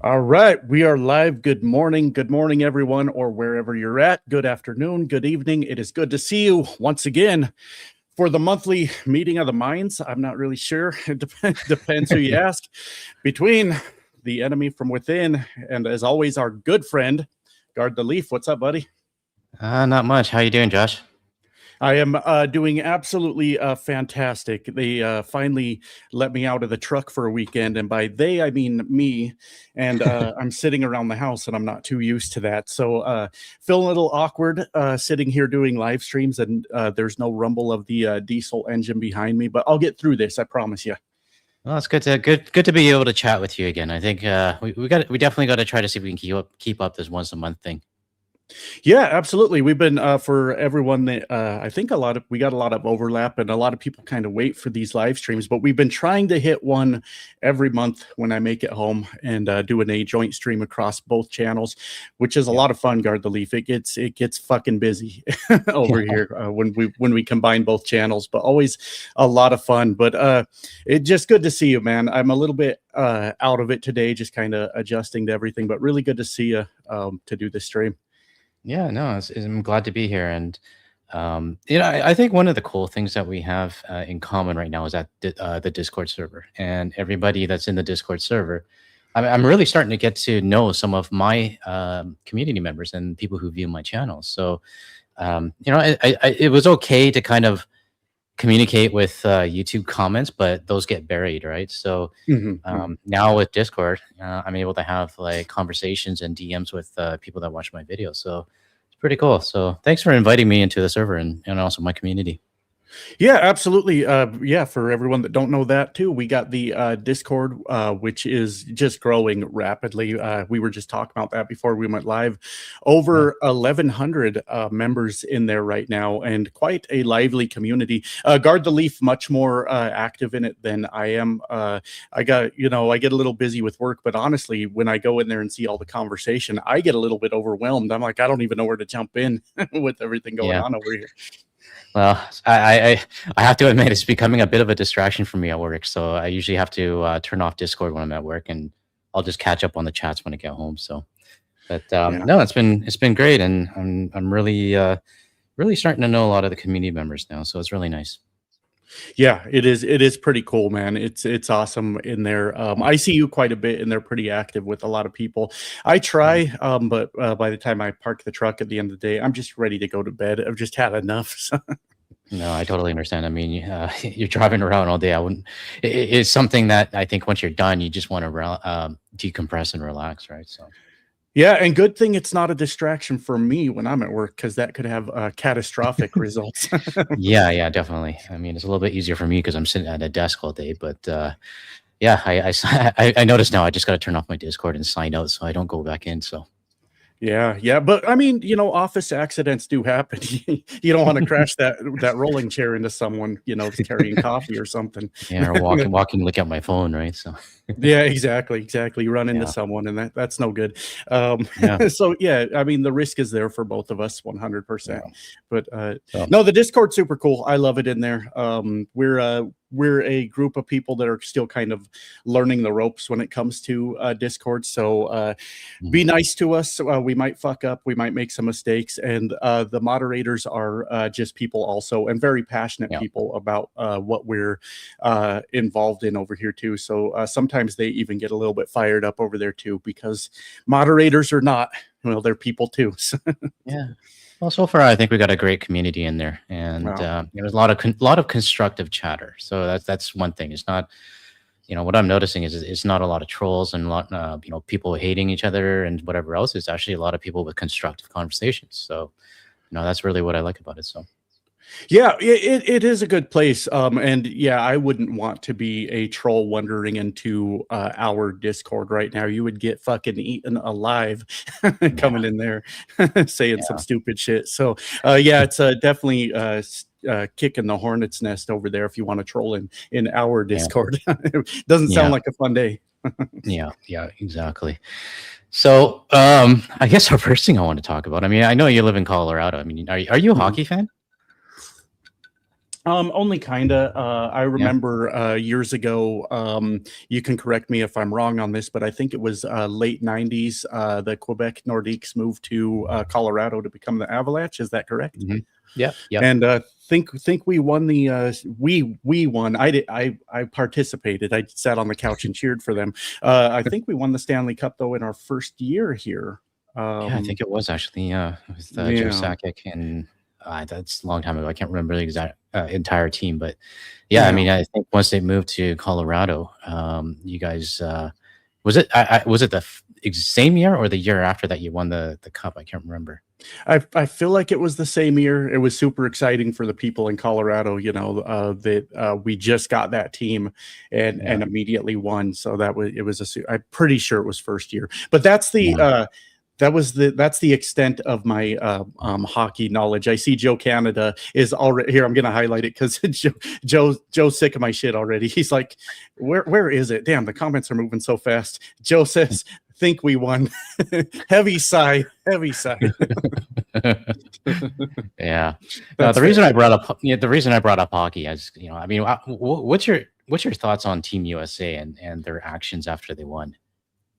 All right, we are live. Good morning, everyone, or wherever you're at. Good afternoon, good evening. It is good to see you once again for the monthly meeting of the minds. I'm not really sure. It depends who you ask. Between the enemy from within, and as always, our good friend, Guard the Leaf. What's up, buddy? Not much. How you doing, Josh? I am doing absolutely fantastic. They finally let me out of the truck for a weekend, and by they I mean me. And I'm sitting around the house, and I'm not too used to that. So feeling a little awkward sitting here doing live streams, and there's no rumble of the diesel engine behind me. But I'll get through this. I promise you. Well, it's good to be able to chat with you again. I think we definitely got to try to see if we can keep up this once a month thing. Yeah, absolutely. We've been for everyone that I think we got a lot of overlap, and a lot of people kind of wait for these live streams, but we've been trying to hit one every month when I make it home and doing a joint stream across both channels, which is a lot of fun. Guard the Leaf. It gets fucking busy over here when we combine both channels, but always a lot of fun. But it's just good to see you, man. I'm a little bit out of it today, just kind of adjusting to everything, but really good to see you to do this stream. Yeah, no, I'm glad to be here. And I think one of the cool things that we have in common right now is that the Discord server, and everybody that's in the Discord server. I'm really starting to get to know some of my community members and people who view my channel. So, it was okay to kind of communicate with YouTube comments, but those get buried, right? So now with Discord, I'm able to have like conversations and DMs with people that watch my videos. So it's pretty cool. So thanks for inviting me into the server and also my community. Yeah, absolutely. Yeah, for everyone that don't know that too, we got the Discord, which is just growing rapidly. We were just talking about that before we went live. Over 1,100 members in there right now, and quite a lively community. Guard the Leaf much more active in it than I am. I get a little busy with work, but honestly, when I go in there and see all the conversation, I get a little bit overwhelmed. I'm like, I don't even know where to jump in with everything going on over here. Well, I have to admit it's becoming a bit of a distraction for me at work. So I usually have to turn off Discord when I'm at work, and I'll just catch up on the chats when I get home. So, but no, it's been great, and I'm really starting to know a lot of the community members now. So it's really nice. Yeah, it is pretty cool, man. It's awesome in there. I see you quite a bit, and they're pretty active with a lot of people. I try, but by the time I park the truck at the end of the day, I'm just ready to go to bed. I've just had enough. No, I totally understand. I mean, you're driving around all day. It's something that I think once you're done, you just want to decompress and relax, right? So. Yeah, and good thing it's not a distraction for me when I'm at work, because that could have catastrophic results. Yeah, definitely. I mean, it's a little bit easier for me because I'm sitting at a desk all day. But yeah, I noticed now I just got to turn off my Discord and sign out so I don't go back in. So. Yeah, but I mean, office accidents do happen. You don't want to crash that rolling chair into someone, carrying coffee or something. Yeah, or walking, look at my phone, right? So. Yeah, exactly. You run into someone, and that's no good. So yeah, I mean, the risk is there for both of us, 100%. But no, the Discord's super cool. I love it in there. We're a group of people that are still kind of learning the ropes when it comes to Discord. So be nice to us. We might fuck up. We might make some mistakes. And the moderators are just people also, and very passionate people about what we're involved in over here too. So sometimes they even get a little bit fired up over there too, because moderators are not, they're people too. Yeah. Well, so far I think we got a great community in there, and there's a lot of constructive chatter. So that's one thing. It's not, what I'm noticing is it's not a lot of trolls and a lot, people hating each other and whatever else. It's actually a lot of people with constructive conversations. So, that's really what I like about it. So. Yeah, it is a good place. And yeah, I wouldn't want to be a troll wandering into our Discord right now. You would get fucking eaten alive coming in there saying some stupid shit. So yeah, it's definitely kicking the hornet's nest over there if you want to troll in our Discord. It doesn't sound like a fun day. Yeah, exactly. So I guess our first thing I want to talk about, I mean, I know you live in Colorado. I mean, are you a hockey fan? Only kinda. I remember years ago. You can correct me if I'm wrong on this, but I think it was late '90s. The Quebec Nordiques moved to Colorado to become the Avalanche. Is that correct? Mm-hmm. Yeah. Yeah. And think we won the we won. I participated. I sat on the couch and cheered for them. I think we won the Stanley Cup though in our first year here. Yeah, I think it was actually with Joe Sakic, and that's a long time ago. I can't remember the exact entire team, but yeah, I mean, I think once they moved to Colorado, you guys was it the same year or the year after that you won the cup? I can't remember. I feel like it was the same year. It was super exciting for the people in Colorado. You know, that we just got that team and immediately won. So I'm pretty sure it was first year. But that's the that's the extent of my hockey knowledge. I see Joe Canada is already here. I'm going to highlight it because Joe's sick of my shit already. He's like, where is it? Damn, the comments are moving so fast. Joe says, think we won. Heavy sigh. Yeah. The reason I brought up hockey is, you know, I mean, what's your thoughts on Team USA and their actions after they won?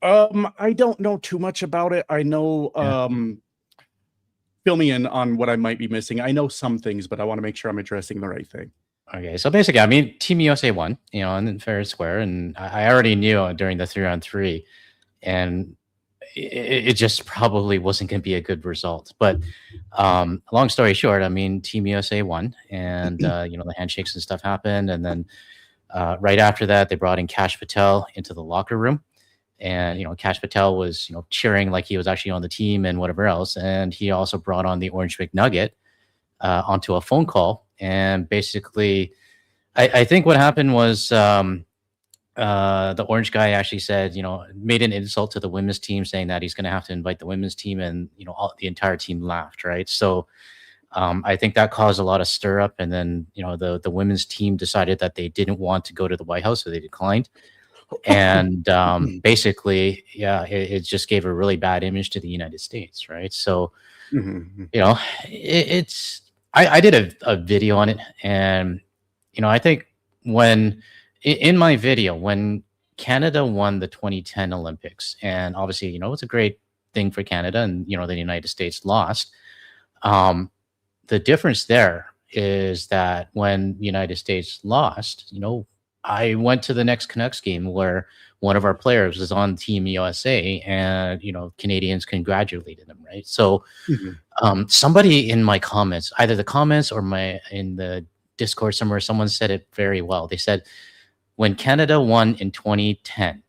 I don't know too much about it. I know, fill me in on what I might be missing. I know some things, but I want to make sure I'm addressing the right thing. Okay, so basically, I mean, Team USA won, you know, and fair and square, and I already knew during the 3-on-3, and it just probably wasn't going to be a good result. But long story short, I mean, Team USA won, and you know, the handshakes and stuff happened, and then right after that, they brought in Kash Patel into the locker room. And, you know, Kash Patel was, you know, cheering like he was actually on the team and whatever else. And he also brought on the Orange McNugget onto a phone call. And basically, I think what happened was the Orange guy actually said, you know, made an insult to the women's team, saying that he's going to have to invite the women's team. And, you know, the entire team laughed. Right. So I think that caused a lot of stir up. And then, you know, the women's team decided that they didn't want to go to the White House. So they declined. And basically, yeah, it just gave a really bad image to the United States, right? So, you know, I did a video on it, and you know, I think in my video when Canada won the 2010 Olympics, and obviously, you know, it's a great thing for Canada, and you know, the United States lost. The difference there is that when the United States lost, you know, I went to the next Canucks game where one of our players was on Team USA, and you know, Canadians congratulated him, right? So somebody in my comments, either the comments or in the Discord somewhere, someone said it very well. They said, when Canada won in 2010,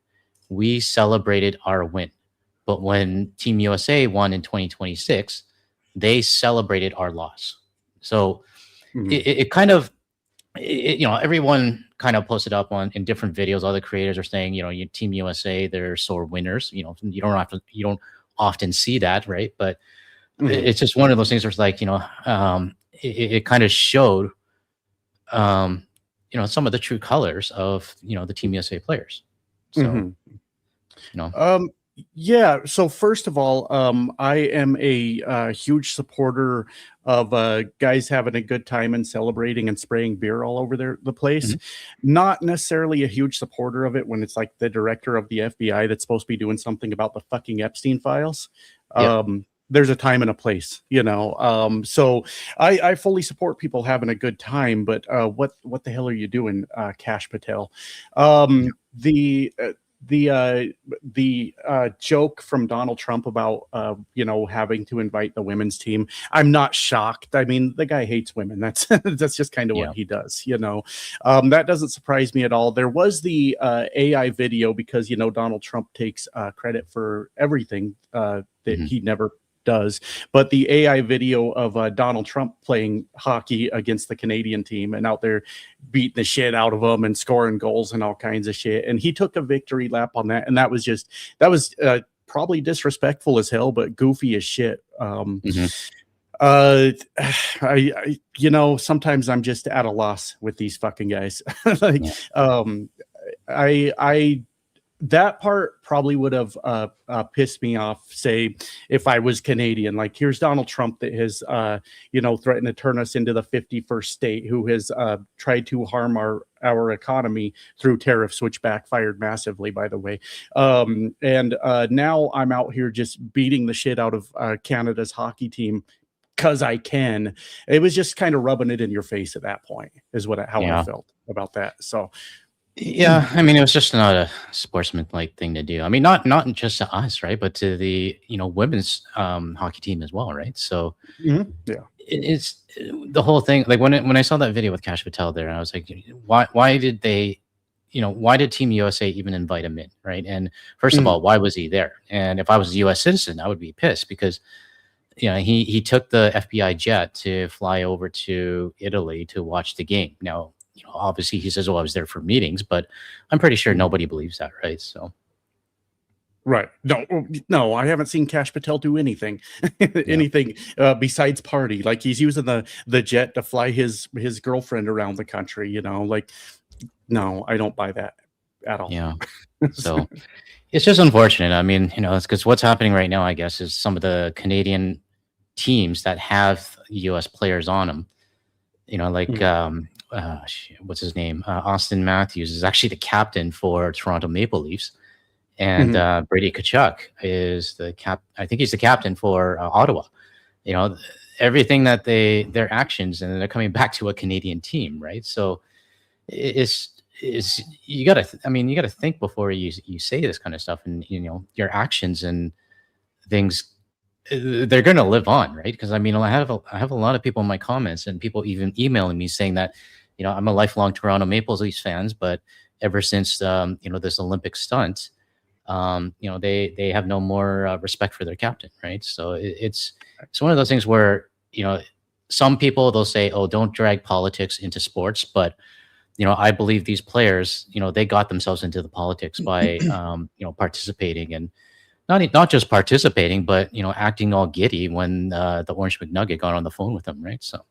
we celebrated our win, but when Team USA won in 2026, they celebrated our loss. So it kind of, you know, everyone kind of posted up in different videos. Other creators are saying, you know, Team USA, they're sore winners. You know, you don't often see that, right? But it's just one of those things where it's like, you know, it kind of showed, you know, some of the true colors of, you know, the Team USA players. So, you know, yeah. So first of all, I am a huge supporter of guys having a good time and celebrating and spraying beer all over the place. Not necessarily a huge supporter of it when it's like the director of the FBI that's supposed to be doing something about the fucking Epstein files. There's a time and a place, you know. So I fully support people having a good time, but what the hell are you doing, Kash Patel? The joke from Donald Trump about you know, having to invite the women's team, I'm not shocked. I mean, the guy hates women. That's just kind of what he does, you know. That doesn't surprise me at all. There was the AI video because, you know, Donald Trump takes credit for everything that he never does, but the AI video of Donald Trump playing hockey against the Canadian team and out there beating the shit out of them and scoring goals and all kinds of shit, and he took a victory lap on that, and that was probably disrespectful as hell, but goofy as shit. I you know, sometimes I'm just at a loss with these fucking guys. Like, that part probably would have pissed me off, say, if I was Canadian. Like, here's Donald Trump that has, threatened to turn us into the 51st state, who has tried to harm our economy through tariffs, which backfired massively, by the way. And now I'm out here just beating the shit out of Canada's hockey team because I can. It was just kind of rubbing it in your face at that point, is how I felt about that. So. Yeah, I mean, it was just not a sportsman-like thing to do. I mean, not just to us, right, but to the women's hockey team as well, right? So yeah, it's the whole thing. Like when I saw that video with Kash Patel there, I was like, why did they, why did Team USA even invite him in, right? And first of all, why was he there? And if I was a U.S. citizen, I would be pissed because he took the FBI jet to fly over to Italy to watch the game. Now, obviously he says, "Oh, I was there for meetings," but I'm pretty sure nobody believes that, right? So, right? No, I haven't seen Kash Patel do anything, anything besides party. Like, he's using the jet to fly his girlfriend around the country. Like, no, I don't buy that at all. Yeah. So it's just unfortunate. I mean, it's because what's happening right now, I guess, is some of the Canadian teams that have U.S. players on them. What's his name? Austin Matthews is actually the captain for Toronto Maple Leafs, and Brady Tkachuk is I think he's the captain for Ottawa. Everything that their actions, and they're coming back to a Canadian team, right? So you gotta think before you say this kind of stuff, and your actions and things. They're going to live on, right? Because I mean, I have a lot of people in my comments and people even emailing me saying that, I'm a lifelong Toronto Maple Leafs fans, but ever since this Olympic stunt, they have no more respect for their captain, right? So it's one of those things where some people, they'll say, "Oh, don't drag politics into sports," but I believe these players, they got themselves into the politics by participating and. Not just participating, but acting all giddy when the Orange McNugget got on the phone with them, right? So,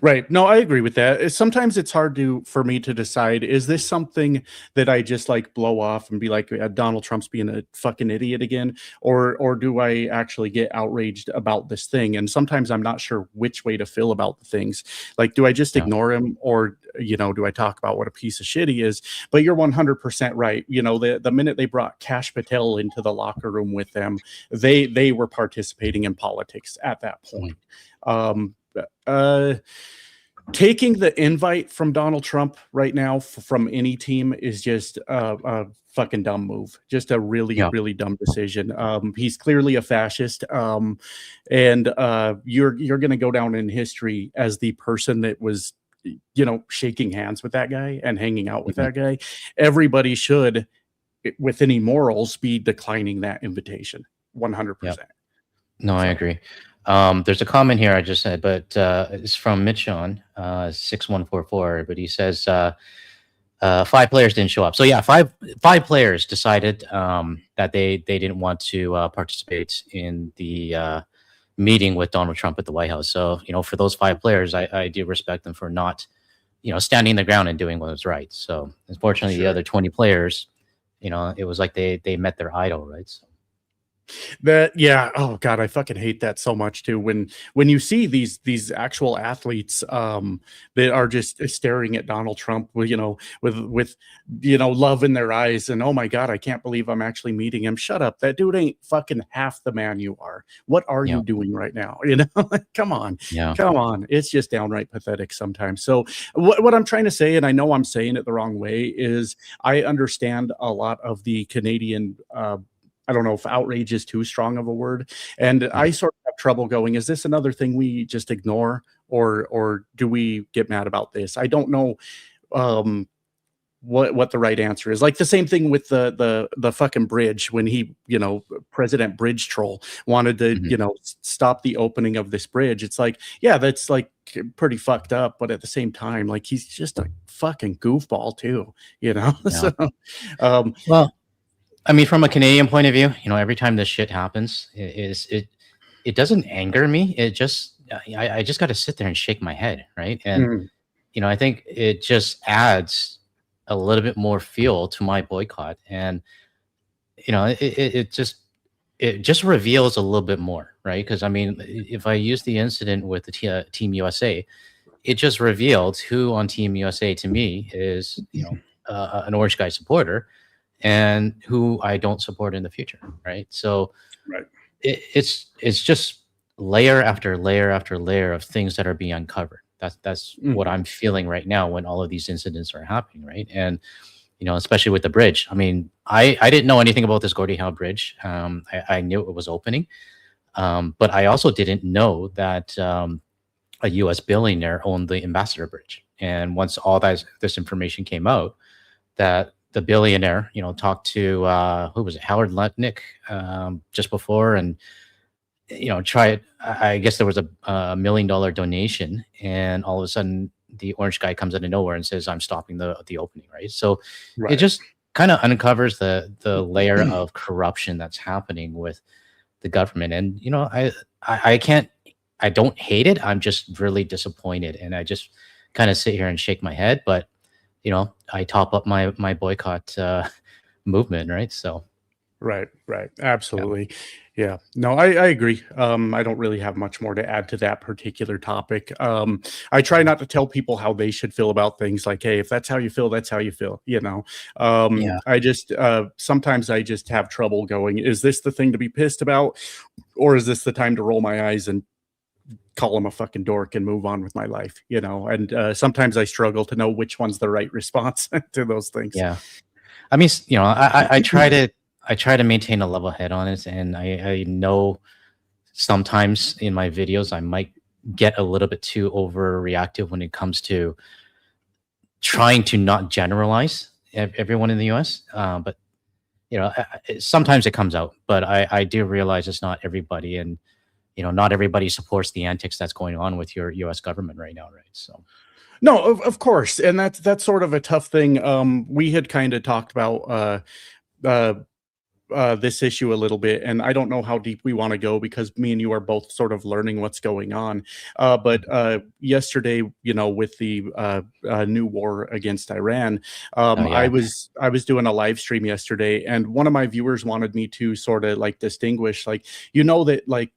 right. No, I agree with that. Sometimes it's hard for me to decide: is this something that I just like blow off and be like, Donald Trump's being a fucking idiot again, or do I actually get outraged about this thing? And sometimes I'm not sure which way to feel about the things. Like, do I just ignore him, or do I talk about what a piece of shit he is? But you're 100% right. The minute they brought Kash Patel into the locker room with them, they were participating in politics at that point. Taking the invite from Donald Trump right now from any team is just a fucking dumb move. Just a really, really dumb decision. He's clearly a fascist. And you're going to go down in history as the person that was, shaking hands with that guy and hanging out with that guy. Everybody should, with any morals, be declining that invitation. 100%. Yep. No, I agree. There's a comment here I just said, but it's from Mitchon, 6144. But he says 5 players didn't show up. So yeah, five players decided that they didn't want to participate in the meeting with Donald Trump at the White House. So for those 5 players, I do respect them for not standing the ground and doing what was right. So unfortunately, the other 20 players, it was like they met their idol, right? So. Oh god, I fucking hate that so much too. When you see these actual athletes that are just staring at Donald Trump with love in their eyes, and oh my god, I can't believe I'm actually meeting him. Shut up, that dude ain't fucking half the man you are. What are you doing right now? Come on. It's just downright pathetic sometimes. So what I'm trying to say, and I know I'm saying it the wrong way, is I understand a lot of the Canadian I don't know if outrage is too strong of a word. And I sort of have trouble going, is this another thing we just ignore, or do we get mad about this? I don't know what the right answer is. Like the same thing with the fucking bridge, when he, President Bridge Troll wanted to, stop the opening of this bridge. It's like, yeah, that's like pretty fucked up. But at the same time, like, he's just a fucking goofball too, So, well, I mean, from a Canadian point of view, every time this shit happens, it doesn't anger me. It just, I just got to sit there and shake my head, right? And I think it just adds a little bit more fuel to my boycott. And it just reveals a little bit more, right? Because I mean, if I use the incident with the Team USA, it just revealed who on Team USA to me is, an Orange Guy supporter, and who I don't support in the future, right? So Right. It's just layer after layer after layer of things that are being uncovered. That's what I'm feeling right now when all of these incidents are happening, right? And especially with the bridge. I mean, I didn't know anything about this Gordie Howe Bridge. I knew it was opening, but I also didn't know that a U.S. billionaire owned the Ambassador Bridge. And once all this information came out, that the billionaire, talked to who was it, Howard Lutnick, just before, and tried. I guess there was a $1 million donation, and all of a sudden, the Orange Guy comes out of nowhere and says, "I'm stopping the opening." Right. So it just kind of uncovers the layer of corruption that's happening with the government. And I can't. I don't hate it. I'm just really disappointed, and I just kind of sit here and shake my head. But I top up my boycott movement, right? So, right, absolutely, yeah. No, I agree. I don't really have much more to add to that particular topic. I try not to tell people how they should feel about things. Like, hey, if that's how you feel, that's how you feel. I just sometimes I just have trouble going, is this the thing to be pissed about, or is this the time to roll my eyes and call him a fucking dork and move on with my life, and sometimes I struggle to know which one's the right response to those things. Yeah. I mean, I try to maintain a level head on it. And I know sometimes in my videos, I might get a little bit too overreactive when it comes to trying to not generalize everyone in the US. But, sometimes it comes out, but I do realize it's not everybody. And, not everybody supports the antics that's going on with your U.S. government right now, right? So, no, of course, and that's sort of a tough thing. We had kind of talked about this issue a little bit, and I don't know how deep we want to go because me and you are both sort of learning what's going on. But yesterday, with the new war against Iran, I was doing a live stream yesterday, and one of my viewers wanted me to sort of like distinguish, like, that like.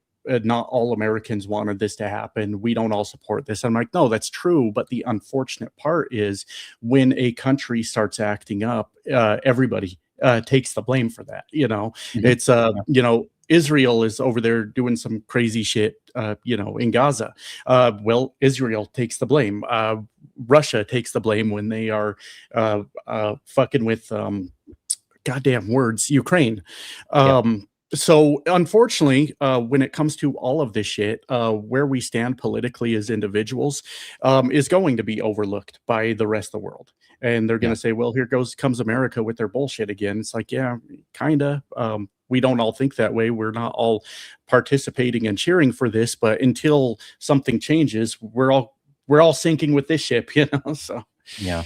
Not all Americans wanted this to happen. We don't all support this. I'm like, no, that's true. But the unfortunate part is when a country starts acting up, everybody takes the blame for that. It's, Israel is over there doing some crazy shit, in Gaza. Well, Israel takes the blame. Russia takes the blame when they are fucking with, goddamn words, Ukraine. So unfortunately, when it comes to all of this shit, where we stand politically as individuals is going to be overlooked by the rest of the world. And they're going to say, well, here comes America with their bullshit again. It's like, yeah, kind of. We don't all think that way. We're not all participating and cheering for this. But until something changes, we're all sinking with this ship, So, yeah.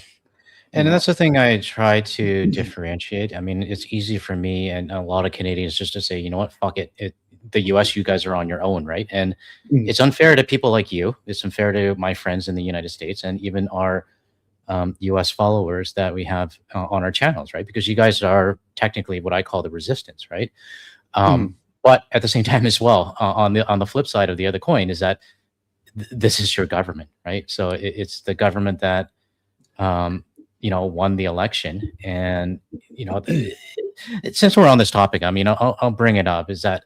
And that's the thing I try to differentiate. I mean, it's easy for me and a lot of Canadians just to say, you know what, fuck it. The US, you guys are on your own, right? And it's unfair to people like you. It's unfair to my friends in the United States and even our US followers that we have on our channels, right? Because you guys are technically what I call the resistance, right? But at the same time as well, on the flip side of the other coin is that this is your government, right? So it's the government that won the election. And, since we're on this topic, I mean, I'll bring it up, is that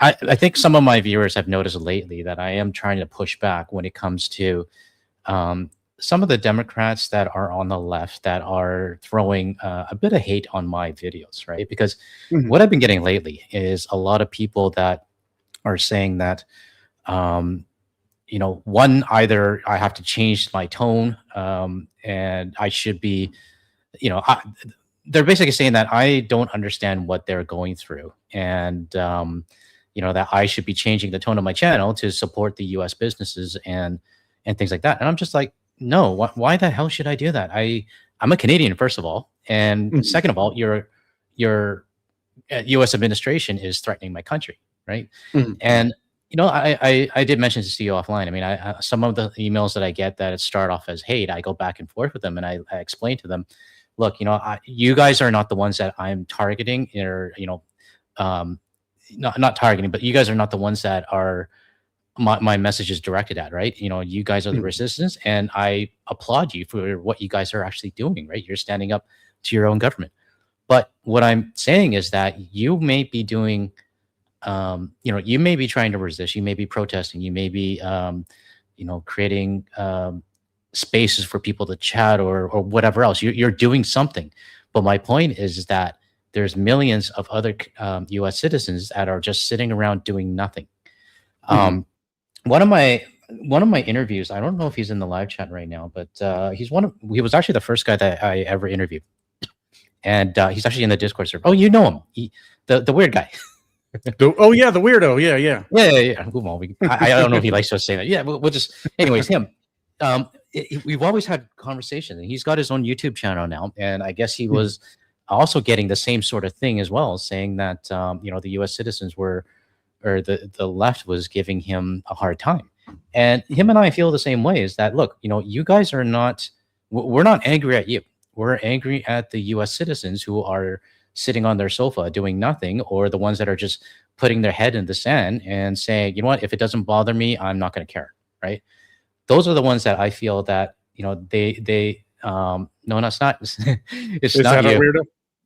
I think some of my viewers have noticed lately that I am trying to push back when it comes to some of the Democrats that are on the left that are throwing a bit of hate on my videos, right? Because what I've been getting lately is a lot of people that are saying that, one, either I have to change my tone and I should be, they're basically saying that I don't understand what they're going through. And, that I should be changing the tone of my channel to support the US businesses and things like that. And I'm just like, no, why the hell should I do that? I'm a Canadian, first of all. And second of all, your US administration is threatening my country. Right. And, I did mention this to you offline. I mean, some of the emails that I get that start off as hate, I go back and forth with them and I explain to them, look, you guys are not the ones that I'm targeting, or not targeting, but you guys are not the ones that are my message is directed at, right? You guys are the resistance, and I applaud you for what you guys are actually doing, right? You're standing up to your own government. But what I'm saying is that you may be doing, you may be trying to resist, you may be protesting, you may be, creating spaces for people to chat or whatever else. You're doing something. But my point is that there's millions of other U.S. citizens that are just sitting around doing nothing. One of my interviews, I don't know if he's in the live chat right now, but he was actually the first guy that I ever interviewed. And he's actually in the Discord server. Oh, you know him. The weird guy. Oh yeah, the weirdo. Yeah. Well, I don't know if he likes to say that. Yeah, we'll just, anyways, him. We've always had conversation, and he's got his own YouTube channel now. And I guess he was also getting the same sort of thing as well, saying that the U.S. citizens were, or the left was giving him a hard time. And him and I feel the same way, is that, look, you guys are not, we're not angry at you. We're angry at the U.S. citizens who are sitting on their sofa doing nothing, or the ones that are just putting their head in the sand and saying, you know what, if it doesn't bother me, I'm not going to care, right? Those are the ones that I feel that, they no, that's not. It's Is not that you. a weirdo?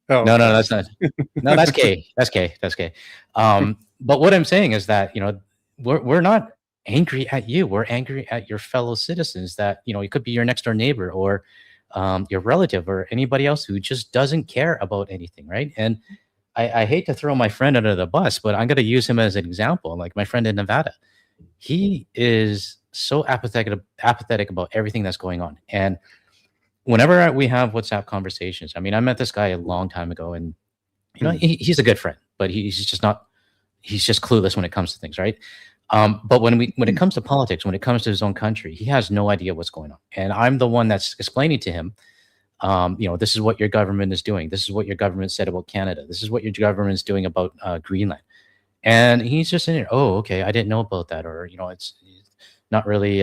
Oh, no, that's not. No, that's Kay. That's Kay. But what I'm saying is that, we're not angry at you. We're angry at your fellow citizens that, it could be your next door neighbor, or your relative, or anybody else who just doesn't care about anything, right? And I hate to throw my friend under the bus, but I'm going to use him as an example. Like my friend in Nevada, he is so apathetic about everything that's going on. And whenever we have WhatsApp conversations, I mean, I met this guy a long time ago, and he's a good friend, but he's just clueless when it comes to things, right? But when it comes to politics, when it comes to his own country, he has no idea what's going on. And I'm the one that's explaining to him, this is what your government is doing. This is what your government said about Canada. This is what your government is doing about Greenland. And he's just in there, oh, okay, I didn't know about that. Or, it's not really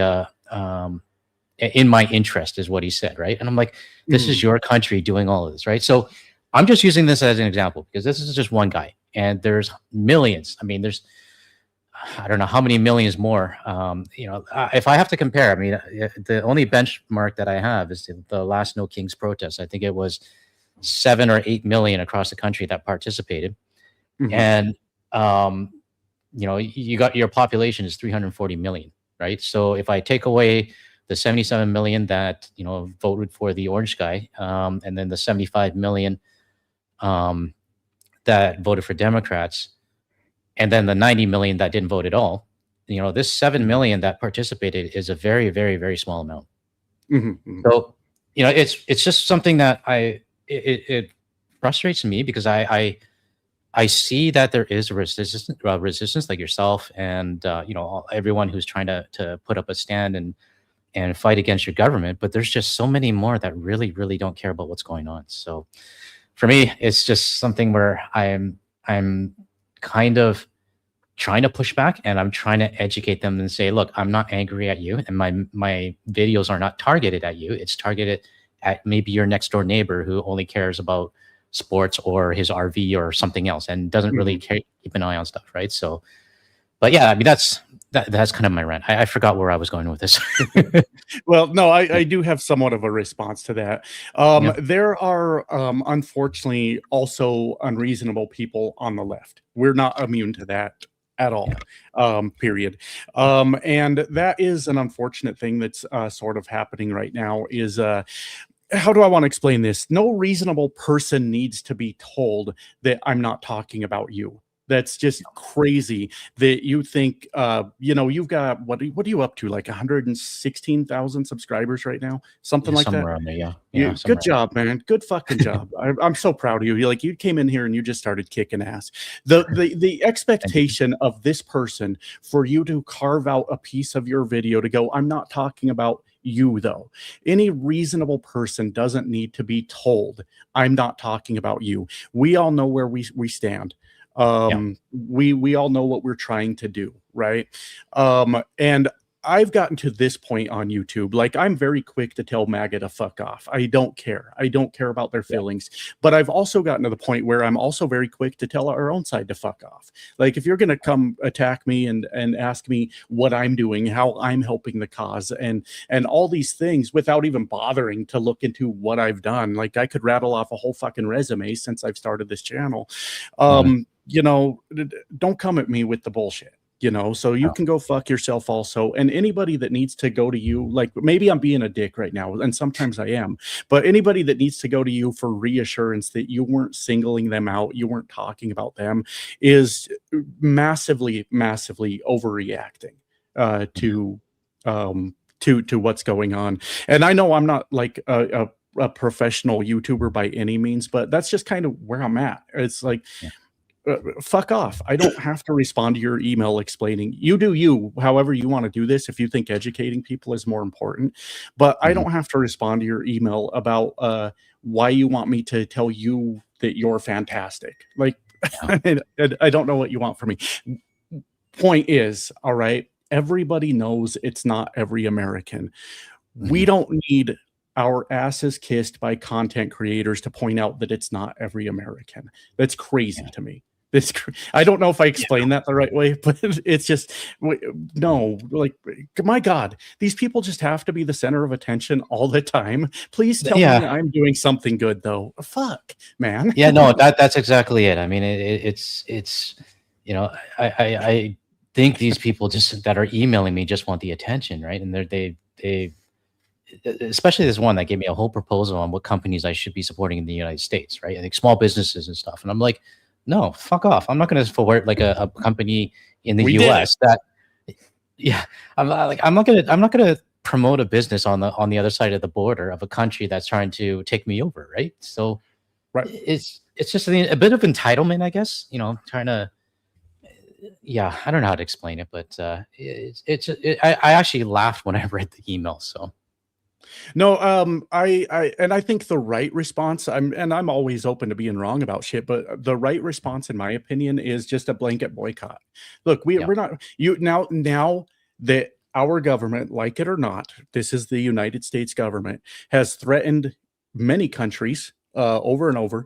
in my interest, is what he said, right? And I'm like, this is your country doing all of this, right? So I'm just using this as an example, because this is just one guy. And there's millions. I mean, I don't know how many millions more. If I have to compare, I mean, the only benchmark that I have is the last No Kings protest. I think it was 7 or 8 million across the country that participated. And, you got, your population is 340 million, right? So if I take away the 77 million that, voted for the orange guy, and then the 75 million that voted for Democrats, and then the 90 million that didn't vote at all, this 7 million that participated is a very, very, very small amount. So, it's just something that it frustrates me, because I see that there is resistance like yourself, and everyone who's trying to put up a stand and fight against your government. But there's just so many more that really, really don't care about what's going on. So for me, it's just something where I'm kind of trying to push back, and I'm trying to educate them and say, look, I'm not angry at you, and my videos are not targeted at you. It's targeted at maybe your next door neighbor who only cares about sports or his RV or something else, and doesn't really keep an eye on stuff, right? So, but yeah, I mean, that's kind of my rant. I forgot where I was going with this. Well, no, I do have somewhat of a response to that. There are, unfortunately, also unreasonable people on the left. We're not immune to that at all, period. And that is an unfortunate thing that's sort of happening right now. Is how do I want to explain this? No reasonable person needs to be told that I'm not talking about you. That's just crazy that you think, you've got, what are you up to? Like 116,000 subscribers right now? Something like that? Somewhere on there, yeah. Good job, man. Good fucking job. I'm so proud of you. You came in here and you just started kicking ass. The expectation of this person for you to carve out a piece of your video to go, I'm not talking about you, though. Any reasonable person doesn't need to be told, I'm not talking about you. We all know where we stand. We all know what we're trying to do, right? And I've gotten to this point on YouTube. Like, I'm very quick to tell MAGA to fuck off. I don't care. I don't care about their feelings. But I've also gotten to the point where I'm also very quick to tell our own side to fuck off. Like, if you're going to come attack me and ask me what I'm doing, how I'm helping the cause, and all these things without even bothering to look into what I've done, like, I could rattle off a whole fucking resume since I've started this channel. You know, don't come at me with the bullshit. You know, so you can go fuck yourself also. And anybody that needs to go to you, like, maybe I'm being a dick right now, and sometimes I am, but anybody that needs to go to you for reassurance that you weren't singling them out, you weren't talking about them, is massively overreacting to what's going on. And I know I'm not like a professional YouTuber by any means, but that's just kind of where I'm at. It's like, fuck off. I don't have to respond to your email explaining. You do you, however you want to do this, if you think educating people is more important. But I don't have to respond to your email about why you want me to tell you that you're fantastic. Like, I don't know what you want from me. Point is, all right, everybody knows it's not every American. We don't need our asses kissed by content creators to point out that it's not every American. That's crazy to me. I don't know if I explained that the right way, but it's just, no, like, my God, these people just have to be the center of attention all the time. Please tell me I'm doing something good, though. Fuck, man. Yeah, no, that's exactly it. I mean, it's you know, I think these people just that are emailing me just want the attention, right? And they especially this one that gave me a whole proposal on what companies I should be supporting in the United States, right? I think small businesses and stuff. And I'm like, no, fuck off. I'm not going to support like a company in the US that, I'm not going to promote a business on the other side of the border of a country that's trying to take me over, right? So, it's just a bit of entitlement, I guess. You know, trying to, I don't know how to explain it, but I actually laughed when I read the email. So. No, I think the right response, I'm always open to being wrong about shit, but the right response, in my opinion, is just a blanket boycott. Look, we're not now that our government, like it or not, this is the United States government, has threatened many countries over and over,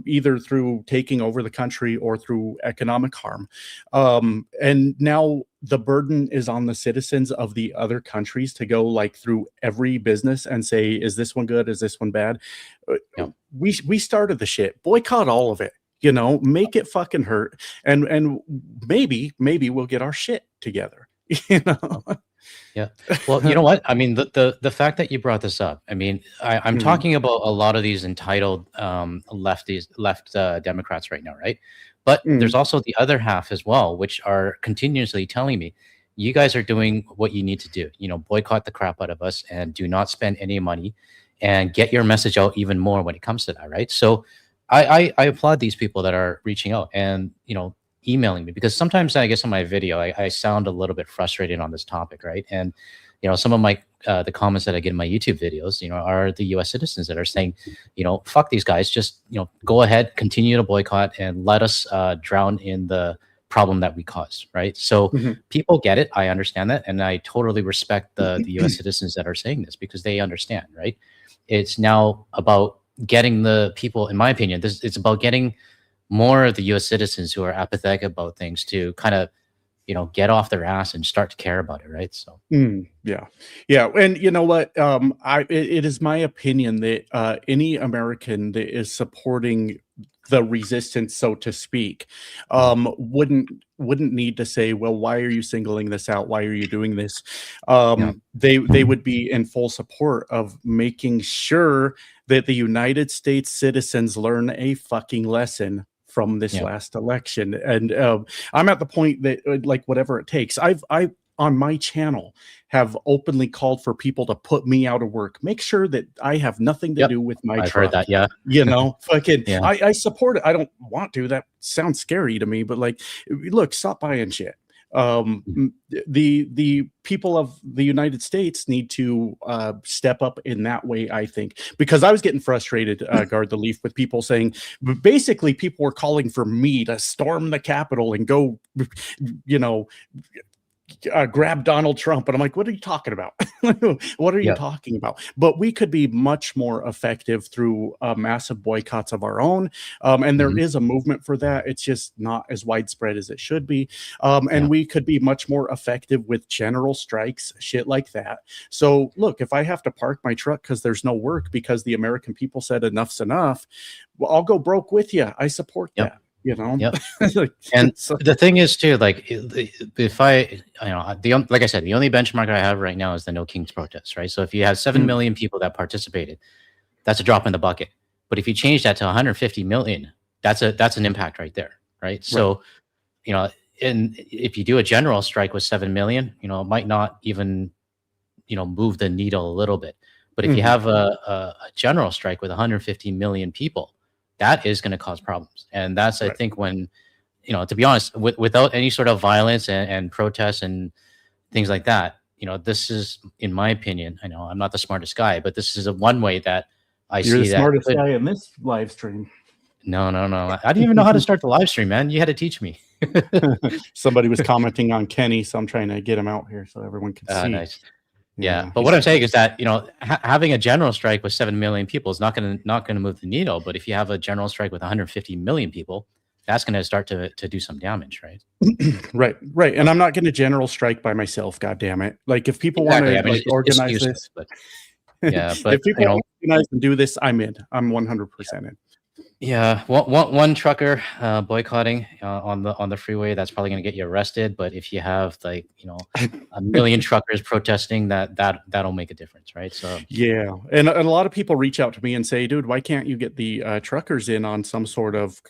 either through taking over the country or through economic harm. And now the burden is on the citizens of the other countries to go like through every business and say, is this one good? Is this one bad? We started the shit. Boycott all of it. You know, make it fucking hurt. And maybe we'll get our shit together. You know? Yeah. Well, you know what? I mean, the fact that you brought this up, I mean, I'm talking about a lot of these entitled left Democrats right now, right? But there's also the other half as well, which are continuously telling me, you guys are doing what you need to do. You know, boycott the crap out of us and do not spend any money and get your message out even more when it comes to that, right? So I applaud these people that are reaching out and, you know, emailing me, because sometimes I guess on my video I sound a little bit frustrated on this topic, right? And you know, some of my the comments that I get in my YouTube videos, you know, are the US citizens that are saying, you know, fuck these guys, just, you know, go ahead, continue to boycott and let us drown in the problem that we caused, right? So people get it, I understand that, and I totally respect the US citizens that are saying this, because they understand, right? It's now about getting the people, in my opinion, it's about getting more of the U.S. citizens who are apathetic about things to kind of, you know, get off their ass and start to care about it, right? So yeah, and you know what? It is my opinion that any American that is supporting the resistance, so to speak, wouldn't need to say, well, why are you singling this out? Why are you doing this? They would be in full support of making sure that the United States citizens learn a fucking lesson from this last election. And I'm at the point that, like, whatever it takes, I on my channel have openly called for people to put me out of work. Make sure that I have nothing to do with my I've heard that, you know, fucking, I support it. I don't want to. That sounds scary to me, but like, look, stop buying shit. The people of the United States need to step up in that way, I think, because I was getting frustrated, Guard the Leaf, with people saying, basically people were calling for me to storm the Capitol and go, you know, grab Donald Trump. And I'm like, what are you talking about? What are you talking about? But we could be much more effective through massive boycotts of our own. And there is a movement for that. It's just not as widespread as it should be. And we could be much more effective with general strikes, shit like that. So look, if I have to park my truck because there's no work because the American people said enough's enough, well, I'll go broke with you. I support that. You know, and so, the thing is too, like if like I said, the only benchmark I have right now is the No Kings protests, right? So if you have 7 million people that participated, that's a drop in the bucket. But if you change that to 150 million, that's an impact right there, right? So, you know, and if you do a general strike with 7 million, you know, it might not even, you know, move the needle a little bit. But if you have a general strike with 150 million people, that is going to cause problems. And that's, I think, when, you know, to be honest, without any sort of violence and protests and things like that, you know, this is, in my opinion, I know I'm not the smartest guy, but this is one way that I see that. You're the smartest guy in this live stream. No. I didn't even know how to start the live stream, man. You had to teach me. Somebody was commenting on Kenny, so I'm trying to get him out here so everyone can see. Nice. Yeah, but what I'm saying is that, you know, having a general strike with 7 million people is not going to move the needle. But if you have a general strike with 150 million people, that's going to start to do some damage, right? right. And I'm not going to general strike by myself. God damn it! Like if people want to organize this, but if people want to organize and do this, I'm in. I'm 100% in. Yeah, one trucker boycotting on the freeway, that's probably going to get you arrested. But if you have, like, you know, 1 million truckers protesting, that'll make a difference, right? So yeah, and a lot of people reach out to me and say, dude, why can't you get the truckers in on some sort of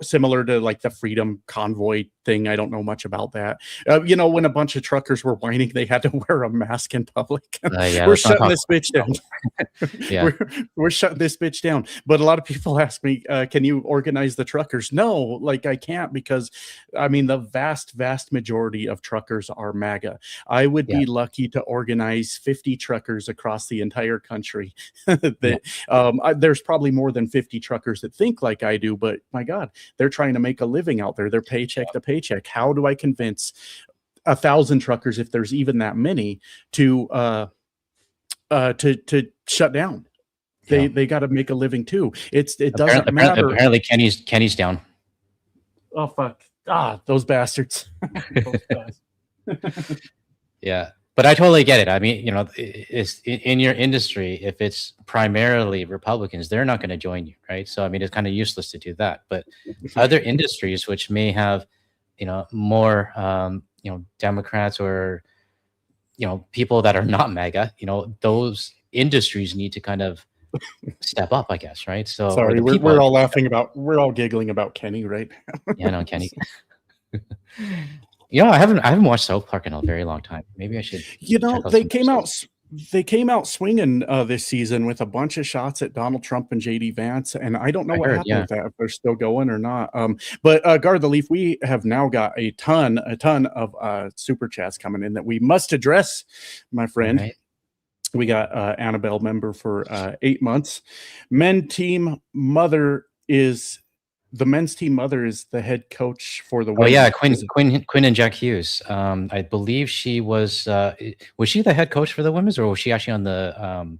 similar to like the Freedom Convoy thing? I don't know much about that. You know, when a bunch of truckers were whining they had to wear a mask in public. We're shutting this bitch down. we're shutting this bitch down. But a lot of people ask me, can you organize the truckers? No, like I can't, because I mean, the vast majority of truckers are MAGA. I would be lucky to organize 50 truckers across the entire country. There's probably more than 50 truckers that think like I do, but my God, they're trying to make a living out there. They're paycheck to paycheck. How do I convince 1,000 truckers, if there's even that many, to shut down? They got to make a living too. It doesn't matter. Apparently Kenny's down. Oh fuck! Those bastards. Yeah, but I totally get it. I mean, you know, it's in your industry. If it's primarily Republicans, they're not going to join you, right? So I mean, it's kind of useless to do that. But other industries which may have, you know, more, you know, Democrats or, you know, people that are not MAGA, you know, those industries need to kind of step up, I guess, right? So sorry, we're all laughing about, we're all giggling about Kenny, right? Yeah, no, Kenny. You know, I haven't watched South Park in a very long time. Maybe I should. You know, they came out swinging this season with a bunch of shots at Donald Trump and JD Vance, and I don't know what happened with that, if they're still going or not. But Guard the Leaf, we have now got a ton of super chats coming in that we must address, my friend. Right. We got Annabelle, member for 8 months. The men's team mother is the head coach for the women. Oh yeah, Quinn and Jack Hughes. I believe she was she the head coach for the women's, or was she actually on the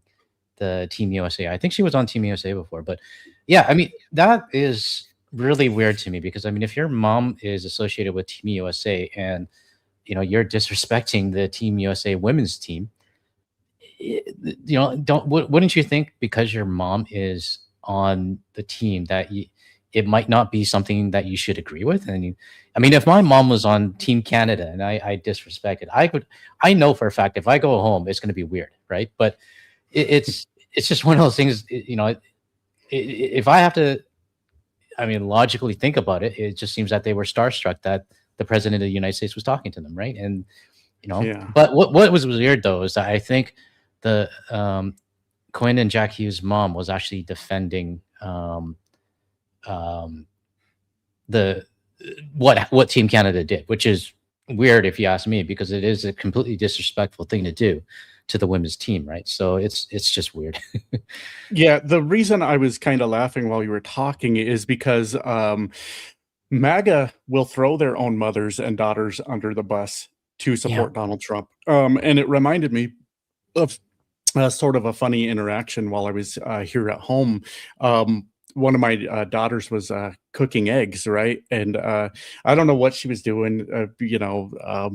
Team USA? I think she was on Team USA before. But yeah, I mean, that is really weird to me, because I mean, if your mom is associated with Team USA and, you know, you're disrespecting the Team USA women's team, you know, wouldn't you think because your mom is on the team that it might not be something that you should agree with? And I mean, if my mom was on Team Canada and I disrespected, I know for a fact if I go home, it's going to be weird, right? But it's just one of those things, you know. If I have to, I mean, logically think about it, it just seems that they were starstruck that the president of the United States was talking to them, right? And you know, but what was weird though is that I think the Quinn and Jack Hughes' mom was actually defending what Team Canada did, which is weird if you ask me, because it is a completely disrespectful thing to do to the women's team, right? So it's just weird. Yeah, the reason I was kind of laughing while you were talking is because MAGA will throw their own mothers and daughters under the bus to support Donald Trump. And it reminded me of sort of a funny interaction while I was here at home. One of my daughters was cooking eggs, right? And I don't know what she was doing.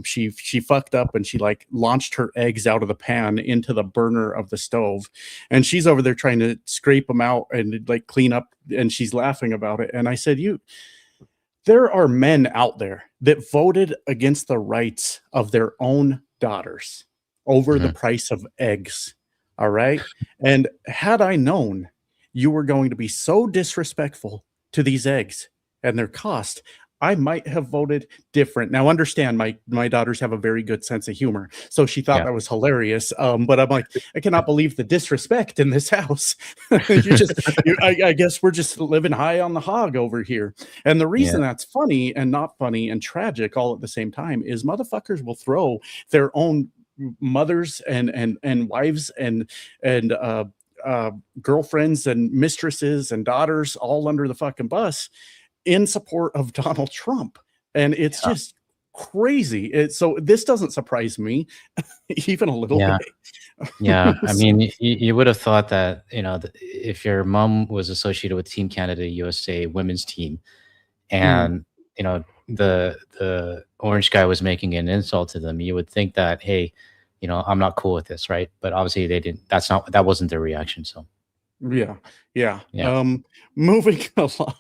She fucked up and she like launched her eggs out of the pan into the burner of the stove, and she's over there trying to scrape them out and like clean up, and she's laughing about it. And I said, there are men out there that voted against the rights of their own daughters over the price of eggs. All right. And had I known you were going to be so disrespectful to these eggs and their cost, I might have voted different. Now, understand, my daughters have a very good sense of humor, so she thought that was hilarious. But I'm like, I cannot believe the disrespect in this house. I guess we're just living high on the hog over here. And the reason that's funny and not funny and tragic all at the same time is motherfuckers will throw their own mothers and wives and girlfriends and mistresses and daughters all under the fucking bus in support of Donald Trump. And it's just crazy. So this doesn't surprise me even a little bit. Yeah. I mean, you would have thought that, if your mom was associated with Team Canada USA women's team and, the orange guy was making an insult to them, you would think that, hey, I'm not cool with this, right? But obviously they didn't. That wasn't their reaction. So yeah. Moving along.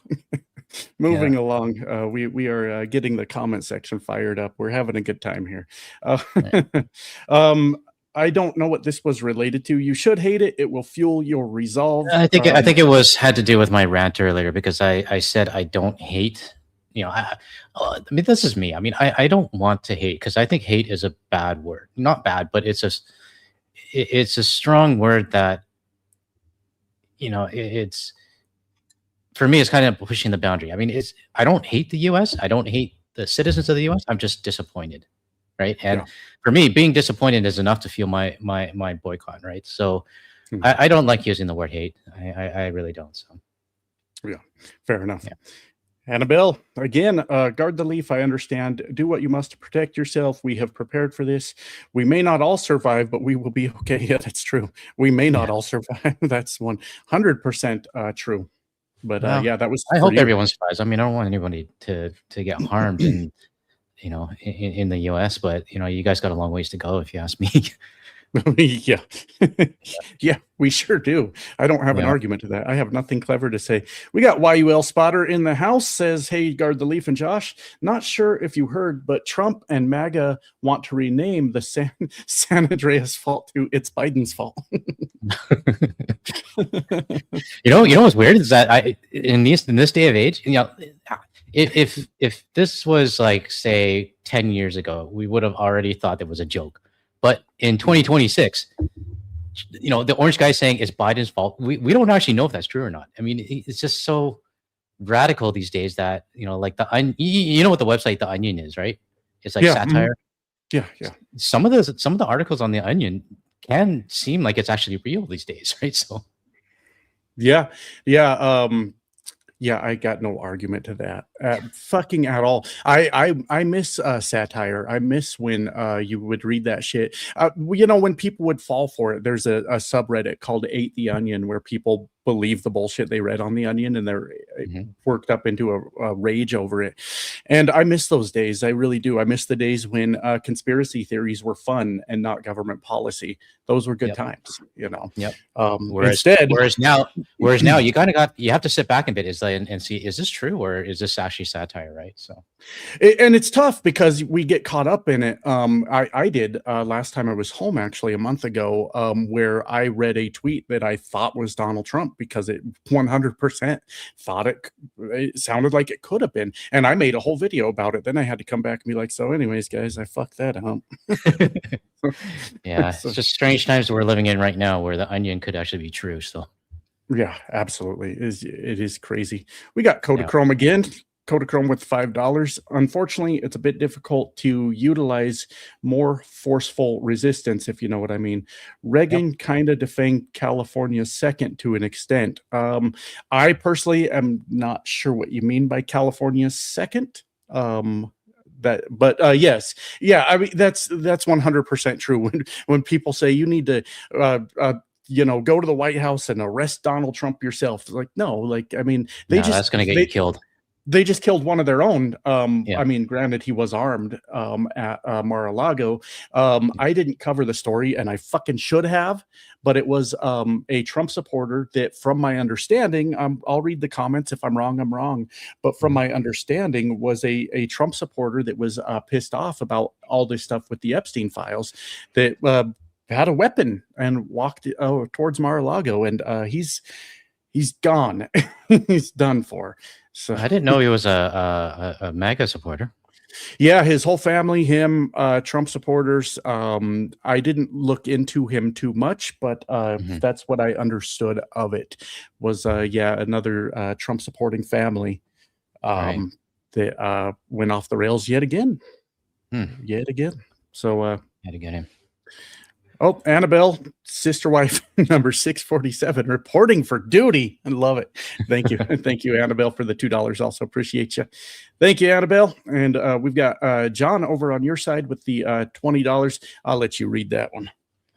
Moving along, we are getting the comment section fired up. We're having a good time here. I don't know what this was related to. You should hate it. It will fuel your resolve. I think it had to do with my rant earlier, because I said I don't hate. I mean, this is me. I mean, I don't want to hate, because I think hate is a bad word. Not bad, but it's a strong word that, it's, for me, it's kind of pushing the boundary. I mean, I don't hate the U.S. I don't hate the citizens of the U.S. I'm just disappointed, right? And for me, being disappointed is enough to feel my boycott, right? So I don't like using the word hate. I really don't. So yeah, fair enough. Yeah. Annabelle, again, guard the leaf. I understand. Do what you must to protect yourself. We have prepared for this. We may not all survive, but we will be okay. Yeah, that's true. We may not all survive. That's 100% true. But that was. I hope everyone survives. I mean, I don't want anybody to get harmed in the U.S. But you guys got a long ways to go, if you ask me. Yeah, we sure do. I don't have an argument to that. I have nothing clever to say. We got YUL Spotter in the house, says, hey, guard the leaf and Josh. Not sure if you heard, but Trump and MAGA want to rename the San Andreas fault to It's Biden's fault. What's weird is that in this day of age, if this was like, say, 10 years ago, we would have already thought it was a joke. But in 2026, the orange guy saying it's Biden's fault. We don't actually know if that's true or not. I mean, it's just so radical these days that, like what the website The Onion is, right? It's like satire. Yeah. Some of the articles on The Onion can seem like it's actually real these days, right? So yeah. Yeah, I got no argument to that. Fucking at all. I miss satire. I miss when you would read that shit. When people would fall for it. There's a subreddit called Ate the Onion where people believe the bullshit they read on The Onion, and they're worked up into a rage over it. And I miss those days. I really do. I miss the days when conspiracy theories were fun and not government policy. Those were good times, Yep. Whereas now you have to sit back a bit and see, is this true or is this actually satire, right? So and it's tough because we get caught up in it. I did last time I was home, actually a month ago, where I read a tweet that I thought was Donald Trump because it 100% thought it sounded like it could have been, and I made a whole video about it. Then I had to come back and be like, so anyways, guys, I fucked that up. Yeah, it's just strange times we're living in right now where The Onion could actually be true. So yeah, absolutely. It is crazy. We got Kodachrome again. Kodachrome with $5. Unfortunately, it's a bit difficult to utilize more forceful resistance, if you know what I mean. Reagan kind of defanged California's second to an extent. I personally am not sure what you mean by California's second. Yes, yeah, I mean that's 100% true. When people say you need to go to the White House and arrest Donald Trump yourself, like no, like I mean that's going to get you killed. They just killed one of their own. I mean, granted, he was armed at Mar-a-Lago. I didn't cover the story, and I fucking should have, but it was a Trump supporter that, from my understanding, I'll read the comments. If I'm wrong, I'm wrong. But from my understanding, was a Trump supporter that was pissed off about all this stuff with the Epstein files that had a weapon and walked towards Mar-a-Lago, and he's gone. He's done for. So I didn't know he was a MAGA supporter. Yeah, his whole family, him, Trump supporters. I didn't look into him too much, but that's what I understood of it. Was another Trump supporting family that went off the rails yet again. Yet again. So had to get him. Oh, Annabelle, sister wife number 647, reporting for duty. I love it. Thank you. Thank you, Annabelle, for the $2. Also appreciate you. Thank you, Annabelle. And we've got John over on your side with the $20. I'll let you read that one.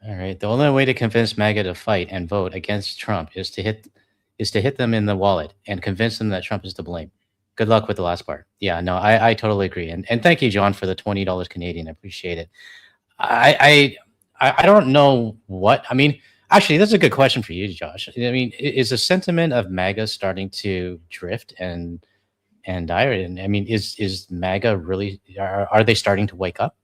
All right. The only way to convince MAGA to fight and vote against Trump is to hit them in the wallet and convince them that Trump is to blame. Good luck with the last part. Yeah, no, I totally agree. And thank you, John, for the $20 Canadian. I appreciate it. I don't know what, I mean, actually, that's a good question for you, Josh. I mean, is the sentiment of MAGA starting to drift and die? And I mean, is MAGA really, are they starting to wake up?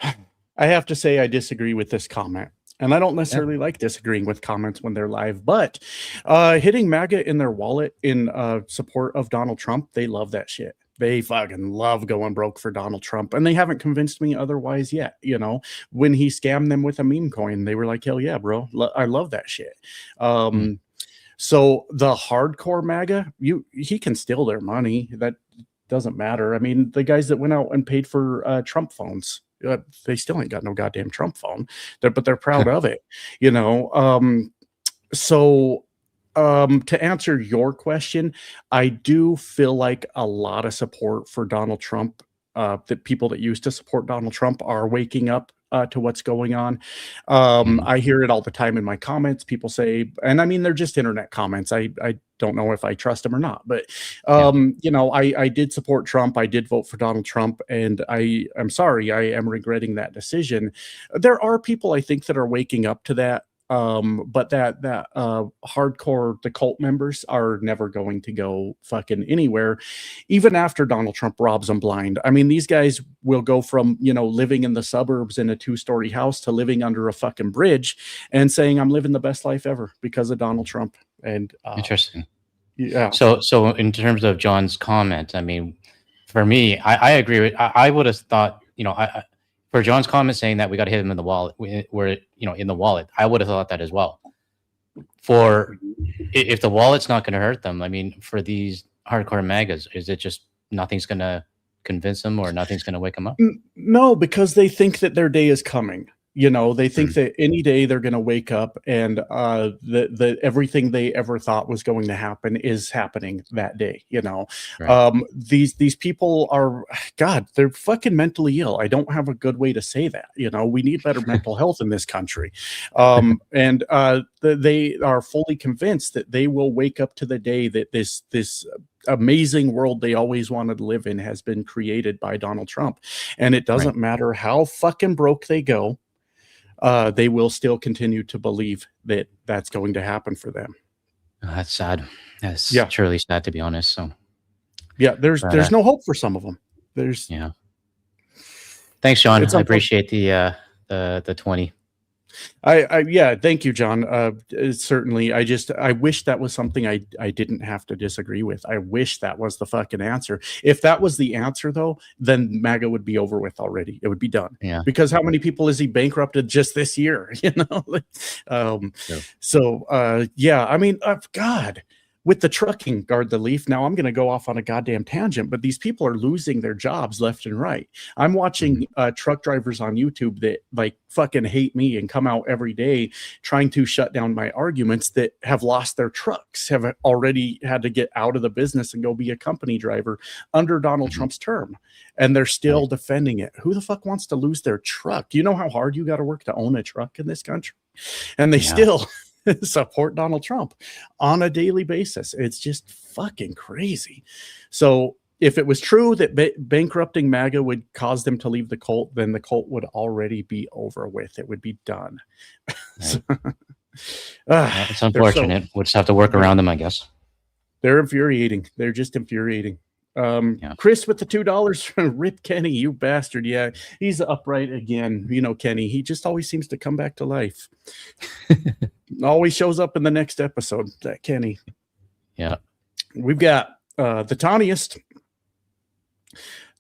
I have to say I disagree with this comment. And I don't necessarily like disagreeing with comments when they're live, but hitting MAGA in their wallet in support of Donald Trump, they love that shit. They fucking love going broke for Donald Trump, and they haven't convinced me otherwise yet. You know, when he scammed them with a meme coin, they were like, hell yeah, bro. I love that shit. So the hardcore MAGA, he can steal their money. That doesn't matter. I mean, the guys that went out and paid for Trump phones, they still ain't got no goddamn Trump phone, but they're proud of it, you know? To answer your question, I do feel like a lot of support for Donald Trump, the people that used to support Donald Trump are waking up to what's going on. I hear it all the time in my comments. People say, and I mean, they're just internet comments. I don't know if I trust them or not, but you know, I did support Trump. I did vote for Donald Trump, and I'm sorry, I am regretting that decision. There are people I think that are waking up to that. But that hardcore, the cult members are never going to go fucking anywhere, even after Donald Trump robs them blind. I mean, these guys will go from, you know, living in the suburbs in a 2-story house to living under a fucking bridge and saying, I'm living the best life ever because of Donald Trump. And interesting. Yeah. So in terms of John's comment, I mean, for me, I agree with, I would have thought, you know, for John's comment saying that we got to hit him in the wallet, where, you know, in the wallet, I would have thought that as well. For if the wallet's not going to hurt them, I mean, for these hardcore MAGAs, is it just nothing's going to convince them or nothing's going to wake them up? No, because they think that their day is coming. You know, they think that any day they're going to wake up and the everything they ever thought was going to happen is happening that day. You know, these people are, God, they're fucking mentally ill. I don't have a good way to say that. You know, we need better mental health in this country. And they are fully convinced that they will wake up to the day that this amazing world they always wanted to live in has been created by Donald Trump. And it doesn't matter how fucking broke they go. They will still continue to believe that that's going to happen for them. That's sad. That's truly sad, to be honest. So, yeah, there's no hope for some of them. Thanks, John. I appreciate the 20. Thank you, John. Certainly. I wish that was something I didn't have to disagree with. I wish that was the fucking answer. If that was the answer, though, then MAGA would be over with already. It would be done. Yeah. Because how many people has he bankrupted just this year? You know. I mean, God, with the trucking, guard the leaf. Now I'm going to go off on a goddamn tangent, but these people are losing their jobs left and right. I'm watching truck drivers on YouTube that like fucking hate me and come out every day trying to shut down my arguments that have lost their trucks, have already had to get out of the business and go be a company driver under Donald Trump's term. And they're still defending it. Who the fuck wants to lose their truck? You know how hard you got to work to own a truck in this country? And they still support Donald Trump on a daily basis. It's just fucking crazy. So if it was true that bankrupting MAGA would cause them to leave the cult, then the cult would already be over with. It would be done. It's unfortunate. We'll just have to work around them, I guess. They're infuriating. They're just infuriating. Chris with the $2 Rip Kenny, you bastard. Yeah, he's upright again. You know, Kenny, he just always seems to come back to life. Always shows up in the next episode, that Kenny. Yeah. We've got the tawniest.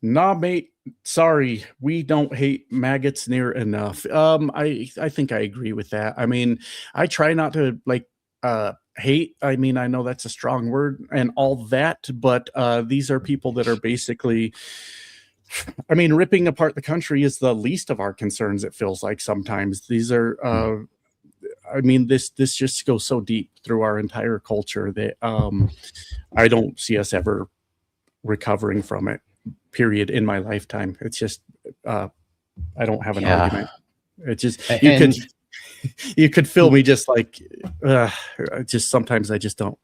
Nah, mate, sorry, we don't hate maggots near enough. I think I agree with that. I mean, I try not to like hate. I mean, I know that's a strong word and all that, but these are people that are basically, I mean, ripping apart the country is the least of our concerns. It feels like sometimes these are, I mean, this just goes so deep through our entire culture that I don't see us ever recovering from it, period, in my lifetime. It's just, I don't have an argument. It's just, you could feel me just like, just sometimes I just don't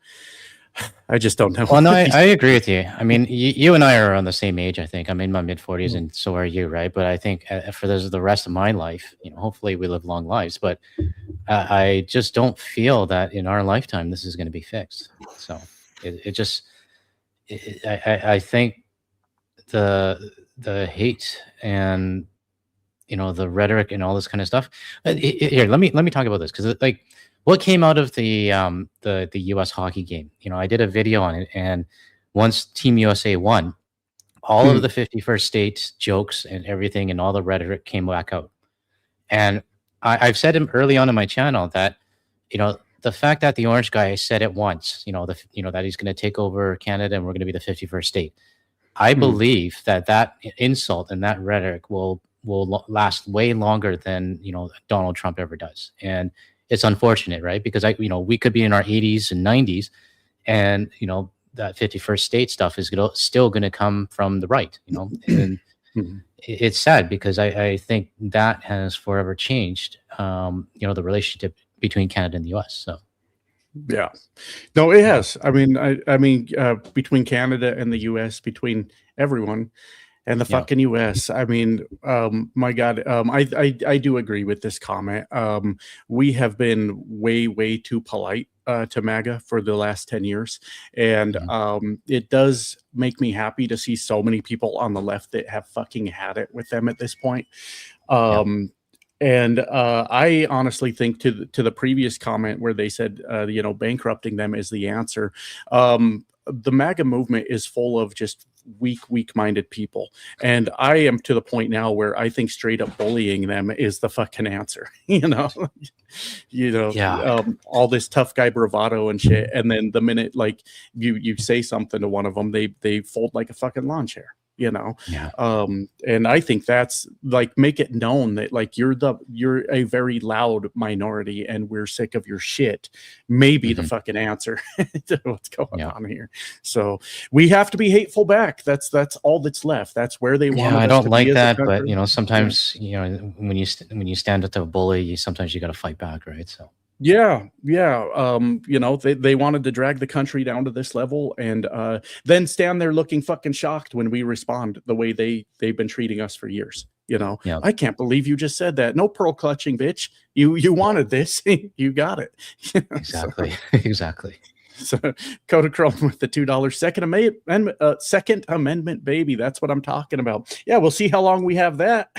know. Well, no, I agree with you. I mean, you and I are on the same age, I think. I'm in my mid-40s and so are you, right? But I think for the rest of my life, you know, hopefully we live long lives, but I just don't feel that in our lifetime this is going to be fixed. So I think the hate and, you know, the rhetoric and all this kind of stuff. Here, let me talk about this, because like what came out of the U.S. hockey game. You know, I did a video on it, and once Team USA won, all of the 51st state jokes and everything and all the rhetoric came back out. And I've said early on in my channel that, you know, the fact that the orange guy said it once, you know, that he's going to take over Canada and we're going to be the 51st state. I believe that insult and that rhetoric will last way longer than, you know, Donald Trump ever does. And it's unfortunate, right? Because we could be in our 80s and 90s, and, you know, that 51st state stuff is still going to come from the right, you know. And it's sad because I think that has forever changed, you know, the relationship between Canada and the US. So yeah, no, it has. I mean, between Canada and the US, between everyone and the fucking US. I mean, my God, I do agree with this comment. We have been way too polite to MAGA for the last 10 years. And it does make me happy to see so many people on the left that have fucking had it with them at this point. And I honestly think to the previous comment where they said, you know, bankrupting them is the answer. The MAGA movement is full of just weak-minded people. And I am to the point now where I think straight up bullying them is the fucking answer, you know, all this tough guy bravado and shit. And then the minute like you say something to one of them, they fold like a fucking lawn chair. You know, and I think that's like, make it known that like you're a very loud minority and we're sick of your shit. Maybe the fucking answer to what's going on here. So we have to be hateful back. That's all that's left. That's where they want. I don't like that, but you know, sometimes you know when you stand up to a bully, sometimes you got to fight back, right? So. Yeah. You know, they wanted to drag the country down to this level and then stand there looking fucking shocked when we respond the way they've been treating us for years. You know, I can't believe you just said that. No pearl clutching, bitch. You wanted this. You got it. Exactly. Exactly. So Kodachrome with the $2 Second Amendment baby. That's what I'm talking about. Yeah, we'll see how long we have that.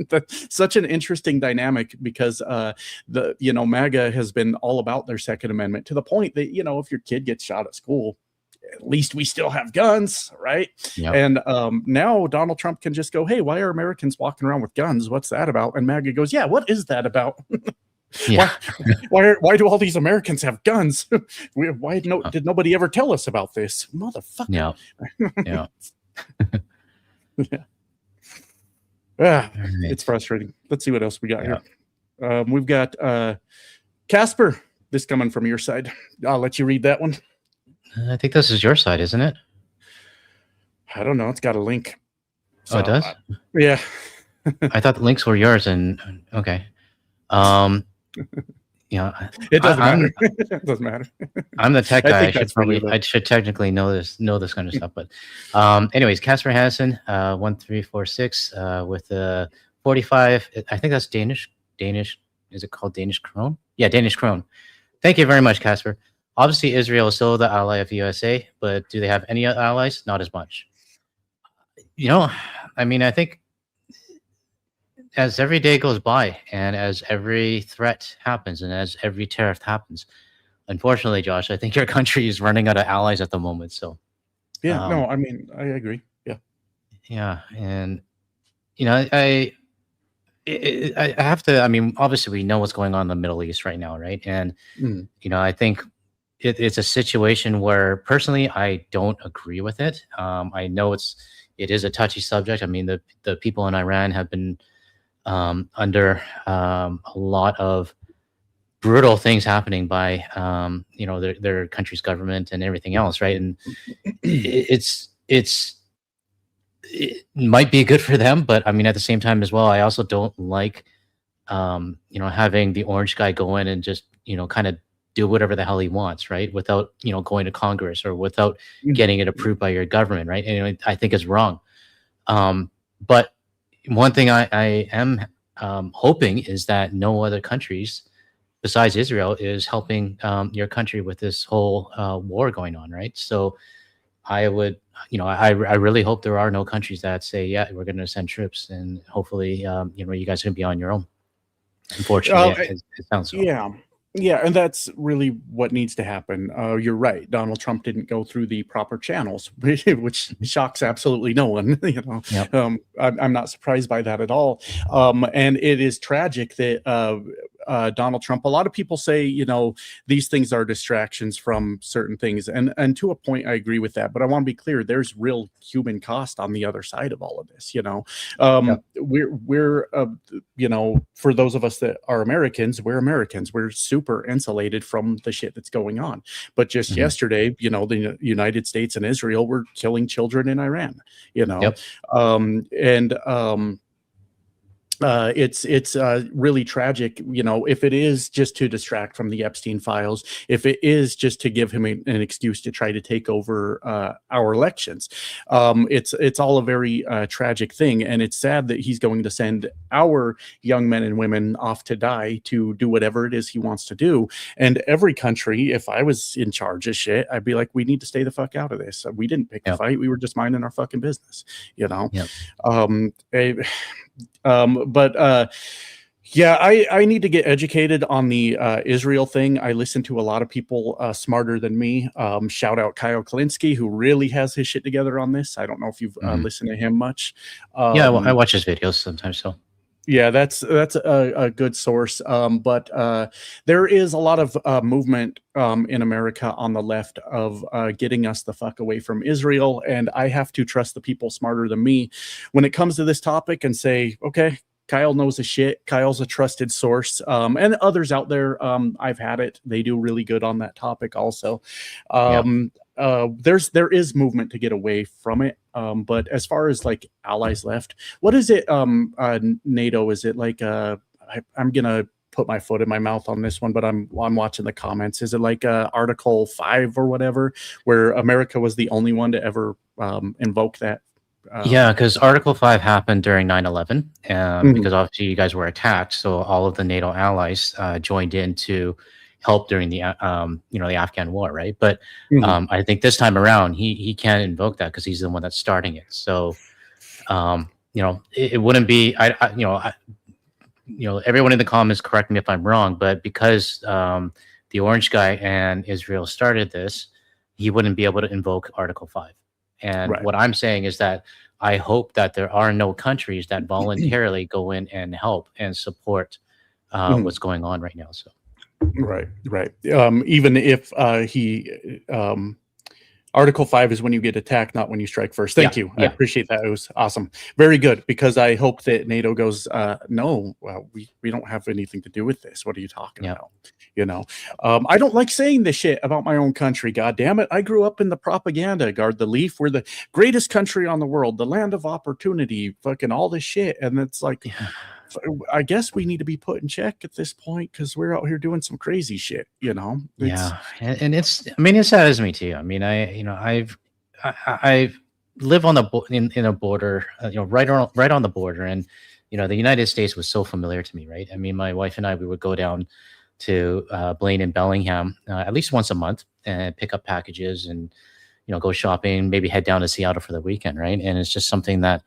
That's such an interesting dynamic because MAGA has been all about their Second Amendment to the point that, you know, if your kid gets shot at school, at least we still have guns, right? And now Donald Trump can just go, hey, why are Americans walking around with guns? What's that about? And MAGA goes, yeah, what is that about? Yeah. Why do all these Americans have guns? Did nobody ever tell us about this, motherfucker? Yeah. Yeah. Yeah. Ah, Right. it's frustrating. Let's see what else we got here. We've got Casper. This coming from your side. I'll let you read that one. I think this is your side, isn't it? I don't know. It's got a link. So, oh, it does? Yeah. I thought the links were yours, and okay. Yeah, it doesn't matter. It doesn't matter. I'm the tech guy. I should technically know this kind of stuff. But, anyways, Casper Hansen, 1346, with 45. I think that's Danish. Is it called Danish krone? Yeah, Danish krone. Thank you very much, Casper. Obviously, Israel is still the ally of the USA, but do they have any allies? Not as much. I mean, I think as every day goes by and as every threat happens and as every tariff happens, unfortunately, Josh, I think your country is running out of allies at the moment. So, yeah, no, I mean, I agree. Yeah. Yeah. And, I have to, I mean, obviously we know what's going on in the Middle East right now. Right. And, I think it's a situation where personally, I don't agree with it. I know it is a touchy subject. I mean, the people in Iran have been under a lot of brutal things happening by their country's government and everything else, right? And it might be good for them, but I mean at the same time as well, I also don't like having the orange guy go in and just kind of do whatever the hell he wants, right? Without going to Congress or without getting it approved by your government, right? And I think it's wrong. But one thing I am hoping is that no other countries besides Israel is helping your country with this whole war going on, right? So I would, I really hope there are no countries that say, yeah, we're going to send troops, and hopefully, you guys can be on your own. Unfortunately, it sounds so. Yeah, and that's really what needs to happen. You're right. Donald Trump didn't go through the proper channels, which shocks absolutely no one. Yep. I'm not surprised by that at all. And it is tragic that Donald Trump. A lot of people say, these things are distractions from certain things, and to a point, I agree with that. But I want to be clear: there's real human cost on the other side of all of this. We're for those of us that are Americans, we're Americans. We're super insulated from the shit that's going on. But just yesterday, the United States and Israel were killing children in Iran. It's really tragic, if it is just to distract from the Epstein files, if it is just to give him an excuse to try to take over our elections. It's all a very tragic thing, and it's sad that he's going to send our young men and women off to die to do whatever it is he wants to do. And every country, if I was in charge of shit, I'd be like, we need to stay the fuck out of this. We didn't pick the fight. We were just minding our fucking business, I need to get educated on the Israel thing. I listen to a lot of people smarter than me. Shout out Kyle Kalinske, who really has his shit together on this. I don't know if you've listened to him much. I watch his videos sometimes. So yeah, that's a good source. But there is a lot of movement in America on the left of getting us the fuck away from Israel. And I have to trust the people smarter than me when it comes to this topic and say, okay, Kyle knows his shit. Kyle's a trusted source. And others out there, I've had it. They do really good on that topic also. There is movement to get away from it. But as far as like allies left, what is it? NATO, is it like I'm gonna put my foot in my mouth on this one, but I'm watching the comments. Is it like Article 5 or whatever, where America was the only one to ever invoke that? Because Article 5 happened during 9/11, because obviously you guys were attacked, so all of the NATO allies joined in to help during the the Afghan war, right? But I think this time around he can't invoke that because he's the one that's starting it. So it wouldn't be everyone in the comments correct me if I'm wrong, but because the orange guy and Israel started this, he wouldn't be able to invoke Article 5. And what I'm saying is that I hope that there are no countries that voluntarily go in and help and support what's going on right now. So, right. Even if he Article 5 is when you get attacked, not when you strike first. Thank you. I appreciate that. It was awesome. Very good, because I hope that NATO goes, no, we don't have anything to do with this. What are you talking about? I don't like saying this shit about my own country. God damn it. I grew up in the propaganda. Guard the leaf. We're the greatest country on the world, the land of opportunity, fucking all this shit. And it's like, I guess we need to be put in check at this point, because we're out here doing some crazy shit, and it's, I mean, it saddens me too. I mean, I live on the in a border, right on the border, and the United States was so familiar to me, right? I mean, my wife and I, we would go down to Blaine and Bellingham at least once a month and pick up packages and go shopping, maybe head down to Seattle for the weekend, right? And it's just something that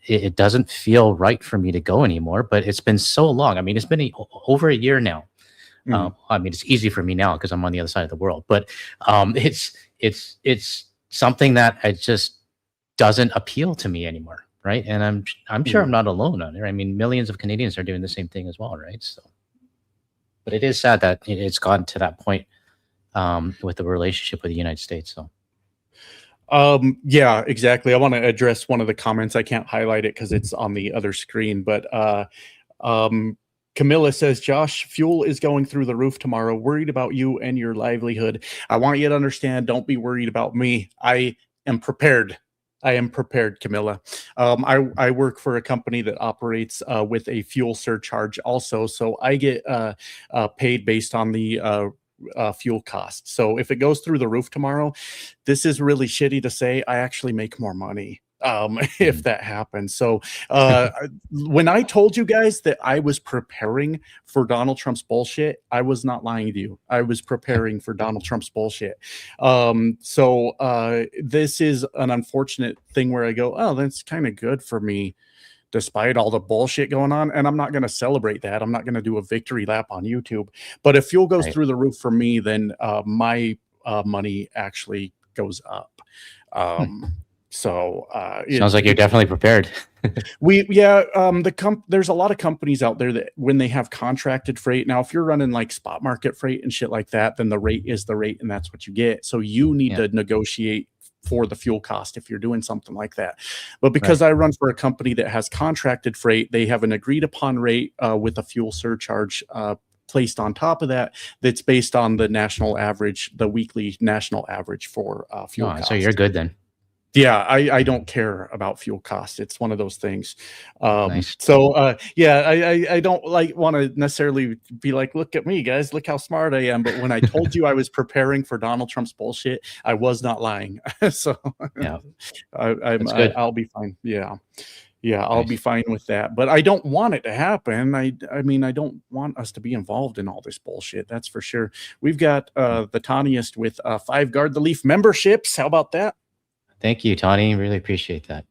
it doesn't feel right for me to go anymore, but it's been so long. I mean, it's been over a year now. I mean, it's easy for me now because I'm on the other side of the world, but it's something that it just doesn't appeal to me anymore, right? And I'm sure I'm not alone on it. I mean, millions of Canadians are doing the same thing as well, right? So, but it is sad that it's gotten to that point with the relationship with the United States. So. Yeah, exactly. I want to address one of the comments. I can't highlight it because it's on the other screen, but Camilla says, Josh, fuel is going through the roof tomorrow. Worried about you and your livelihood. I want you to understand, don't be worried about me. I am prepared. I am prepared, Camilla. I work for a company that operates with a fuel surcharge also, so I get paid based on the fuel cost. So if it goes through the roof tomorrow, this is really shitty to say, I actually make more money if that happens. So when I told you guys that I was preparing for Donald Trump's bullshit, I was not lying to you. I was preparing for Donald Trump's bullshit. So this is an unfortunate thing where I go, oh, that's kind of good for me, despite all the bullshit going on. And I'm not going to celebrate that. I'm not going to do a victory lap on YouTube. But if fuel goes through the roof for me, then my money actually goes up. So sounds like you're definitely prepared. There's a lot of companies out there that when they have contracted freight, now if you're running like spot market freight and shit like that, then the rate is the rate and that's what you get. So you need to negotiate for the fuel cost if you're doing something like that. But because I run for a company that has contracted freight, they have an agreed upon rate with a fuel surcharge placed on top of that, that's based on the national average, the weekly national average for fuel cost. So you're good then. Yeah, I don't care about fuel costs. It's one of those things. Nice. So I don't want to necessarily be like, look at me, guys, look how smart I am. But when I told you I was preparing for Donald Trump's bullshit, I was not lying. So yeah, I'll be fine. Yeah, I'll be fine with that. But I don't want it to happen. I mean, I don't want us to be involved in all this bullshit. That's for sure. We've got the tiniest with 5 Guard the Leaf memberships. How about that? Thank you, Tawny. Really appreciate that.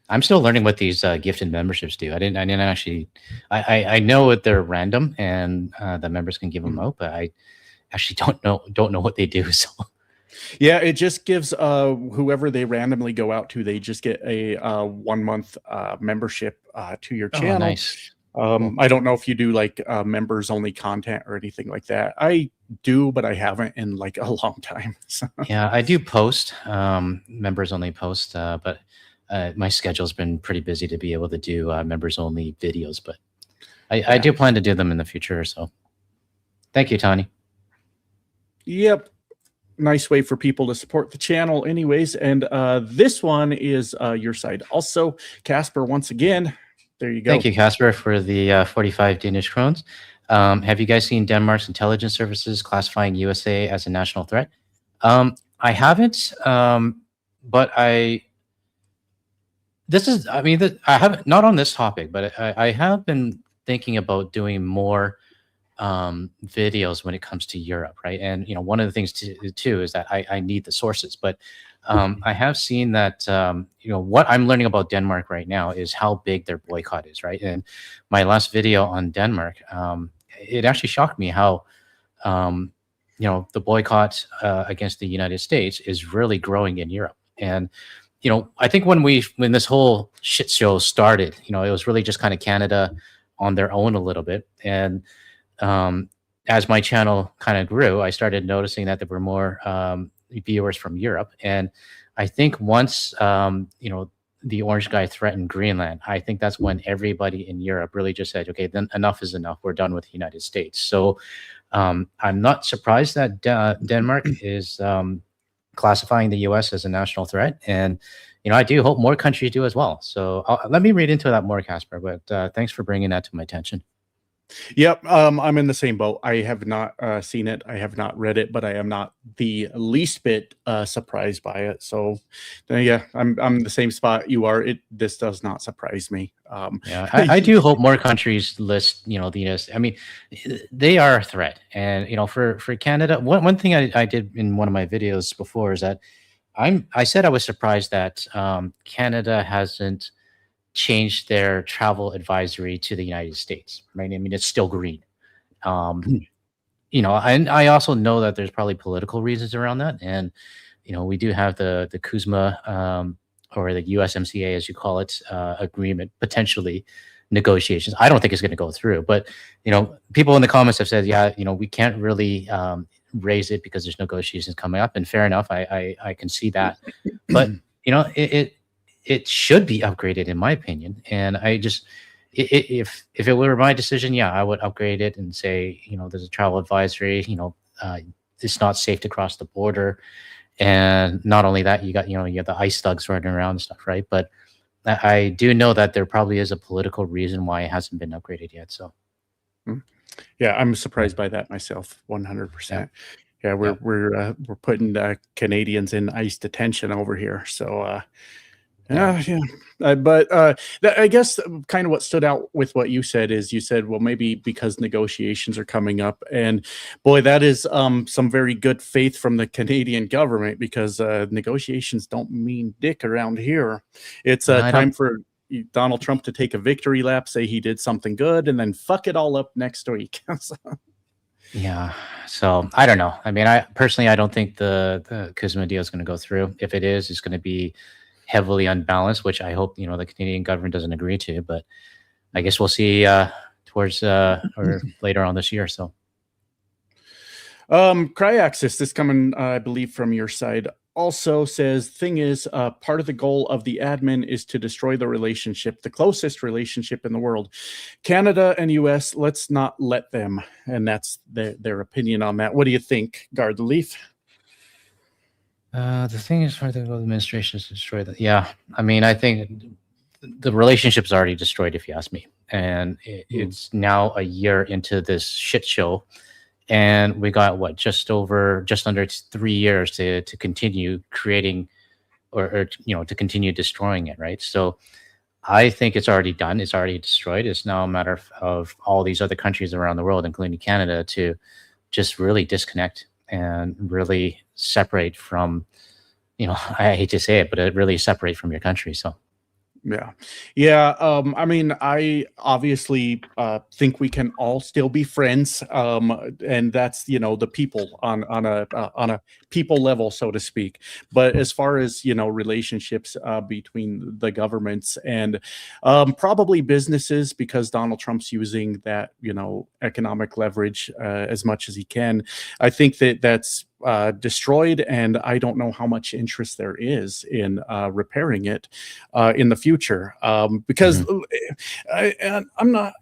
I'm still learning what these gifted memberships do. I didn't actually. I know that they're random and the members can give them out, but I actually don't know what they do. So yeah, it just gives whoever they randomly go out to, they just get a 1 month membership to your channel. Oh, nice. I don't know if you do like members only content or anything like that. I do, but I haven't in like a long time. So. Yeah, I do post members only post, but my schedule's been pretty busy to be able to do members only videos, but I do plan to do them in the future. So thank you, Tawny. Yep. Nice way for people to support the channel anyways. And this one is your side. Also, Casper, once again, there you go. Thank you, Casper, for the 45 Danish krones. Have you guys seen Denmark's intelligence services classifying USA as a national threat? I haven't, but I haven't, not on this topic, but I have been thinking about doing more videos when it comes to Europe, right? And one of the things too is that I need the sources, but I have seen that what I'm learning about Denmark right now is how big their boycott is, right? And my last video on Denmark, it actually shocked me how the boycott against the United States is really growing in Europe. And I think when this whole shit show started, it was really just kind of Canada, on their own a little bit. And as my channel kind of grew, I started noticing that there were more viewers from Europe. And I think once the orange guy threatened Greenland, I think that's when everybody in Europe really just said, okay, then enough is enough. We're done with the United States. So I'm not surprised that Denmark is classifying the U.S. as a national threat. And, I do hope more countries do as well. So let me read into that more, Casper, but thanks for bringing that to my attention. Yep, I'm in the same boat. I have not seen it. I have not read it, but I am not the least bit surprised by it. So, yeah, I'm the same spot you are. This does not surprise me. Yeah, I do hope more countries list, the US. I mean, they are a threat, and for Canada, one thing I did in one of my videos before is that I said I was surprised that Canada hasn't changed their travel advisory to the United States, right? I mean, it's still green. And I also know that there's probably political reasons around that. And, we do have the CUSMA or the USMCA, as you call it, agreement, potentially negotiations. I don't think it's going to go through, but, people in the comments have said, yeah, we can't really raise it because there's negotiations coming up. And fair enough. I can see that. But, it should be upgraded in my opinion. And I just, if it were my decision, yeah, I would upgrade it and say, there's a travel advisory, it's not safe to cross the border. And not only that, you got the ice thugs running around and stuff, right? But I do know that there probably is a political reason why it hasn't been upgraded yet. So yeah, I'm surprised by that myself, 100%. Yeah, we're putting Canadians in ICE detention over here. So but I guess kind of what stood out with what you said is you said, well, maybe because negotiations are coming up, and boy, that is some very good faith from the Canadian government, because negotiations don't mean dick around here. It's time for Donald Trump to take a victory lap, say he did something good, and then fuck it all up next week. Yeah. So I don't know. I mean, I don't think the CUSMA deal is going to go through. If it is, it's going to be heavily unbalanced, which I hope the Canadian government doesn't agree to. But I guess we'll see towards or later on this year. So, Cryaxis, this coming, I believe, from your side, also says, thing is, part of the goal of the admin is to destroy the relationship, the closest relationship in the world. Canada and US, let's not let them. And that's their opinion on that. What do you think, Guard the Leaf? The thing is, for the administration is to destroy that. Yeah, I mean, I think the relationship's already destroyed, if you ask me. And it's now a year into this shit show, and we got just under 3 years to continue creating, or to continue destroying it, right? So I think it's already done. It's already destroyed. It's now a matter of all these other countries around the world, including Canada, to just really disconnect and really separate from, I hate to say it, but it really separate from your country. So yeah. I mean, I obviously think we can all still be friends, and that's the people on a people level, so to speak. But as far as relationships between the governments and probably businesses, because Donald Trump's using that economic leverage as much as he can, I think that's destroyed, and I don't know how much interest there is in repairing it in the future, because I'm not.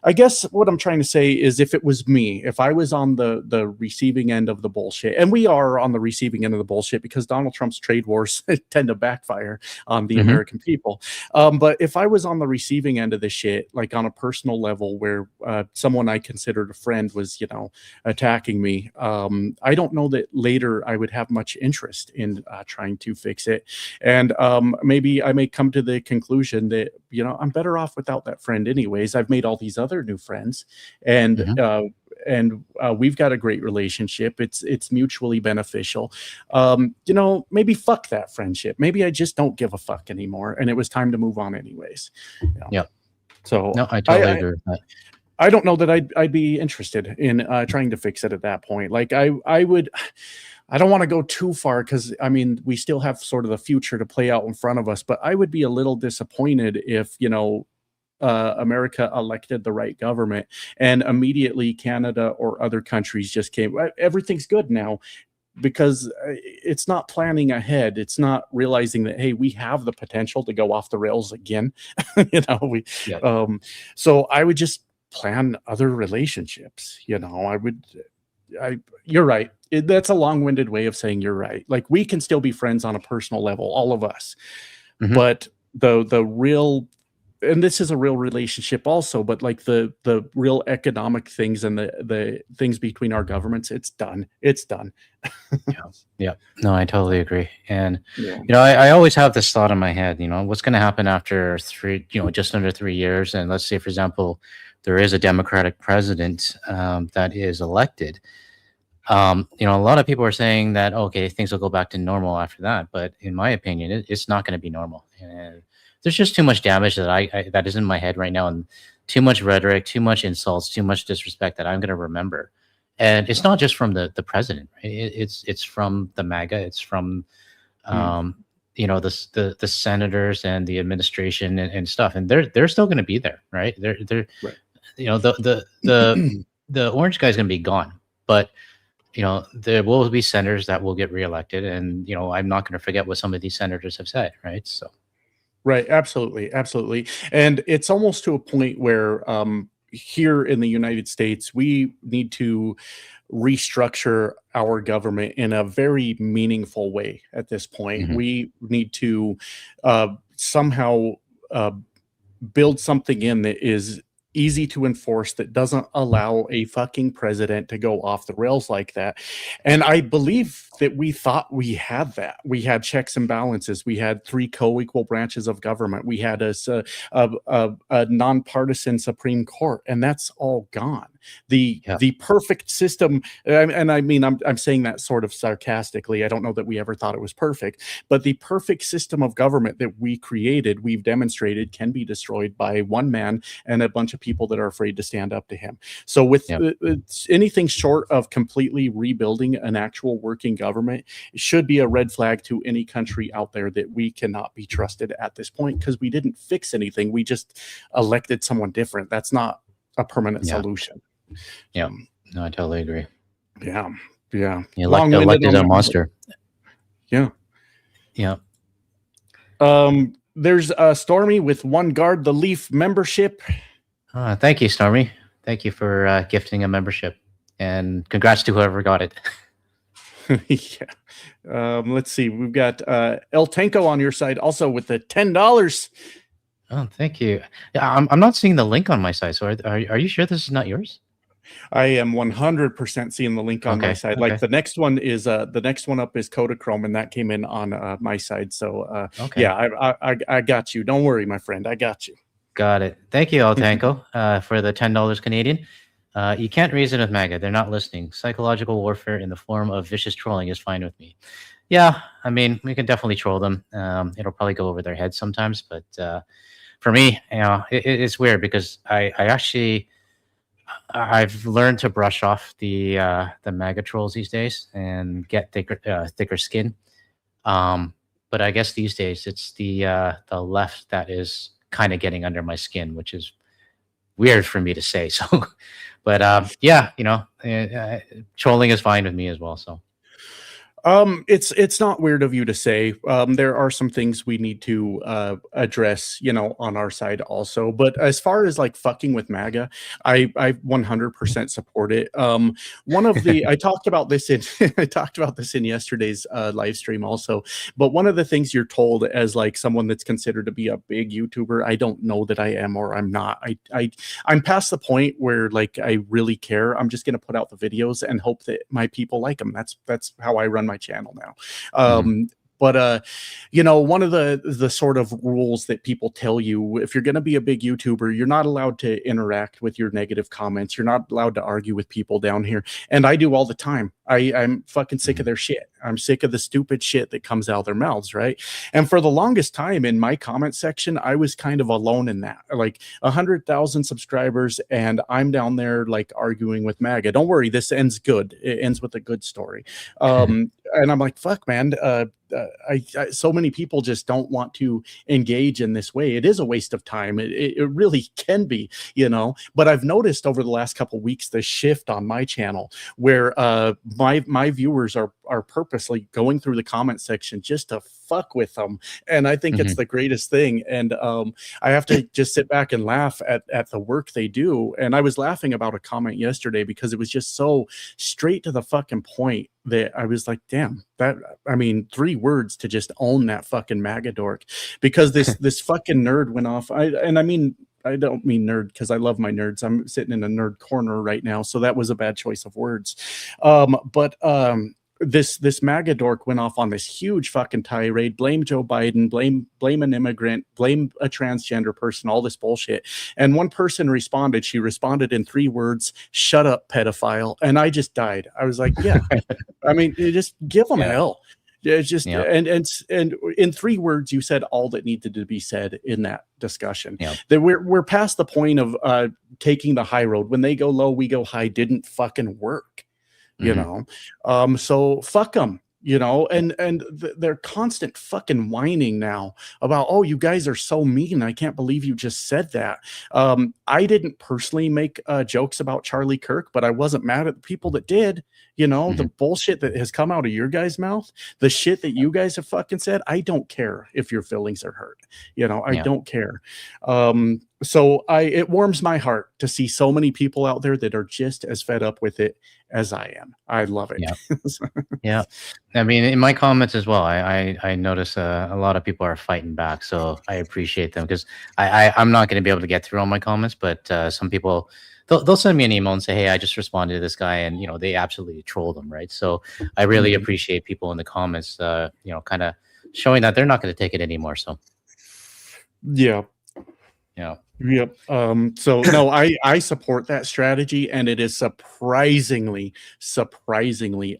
I guess what I'm trying to say is, if it was me, if I was on the receiving end of the bullshit, and we are on the receiving end of the bullshit because Donald Trump's trade wars tend to backfire on the American people. But if I was on the receiving end of the shit, like on a personal level, where someone I considered a friend was, attacking me, I don't know that later I would have much interest in trying to fix it. And maybe I may come to the conclusion that, I'm better off without that friend anyways. I've made all these other new friends, and we've got a great relationship. It's mutually beneficial. Maybe fuck that friendship. Maybe I just don't give a fuck anymore, and it was time to move on anyways. Yeah. So no, I totally agree with that. I don't know that I'd be interested in trying to fix it at that point. Like I don't want to go too far, because I mean, we still have sort of the future to play out in front of us, but I would be a little disappointed if America elected the right government, and immediately Canada or other countries just came. Everything's good now because it's not planning ahead. It's not realizing that, hey, we have the potential to go off the rails again. So I would just plan other relationships. You're right. That's a long-winded way of saying you're right. Like, we can still be friends on a personal level, all of us. Mm-hmm. But the real, and this is a real relationship also, but like the real economic things and the things between our governments, it's done. Yeah. No, I totally agree. And I always have this thought in my head, what's going to happen after just under 3 years, and let's say, for example, there is a Democratic president that is elected. A lot of people are saying that, okay, things will go back to normal after that, but in my opinion, it's not going to be normal. And there's just too much damage that that is in my head right now, and too much rhetoric, too much insults, too much disrespect that I'm going to remember. And it's not just from the president, right? It's from the MAGA. It's from the senators and the administration and stuff, and they're still going to be there, right? They're right. The orange guy is going to be gone, but there will be senators that will get reelected, and I'm not going to forget what some of these senators have said, right? So. Right. Absolutely. And it's almost to a point where here in the United States, we need to restructure our government in a very meaningful way at this point. Mm-hmm. We need to somehow build something in that is easy to enforce, that doesn't allow a fucking president to go off the rails like that. And I believe that we thought we had that. We had checks and balances. We had 3 co-equal branches of government. We had a nonpartisan Supreme Court, and that's all gone. The perfect system, and I mean, I'm saying that sort of sarcastically. I don't know that we ever thought it was perfect, but the perfect system of government that we created, we've demonstrated, can be destroyed by one man and a bunch of people that are afraid to stand up to him. So with anything short of completely rebuilding an actual working government, it should be a red flag to any country out there that we cannot be trusted at this point, because we didn't fix anything. We just elected someone different. That's not a permanent solution. Yeah, no, I totally agree. Yeah. Elected a monster. Yeah. There's Stormy with $1 the Leaf membership. Thank you, Stormy. Thank you for gifting a membership, and congrats to whoever got it. Let's see. We've got El Tanko on your side also with the $10. Oh, thank you. Yeah, I'm not seeing the link on my side. So are you sure this is not yours? I am 100% seeing the link on my side. Like the next one is the next one up is Kodachrome, and that came in on my side. So I got you. Don't worry, my friend. I got you. Got it. Thank you, El Tanko, for the $10 Canadian. You can't reason with MAGA. They're not listening. Psychological warfare in the form of vicious trolling is fine with me. Yeah, I mean, we can definitely troll them. It'll probably go over their heads sometimes, but for me, it's weird because I've learned to brush off the MAGA trolls these days and get thicker skin. But I guess these days it's the left that is kind of getting under my skin, which is weird for me to say. So, but trolling is fine with me as well. So. It's not weird of you to say. There are some things we need to address, on our side also. But as far as like fucking with MAGA, I 100% support it. One of the I talked about this in yesterday's live stream also. But one of the things you're told as like someone that's considered to be a big YouTuber, I don't know that I am or I'm not. I'm past the point where like I really care. I'm just gonna put out the videos and hope that my people like them. That's how I run my channel now. But one of the sort of rules that people tell you, if you're going to be a big YouTuber, you're not allowed to interact with your negative comments. You're not allowed to argue with people down here. And I do all the time. I'm fucking sick of their shit. I'm sick of the stupid shit that comes out of their mouths, right? And for the longest time in my comment section, I was kind of alone in that. Like 100,000 subscribers, and I'm down there like arguing with MAGA. Don't worry, this ends good. It ends with a good story. And I'm like, fuck, man. so many people just don't want to engage in this way. It is a waste of time. It really can be, but I've noticed over the last couple of weeks the shift on my channel where my viewers are purposely going through the comment section just to fuck with them, and I think it's the greatest thing. And I have to just sit back and laugh at the work they do. And I was laughing about a comment yesterday because it was just so straight to the fucking point that I was like, damn, 3 words to just own that fucking MAGA dork, because this fucking nerd went off. I don't mean nerd because I love my nerds. I'm sitting in a nerd corner right now, so that was a bad choice of words. This MAGA dork went off on this huge fucking tirade, blame Joe Biden, blame an immigrant, blame a transgender person, all this bullshit. And one person responded. She responded in 3 words: "Shut up, pedophile." And I just died. I was like, yeah. You just give them hell. It's just and in 3 words, you said all that needed to be said in that discussion. That we're past the point of taking the high road. When they go low, we go high. Didn't fucking work. So fuck them, and their constant fucking whining now about, oh, you guys are so mean. I can't believe you just said that. I didn't personally make jokes about Charlie Kirk, but I wasn't mad at the people that did. The bullshit that has come out of your guys' mouth, the shit that you guys have fucking said. I don't care if your feelings are hurt. I don't care. So it warms my heart to see so many people out there that are just as fed up with it as I am. I love it. Yeah. In my comments as well, I notice a lot of people are fighting back. So I appreciate them, because I'm not going to be able to get through all my comments, but some people, they'll send me an email and say, hey, I just responded to this guy, and they absolutely troll them, right? So I really appreciate people in the comments, kind of showing that they're not going to take it anymore. So Yep. So no, I support that strategy, and it is surprisingly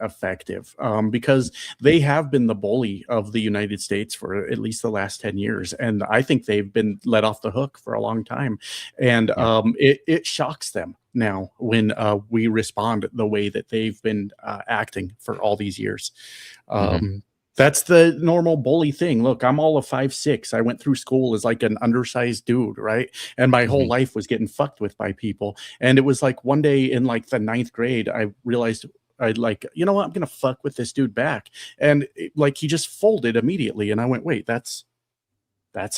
effective, because they have been the bully of the United States for at least the last 10 years. And I think they've been let off the hook for a long time. And it shocks them now when we respond the way that they've been acting for all these years. That's the normal bully thing. Look, I'm all of 5'6". I went through school as like an undersized dude, right? And my whole life was getting fucked with by people. And it was like one day in like the 9th grade, I realized I'd like, you know what? I'm going to fuck with this dude back. And he just folded immediately. And I went, wait, that's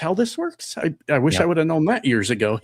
how this works. I wish I would have known that years ago.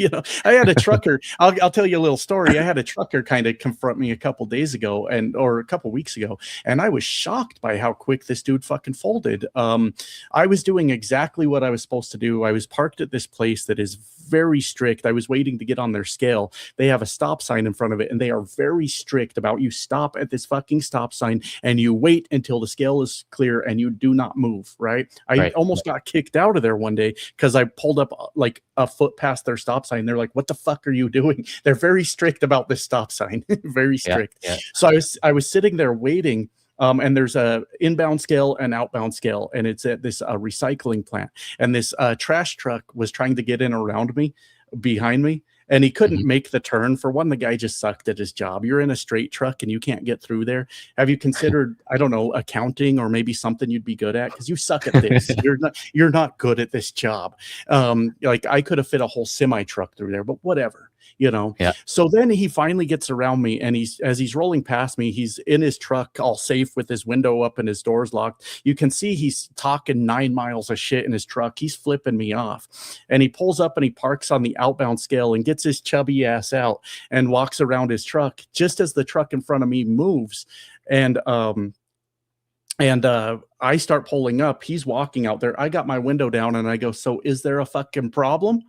I had a trucker. I'll tell you a little story. I had a trucker kind of confront me a couple days ago or a couple weeks ago, and I was shocked by how quick this dude fucking folded. I was doing exactly what I was supposed to do. I was parked at this place that is very strict. I was waiting to get on their scale. They have a stop sign in front of it, and they are very strict about you stop at this fucking stop sign and you wait until the scale is clear and you do not move, right? I almost got kicked out of there one day because I pulled up like a foot past their stop sign. They're like, what the fuck are you doing? They're very strict about this stop sign. Very strict. So I was sitting there waiting. And there's a inbound scale and outbound scale, and it's at this recycling plant. And this trash truck was trying to get in around me, behind me, and he couldn't make the turn. For one, the guy just sucked at his job. You're in a straight truck and you can't get through there. Have you considered, I don't know, accounting or maybe something you'd be good at? Because you suck at this. You're not good at this job. Like I could have fit a whole semi truck through there, but whatever. So then he finally gets around me, and as he's rolling past me, he's in his truck all safe with his window up and his doors locked. You can see he's talking 9 miles of shit in his truck. He's flipping me off, and he pulls up and he parks on the outbound scale and gets his chubby ass out and walks around his truck just as the truck in front of me moves. And I start pulling up. He's walking out there. I got my window down and I go, so is there a fucking problem?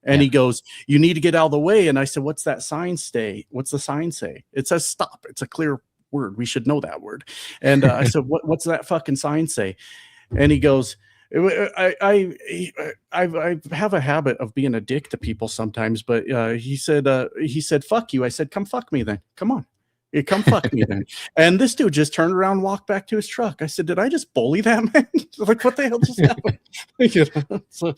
And he goes, you need to get out of the way. And I said, what's that sign say? What's the sign say? It says stop. It's a clear word. We should know that word. And I said, what's that fucking sign say? And he goes, I have a habit of being a dick to people sometimes, but he said, fuck you. I said, come fuck me then. Come on. Come fuck me then. And this dude just turned around and walked back to his truck. I said, did I just bully that man? Like, what the hell just happened? The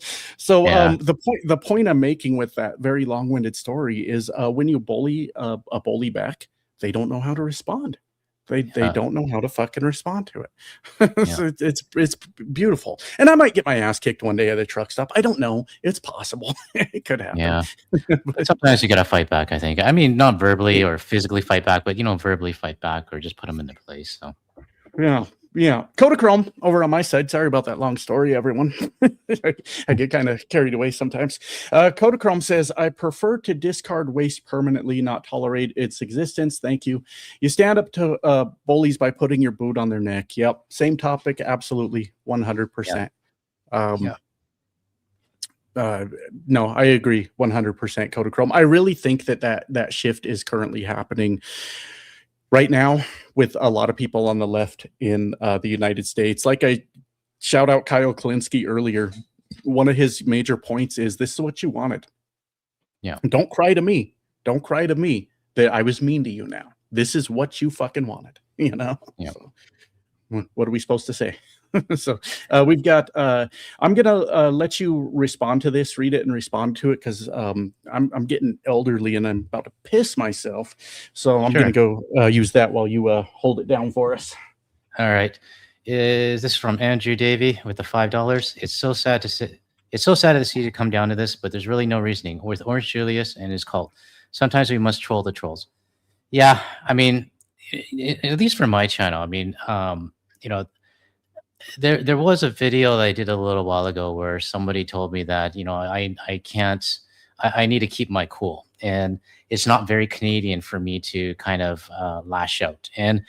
point I'm making with that very long-winded story is when you bully a bully back, they don't know how to respond. They don't know how to fucking respond to it. So it's beautiful. And I might get my ass kicked one day at a truck stop. I don't know. It's possible. It could happen. Yeah. Sometimes you gotta fight back, I think. I mean, not verbally or physically fight back, but verbally fight back or just put them in their place. So yeah. Kodachrome over on my side. Sorry about that long story, everyone. I get kind of carried away sometimes. Kodachrome says, I prefer to discard waste permanently, not tolerate its existence. Thank you. You stand up to bullies by putting your boot on their neck. Yep. Same topic. Absolutely. 100%. No, I agree 100%, Kodachrome. I really think that shift is currently happening right now with a lot of people on the left in the United States. Like I shout out Kyle Kalinske earlier. One of his major points is this is what you wanted. Yeah. Don't cry to me. Don't cry to me that I was mean to you now. This is what you fucking wanted, Yeah. So, what are we supposed to say? So we've got I'm gonna let you respond to this, read it and respond to it, because I'm getting elderly and I'm about to piss myself, so I'm gonna go use that while you hold it down for us. All right. Is this from Andrew Davey with the $5? It's so sad to see it come down to this, but there's really no reasoning with Orange Julius and his cult. Sometimes we must troll the trolls. Yeah, I mean, at least for my channel, I mean, there was a video that I did a little while ago where somebody told me that I need to keep my cool, and it's not very Canadian for me to kind of lash out. And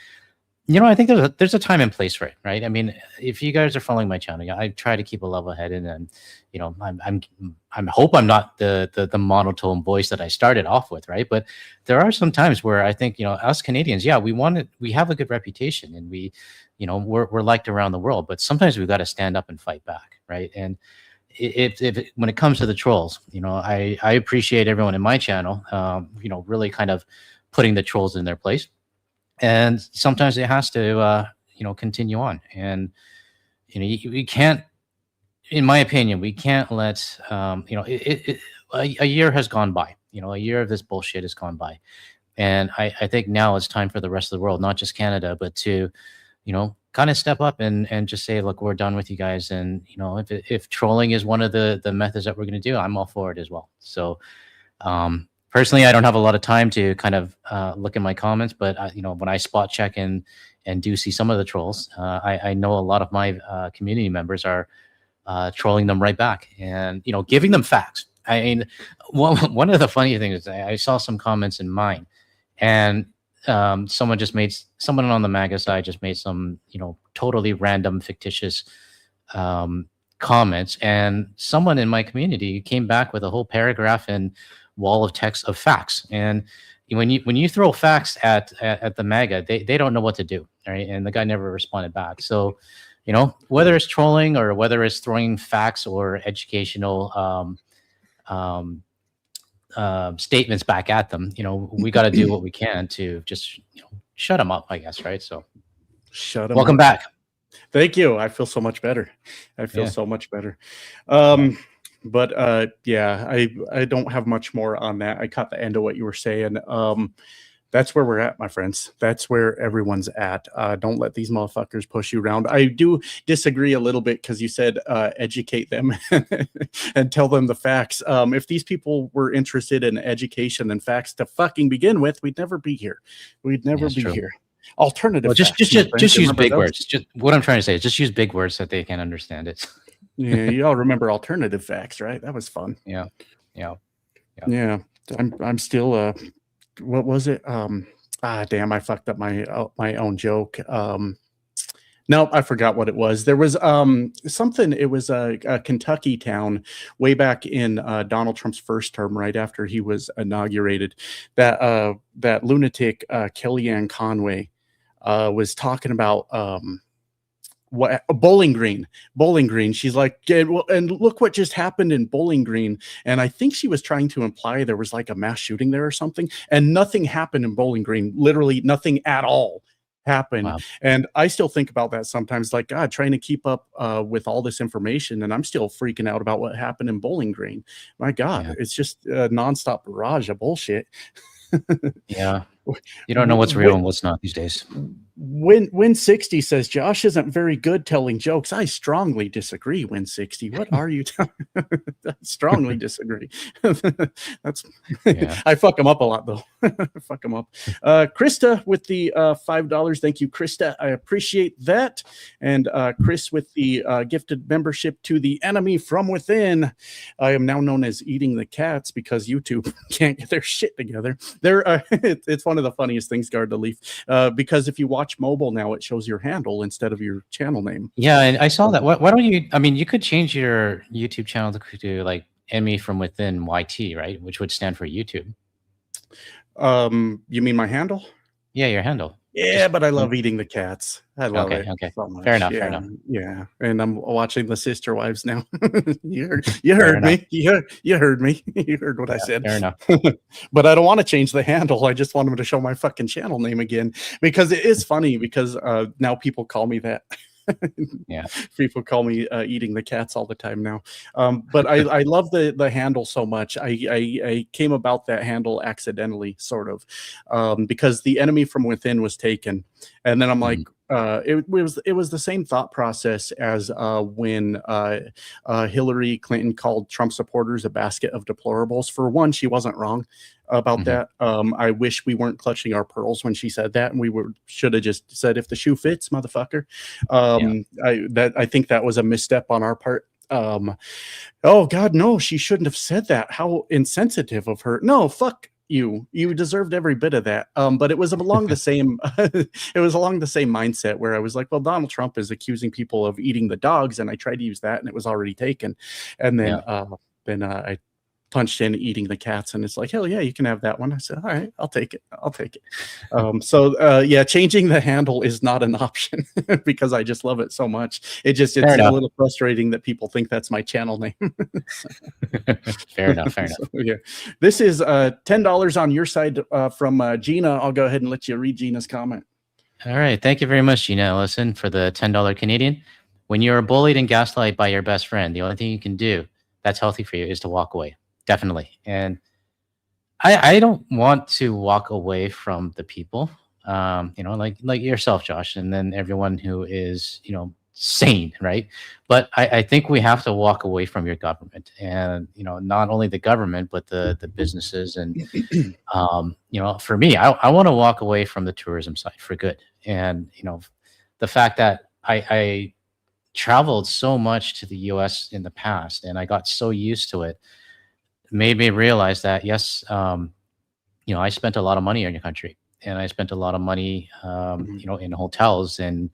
I think there's a time and place for it, right? I mean, if you guys are following my channel, I try to keep a level headed, and I hope I'm not the monotone voice that I started off with, right? But there are some times where I think us Canadians, we have a good reputation, and we're liked around the world, but sometimes we've got to stand up and fight back, right? And when it comes to the trolls, I appreciate everyone in my channel, really kind of putting the trolls in their place. And sometimes it has to, continue on. And, we can't, in my opinion, we can't let, a year has gone by, a year of this bullshit has gone by. And I think now it's time for the rest of the world, not just Canada, but to, kind of step up and just say, look, we're done with you guys. And, if trolling is one of the methods that we're going to do, I'm all for it as well. So, personally, I don't have a lot of time to kind of look at my comments, but when I spot check and do see some of the trolls, I know a lot of my community members are trolling them right back, and giving them facts. I mean, one of the funny things is I saw some comments in mine, and someone on the MAGA side just made some totally random fictitious comments, and someone in my community came back with a whole paragraph and wall of text of facts. And when you throw facts at the MAGA, they don't know what to do, right? And the guy never responded back. So whether it's trolling or whether it's throwing facts or educational statements back at them, we got to do what we can to just shut them up, I guess, right? So shut them welcome up. back. Thank you. I feel so much better. So much better. But I don't have much more on that. I caught the end of what you were saying. That's where we're at, my friends. That's where everyone's at. Don't let these motherfuckers push you around. I do disagree a little bit because you said educate them and tell them the facts. If these people were interested in education and facts to fucking begin with, we'd never be here. We'd never be here. Alternative. Well, just use big words. Just what I'm trying to say is just use big words so that they can understand it. Yeah, you all remember alternative facts, right? That was fun. Yeah. I'm still what was it? Damn, I fucked up my own joke. No, I forgot what it was. There was something. It was a Kentucky town way back in Donald Trump's first term, right after he was inaugurated. That lunatic Kellyanne Conway was talking about what Bowling Green. She's like, yeah, well, and look what just happened in Bowling Green. And I think she was trying to imply there was like a mass shooting there or something. And nothing happened in Bowling Green. Literally nothing at all happened. Wow. And I still think about that sometimes, like, God, trying to keep up with all this information, and I'm still freaking out about what happened in Bowling Green. My God, it's just a nonstop barrage of bullshit. Yeah, you don't know what's real and what's not these days. Win60 says Josh isn't very good telling jokes. I strongly disagree. Win60, what are you telling? I strongly disagree. That's I fuck him up a lot though. Fuck him up. Krista with the $5. Thank you, Krista. I appreciate that. And Chris with the gifted membership to the Enemy from Within. I am now known as Eating the Cats because YouTube can't get their shit together. It's one of the funniest things, Guard the Leaf, because if you watch mobile now, it shows your handle instead of your channel name. Yeah, and I saw that. Why don't you? I mean, you could change your YouTube channel to like Enemy from Within YT, right? Which would stand for YouTube. You mean my handle? Yeah, your handle. Yeah, but I love Eating the Cats. I love it. Okay. So much. Fair enough. Yeah, fair enough. Yeah, and I'm watching The Sister Wives now. you heard me. You heard me. You heard what I said. Fair enough. But I don't want to change the handle. I just want them to show my fucking channel name again because it is funny because now people call me that. Yeah, people call me Eating the Cats all the time now. But I love the handle so much. I came about that handle accidentally, sort of, because the Enemy from Within was taken, and then I'm like, it was the same thought process as when Hillary Clinton called Trump supporters a basket of deplorables. For one, she wasn't wrong about that. I wish we weren't clutching our pearls when she said that, and we should have just said, "If the shoe fits, motherfucker." I think that was a misstep on our part. Oh God, no, she shouldn't have said that. How insensitive of her. No, fuck you. You deserved every bit of that. But it was along the same it was along the same mindset where I was like, well, Donald Trump is accusing people of eating the dogs, and I tried to use that and it was already taken. And then I punched in Eating the Cats, and it's like, hell yeah, you can have that one. I said, all right, I'll take it. Yeah, changing the handle is not an option because I just love it so much. It's a little frustrating that people think that's my channel name. Fair enough. So, yeah, this is $10 on your side from Gina. I'll go ahead and let you read Gina's comment. All right, thank you very much, Gina Ellison, for the $10 Canadian. When you're bullied and gaslighted by your best friend, the only thing you can do that's healthy for you is to walk away. Definitely. And I don't want to walk away from the people, like yourself, Josh, and then everyone who is, sane, right? But I think we have to walk away from your government, and, not only the government, but the businesses. And, for me, I want to walk away from the tourism side for good. And, the fact that I traveled so much to the US in the past, and I got so used to it, made me realize that, yes, I spent a lot of money in your country, and I spent a lot of money, in hotels and,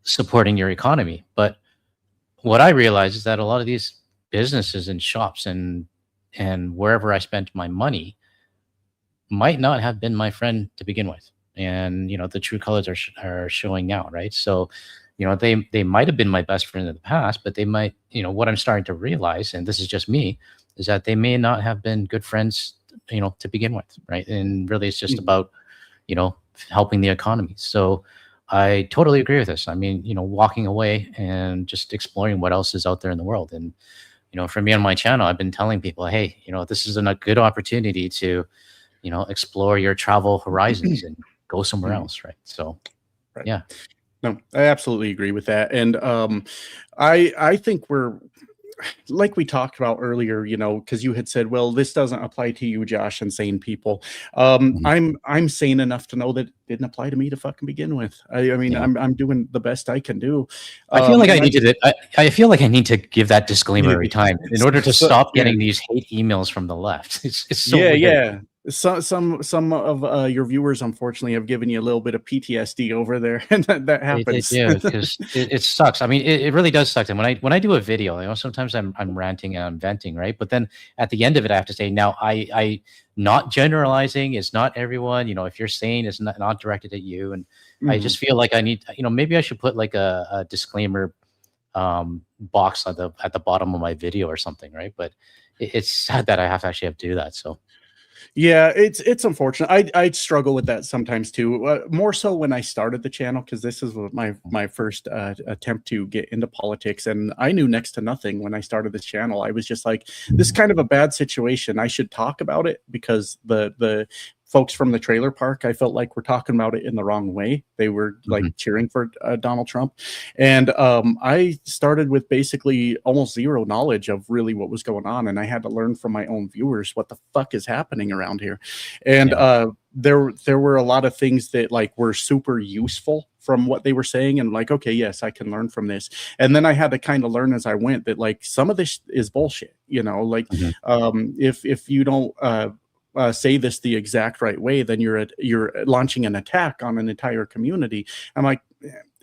supporting your economy. But what I realized is that a lot of these businesses and shops and wherever I spent my money might not have been my friend to begin with. And, the true colors are showing now, right? So, they might have been my best friend in the past, but they might, what I'm starting to realize, and this is just me, is that they may not have been good friends, to begin with, right? And really it's just about, helping the economy. So I totally agree with this. I mean, walking away and just exploring what else is out there in the world. And, for me on my channel, I've been telling people, hey, this is a good opportunity to, explore your travel horizons and go somewhere else, right? So, yeah. No, I absolutely agree with that. And I think we're, like we talked about earlier, because you had said, well, this doesn't apply to you, Josh, and sane people. I'm sane enough to know that it didn't apply to me to fucking begin with. I mean, I'm doing the best I can do. I feel like I feel like I need to give that disclaimer every time in order to stop getting these hate emails from the left. It's so weird. Yeah. Some of your viewers, unfortunately, have given you a little bit of PTSD over there, and that happens. They do, because it sucks. I mean, it really does suck. And when I do a video, sometimes I'm ranting and I'm venting, right? But then at the end of it, I have to say, now I not generalizing. It's not everyone. If you're saying it's not directed at you, and I just feel like I need, maybe I should put like a disclaimer box at the bottom of my video or something, right? But it's sad that I have to do that. So. Yeah, it's unfortunate. I struggle with that sometimes too. More so when I started the channel, because this is my first attempt to get into politics, and I knew next to nothing when I started this channel. I was just like, this is kind of a bad situation. I should talk about it because the folks from the trailer park, I felt like were talking about it in the wrong way. They were like cheering for Donald Trump. And I started with basically almost zero knowledge of really what was going on. And I had to learn from my own viewers what the fuck is happening around here. And there were a lot of things that like were super useful from what they were saying, and like, okay, yes, I can learn from this. And then I had to kind of learn as I went that like some of this is bullshit, you know, like if you don't say this the exact right way, then you're launching an attack on an entire community. I'm like,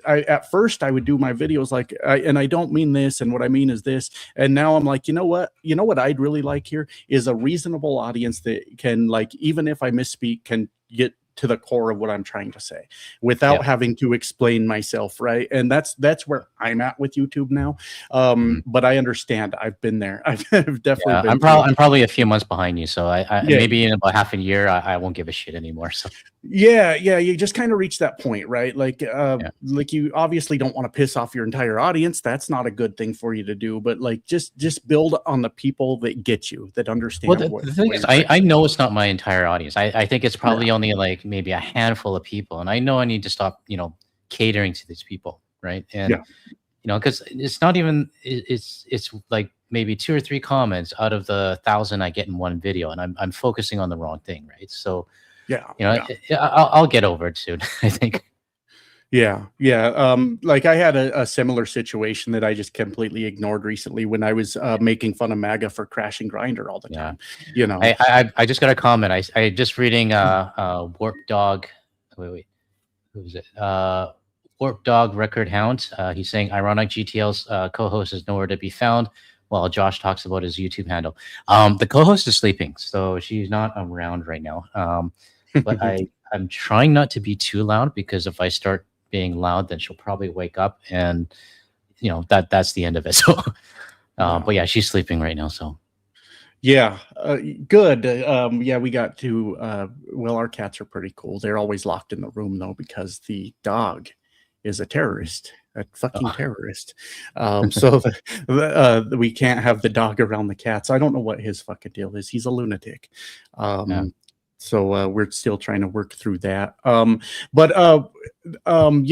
at first I would do my videos like, and I don't mean this, and what I mean is this. And now I'm like, you know what I'd really like here is a reasonable audience that can, like, even if I misspeak, can get to the core of what I'm trying to say without having to explain myself, right? And that's where I'm at with YouTube now. But I understand. I've been there. I've definitely been. I'm probably a few months behind you, so I maybe in about half a year I won't give a shit anymore. So yeah, you just kind of reach that point, right? Like like you obviously don't want to piss off your entire audience. That's not a good thing for you to do. But like just build on the people that get you, that understand. Well, the thing is, I know it's not my entire audience. I think it's probably only like maybe a handful of people, and I know I need to stop, you know, catering to these people, right? And you know, because it's not even it's like maybe 2 or 3 comments out of the 1,000 I get in one video, and I'm focusing on the wrong thing, right? So you know, I'll get over it soon. I think. Yeah. Like I had a similar situation that I just completely ignored recently when I was making fun of MAGA for crashing Grindr all the time. You know, I just got a comment. I just reading Warp Dog. Wait, who is it? Warp Dog Record Hound. He's saying ironic GTL's co-host is nowhere to be found while Josh talks about his YouTube handle. The co-host is sleeping, so she's not around right now. But I'm trying not to be too loud, because if I start being loud, then she'll probably wake up, and you know that's the end of it. So but yeah, she's sleeping right now, so good. We got to well, our cats are pretty cool. They're always locked in the room though, because the dog is a terrorist, a fucking terrorist. So we can't have the dog around the cats. I don't know what his fucking deal is. He's a lunatic. So we're still trying to work through that. You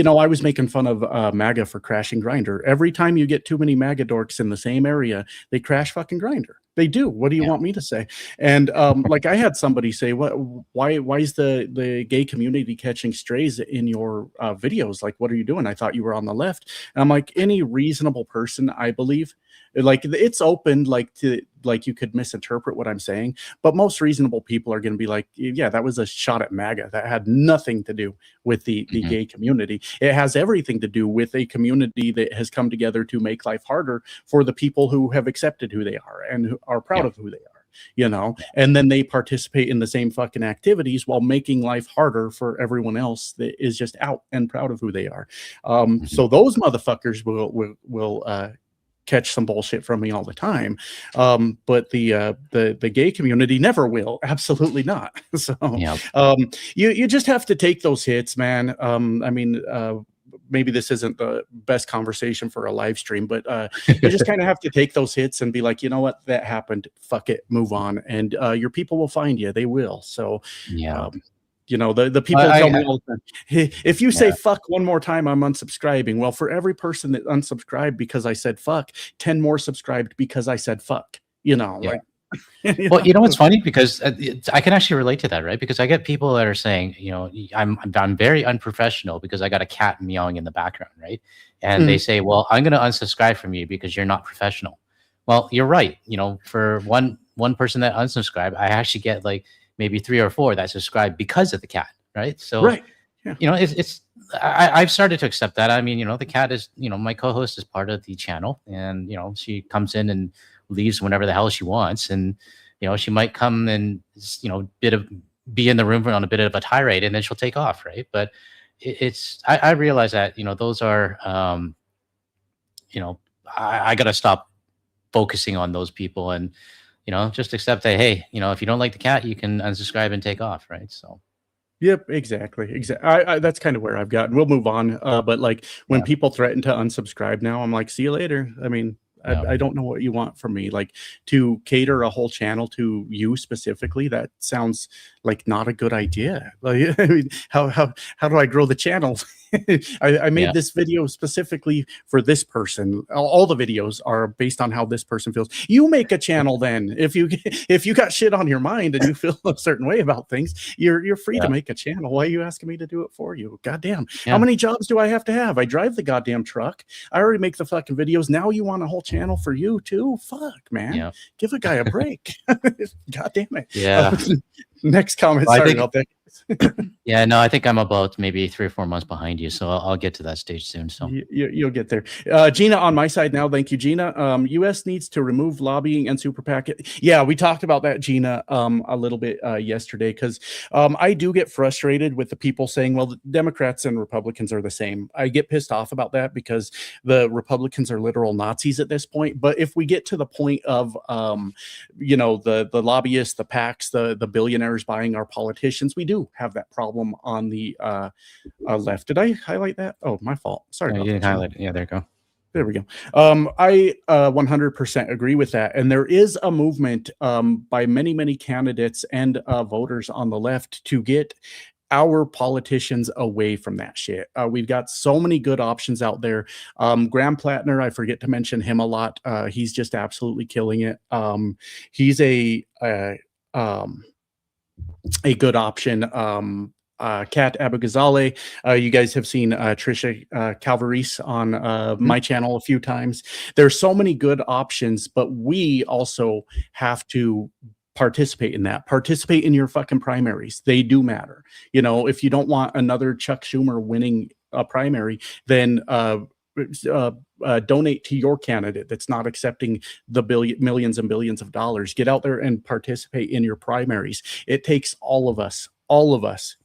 know, I was making fun of MAGA for crashing Grindr. Every time you get too many MAGA dorks in the same area, they crash fucking Grindr. They do. What do you want me to say? And like I had somebody say, why is the gay community catching strays in your videos? Like, what are you doing? I thought you were on the left. And I'm like, any reasonable person, I believe, like it's open, like to like you could misinterpret what I'm saying, but most reasonable people are going to be like, yeah, that was a shot at MAGA. That had nothing to do with the gay community. It has everything to do with a community that has come together to make life harder for the people who have accepted who they are and who are proud of who they are, you know, and then they participate in the same fucking activities while making life harder for everyone else that is just out and proud of who they are. So those motherfuckers will catch some bullshit from me all the time, but the gay community never will. Absolutely not. So you just have to take those hits, man. I mean, maybe this isn't the best conversation for a live stream, but you just kind of have to take those hits and be like, you know what, that happened, fuck it, move on, and your people will find you. They will. So you know, the people tell me all the time, hey, if you say fuck one more time, I'm unsubscribing. Well, for every person that unsubscribed because I said fuck, 10 more subscribed because I said fuck, you know, like, well, you know what's funny, because I can actually relate to that, right? Because I get people that are saying, you know, I'm very unprofessional because I got a cat meowing in the background, right? And they say, well, I'm going to unsubscribe from you because you're not professional. Well, you're right. You know, for one person that unsubscribed, I actually get like maybe 3 or 4 that subscribe because of the cat, right? So, you know, I've started to accept that. I mean, you know, the cat is, you know, my co-host is part of the channel, and you know, she comes in and leaves whenever the hell she wants, and you know, she might come and, you know, be in the room on a bit of a tirade, and then she'll take off, right? But I realize that, you know, those are you know, I got to stop focusing on those people, and you know, just accept that, hey, you know, if you don't like the cat, you can unsubscribe and take off, right? So yep, exactly. That's kind of where I've gotten. We'll move on. But like when people threaten to unsubscribe now, I'm like, see you later. I mean, I don't know what you want from me. Like, to cater a whole channel to you specifically, that sounds like not a good idea. Like, I mean, how do I grow the channel? I made this video specifically for this person. All the videos are based on how this person feels. You make a channel then. If you got shit on your mind and you feel a certain way about things, you're free to make a channel. Why are you asking me to do it for you? Goddamn. How many jobs do I have to have? I drive the goddamn truck. I already make the fucking videos. Now you want a whole channel for you too? Fuck, man. Give a guy a break. God damn it. Yeah. Next comment. Sorry about that. Yeah, no, I think I'm about maybe 3 or 4 months behind you, so I'll get to that stage soon. So you'll get there. Gina on my side now. Thank you, Gina. U.S. needs to remove lobbying and super PAC. Yeah, we talked about that, Gina, a little bit yesterday, because I do get frustrated with the people saying, well, the Democrats and Republicans are the same. I get pissed off about that because the Republicans are literal Nazis at this point. But if we get to the point of, the lobbyists, the PACs, the billionaires buying our politicians, we do have that problem on the left. Did I highlight that? Oh, my fault. Sorry. No, you didn't highlight it. Yeah, there you go. There we go. I 100% agree with that. And there is a movement by many places and voters on the left to get our politicians away from that shit. We've got so many good options out there. Graham Plattner, I forget to mention him a lot. He's just absolutely killing it. He's a good option. Kat Abu-Ghazaleh. You guys have seen Trisha Calvarese on my channel a few times. There's so many good options, but we also have to participate in that. Participate in your fucking primaries. They do matter. If you don't want another Chuck Schumer winning a primary, then donate to your candidate that's not accepting the millions and billions of dollars. Get out there and participate in your primaries. It takes all of us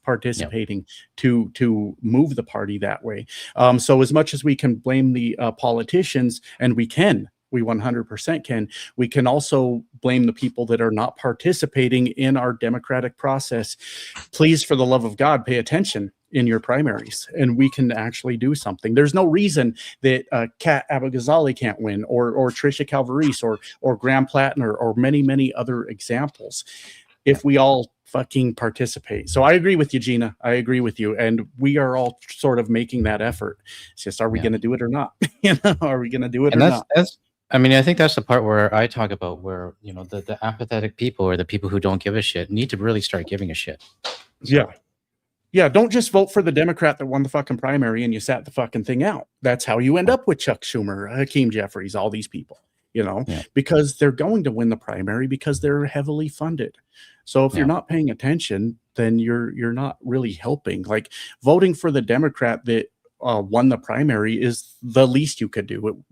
participating to move the party that way. So as much as we can blame the politicians, and we 100% can, we can also blame the people that are not participating in our democratic process. Please, for the love of God, pay attention in your primaries, and we can actually do something. There's no reason that Kat Abu-Ghazaleh can't win, or Trisha Calvarese, or Graham Plattner, or many other examples, if we all fucking participate. So I agree with you, Gina. I agree with you, and we are all sort of making that effort. It's just, are we going to do it or not? Are we going to do it or not? I think that's the part where I talk about where the apathetic people, or the people who don't give a shit, need to really start giving a shit. So, yeah, don't just vote for the Democrat that won the fucking primary and you sat the fucking thing out. That's how you end up with Chuck Schumer, Hakeem Jeffries, all these people, because they're going to win the primary because they're heavily funded. So if you're not paying attention, then you're not really helping. Like, voting for the Democrat that won the primary is the least you could do.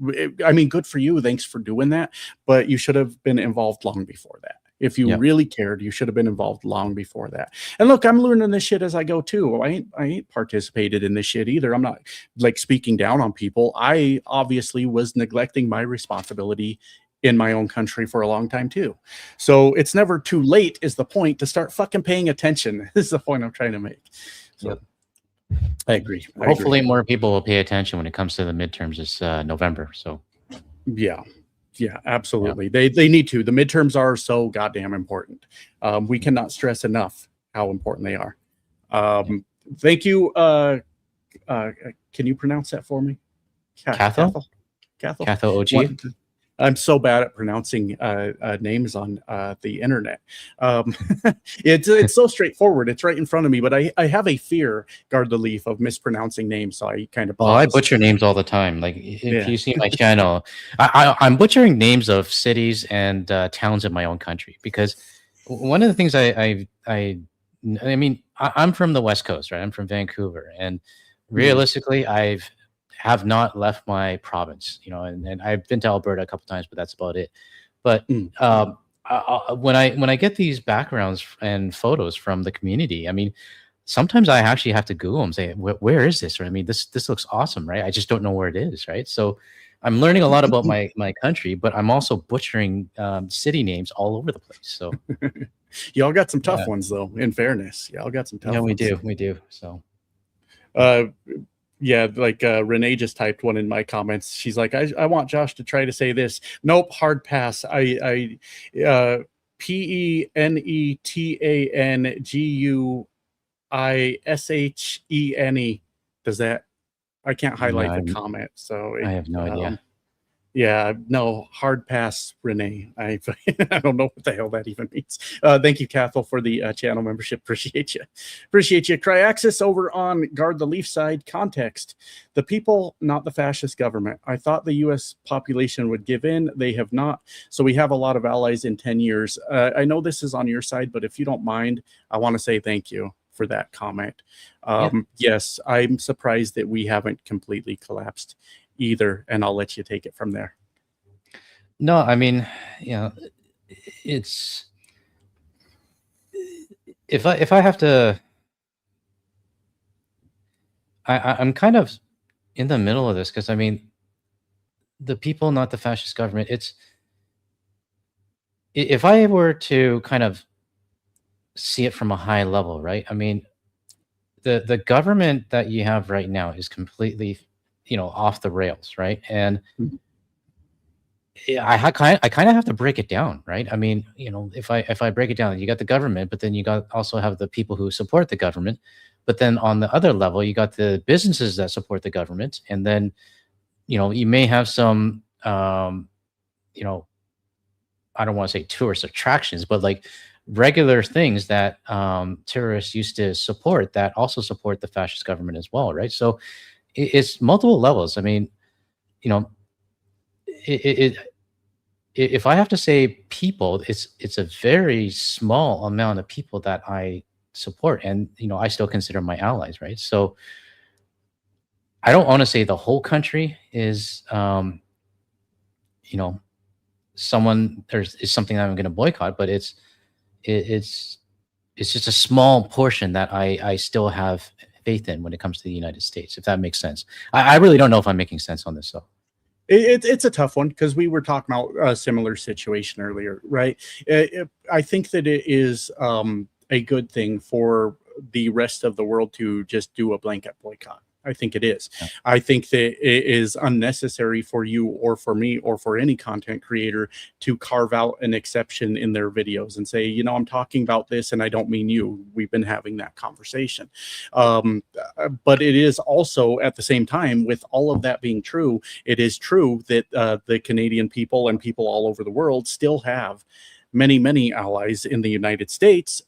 I mean, good for you. Thanks for doing that. But you should have been involved long before that. If you really cared, you should have been involved long before that. And look, I'm learning this shit as I go too. I ain't participated in this shit either. I'm not like speaking down on people. I obviously was neglecting my responsibility in my own country for a long time too. So it's never too late is the point to start fucking paying attention. This is the point I'm trying to make. So I agree. Hopefully more people will pay attention when it comes to the midterms this November. So yeah, absolutely. They need to. The midterms are so goddamn important. We cannot stress enough how important they are. Thank you. Can you pronounce that for me? Catho OG. I'm so bad at pronouncing names on the internet. It's so straightforward. It's right in front of me, but I have a fear, Guard the Leaf, of mispronouncing names. So I kind of. Oh, I butcher names all the time. Like if you see my channel, I'm butchering names of cities and towns in my own country, because one of the things I mean, I'm from the West Coast, right? I'm from Vancouver, and realistically, have not left my province, and I've been to Alberta a couple times, but that's about it. But when I get these backgrounds and photos from the community, I mean, sometimes I actually have to Google them, say, where is this? Or I mean, this looks awesome, right? I just don't know where it is, right? So I'm learning a lot about my country, but I'm also butchering city names all over the place. So y'all got some tough ones, though. In fairness, y'all got some tough. Yeah, ones. We do. So. Yeah, like Renee just typed one in my comments. She's like, I want Josh to try to say this. Nope, hard pass. PENETANGUISHENE. Does that? I can't highlight the comment, so I have no idea. Yeah, no, hard pass, Renee. I I don't know what the hell that even means. Thank you, Cathal, for the channel membership. Appreciate you. Appreciate you. Cryaxis over on Guard the Leaf side. Context. The people, not the fascist government. I thought the U.S. population would give in. They have not. So we have a lot of allies in 10 years. I know this is on your side, but if you don't mind, I want to say thank you for that comment. Yes, I'm surprised that we haven't completely collapsed either, and I'll let you take it from there. No, I mean, it's if I have to, I'm kind of in the middle of this because I mean, the people, not the fascist government. It's if I were to kind of see it from a high level, right? I mean, the government that you have right now is completely, off the rails, right? And I kind of have to break it down, right? I mean, if I break it down, you got the government, but then you got also have the people who support the government, but then on the other level, you got the businesses that support the government, and then you may have some I don't want to say tourist attractions, but like regular things that terrorists used to support that also support the fascist government as well, right? So it's multiple levels. I mean, if I have to say people, it's a very small amount of people that I support, and I still consider my allies, right? So I don't want to say the whole country is, someone is something that I'm going to boycott, but it's just a small portion that I still have faith in when it comes to the United States, if that makes sense. I really don't know if I'm making sense on this, though. It's a tough one because we were talking about a similar situation earlier, right? I think that it is a good thing for the rest of the world to just do a blanket boycott. I think it is. Yeah. I think that it is unnecessary for you or for me or for any content creator to carve out an exception in their videos and say, I'm talking about this and I don't mean you. We've been having that conversation. But it is also at the same time, with all of that being true, it is true that the Canadian people and people all over the world still have many allies in the United States,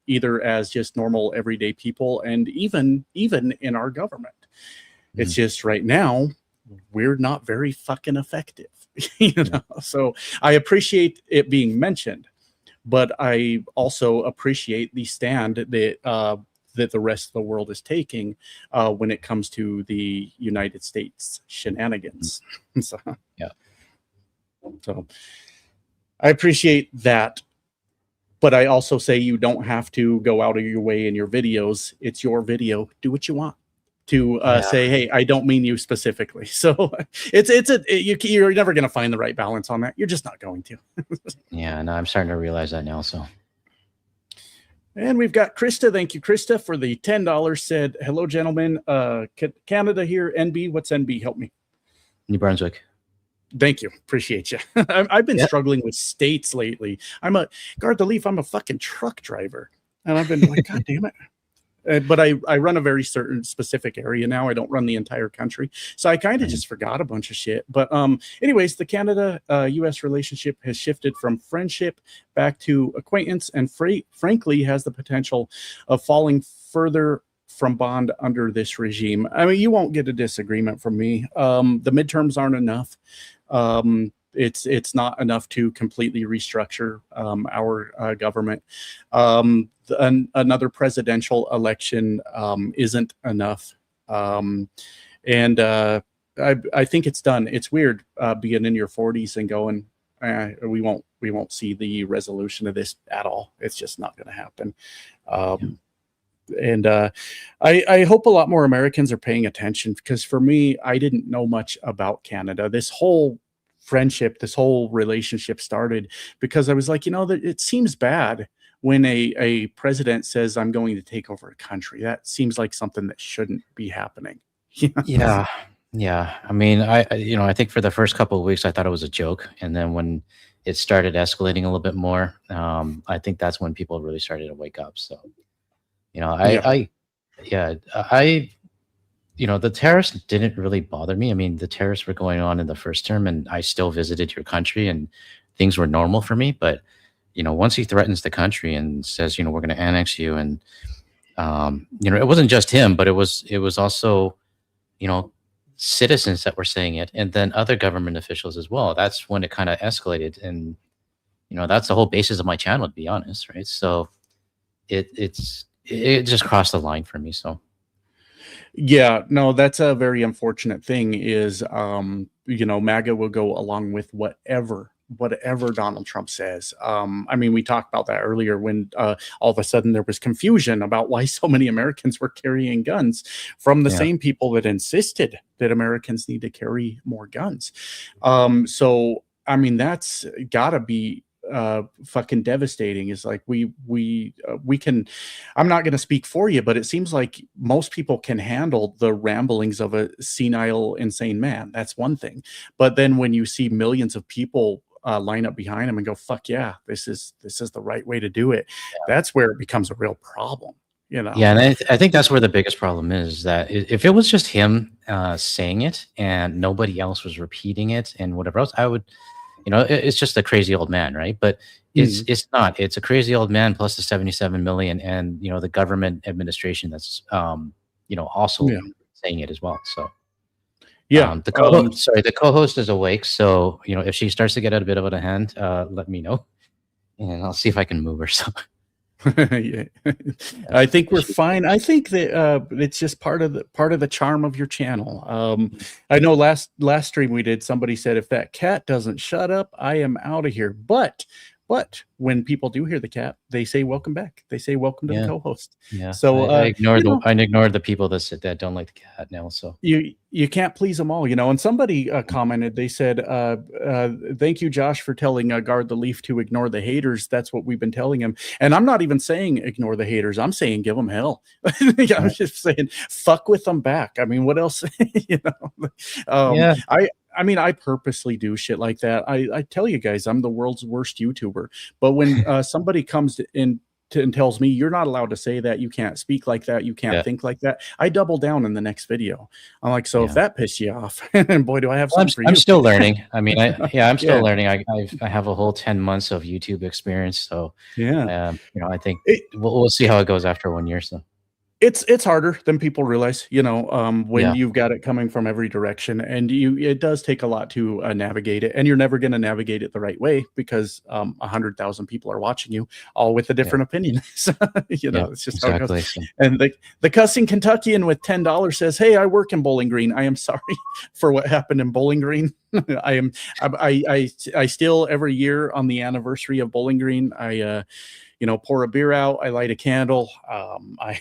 either as just normal everyday people and even in our government. It's just right now we're not very fucking effective. So I appreciate it being mentioned, but I also appreciate the stand that that the rest of the world is taking when it comes to the United States shenanigans. So I appreciate that, but I also say you don't have to go out of your way in your videos. It's your video. Do what you want to say, hey, I don't mean you specifically. So you're never going to find the right balance on that. You're just not going to. Yeah, no, I'm starting to realize that now. So. And we've got Krista. Thank you, Krista, for the $10. Said, hello, gentlemen. Canada here. NB. What's NB? Help me. New Brunswick. Thank you. Appreciate you. I've been struggling with states lately. I'm a Guard the Leaf. I'm a fucking truck driver. And I've been like, God damn it. But I run a very certain specific area now. I don't run the entire country. So I kind of just forgot a bunch of shit. But anyways, the Canada-US relationship has shifted from friendship back to acquaintance and frankly has the potential of falling further from bond under this regime. I mean, you won't get a disagreement from me. The midterms aren't enough. It's not enough to completely restructure our government. Another presidential election isn't enough. And I think it's done. It's weird being in your 40s and going, we won't see the resolution of this at all. It's just not going to happen. And I hope a lot more Americans are paying attention, because for me, I didn't know much about Canada. This whole friendship, this whole relationship started because I was like, it seems bad when a president says, I'm going to take over a country. That seems like something that shouldn't be happening. Yeah. Yeah. I mean, I think for the first couple of weeks, I thought it was a joke. And then when it started escalating a little bit more, I think that's when people really started to wake up. So, Yeah. yeah, the terrorists didn't really bother me. I mean, the terrorists were going on in the first term, and I still visited your country, and things were normal for me. But, once he threatens the country and says, we're going to annex you, and it wasn't just him, but it was also, you know, citizens that were saying it, and then other government officials as well. That's when it kind of escalated, and that's the whole basis of my channel, to be honest, right? So it just crossed the line for me. So Yeah, no, that's a very unfortunate thing is, MAGA will go along with whatever Donald Trump says. I mean, we talked about that earlier when all of a sudden there was confusion about why so many Americans were carrying guns from the yeah, same people that insisted that Americans need to carry more guns. So I mean, that's gotta be fucking devastating. Is like we can, I'm not going to speak for you, but it seems like most people can handle the ramblings of a senile insane man. That's one thing. But then when you see millions of people line up behind him and go, fuck yeah, this is the right way to do it, that's where it becomes a real problem, yeah, and I think that's where the biggest problem is, that if it was just him saying it and nobody else was repeating it and whatever else, I would, it's just a crazy old man, right? But Mhm. it's not. It's a crazy old man plus the 77 million, and the government administration that's also Yeah. saying it as well. So Yeah. the co-host is awake, so if she starts to get a bit out of hand, let me know, and I'll see if I can move her. So Yeah. I think we're fine. I think that it's just part of the charm of your channel. I know last stream we did, somebody said if that cat doesn't shut up, I am out of here. But when people do hear the cat, they say welcome back. They say welcome to the yeah, co-host. yeah. So I ignored the people that don't like the cat now. So you can't please them all, and somebody commented, they said, thank you, Josh, for telling Guard the Leaf to ignore the haters. That's what we've been telling him. And I'm not even saying ignore the haters. I'm saying give them hell. I'm just saying fuck with them back. I mean, what else? yeah, I mean, I purposely do shit like that. I tell you guys, I'm the world's worst YouTuber. But when somebody comes in and tells me you're not allowed to say that, you can't speak like that, you can't yeah. think like that, I double down in the next video. I'm like, so if Yeah. that pissed you off, and boy, do I have Well, something for you. I'm still learning. I mean, I'm still Yeah. learning. I have a whole 10 months of YouTube experience, so Yeah. I think It, we'll see how it goes after 1 year. So it's harder than people realize, when yeah, you've got it coming from every direction, and it does take a lot to navigate it, and you're never going to navigate it the right way because 100,000 people are watching you, all with a yeah, different opinion. So, yeah, it's just how it goes. exactly. So, And the cussing Kentuckian with $10 says, "Hey, I work in Bowling Green. I am sorry for what happened in Bowling Green. I still every year on the anniversary of Bowling Green, I pour a beer out. I light a candle. I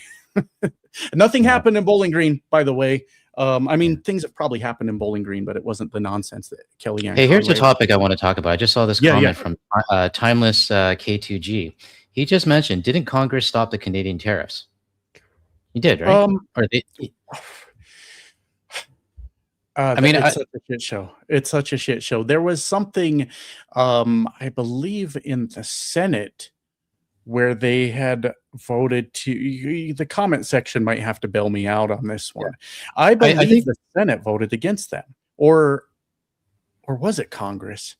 Nothing yeah, happened in Bowling Green, by the way. I yeah. mean, things have probably happened in Bowling Green, but it wasn't the nonsense that Kellyanne Hey, here's a Conway. topic I want to talk about. I just saw this Yeah, yeah. comment from Timeless K2G. He just mentioned, didn't Congress stop the Canadian tariffs? He did, right? Um, Or they, I mean, it's such a shit show. It's such a shit show. There was something, I believe, in the Senate where they had voted to. The comment section might have to bail me out on this one. I I believe think the Senate voted against them, or was it Congress?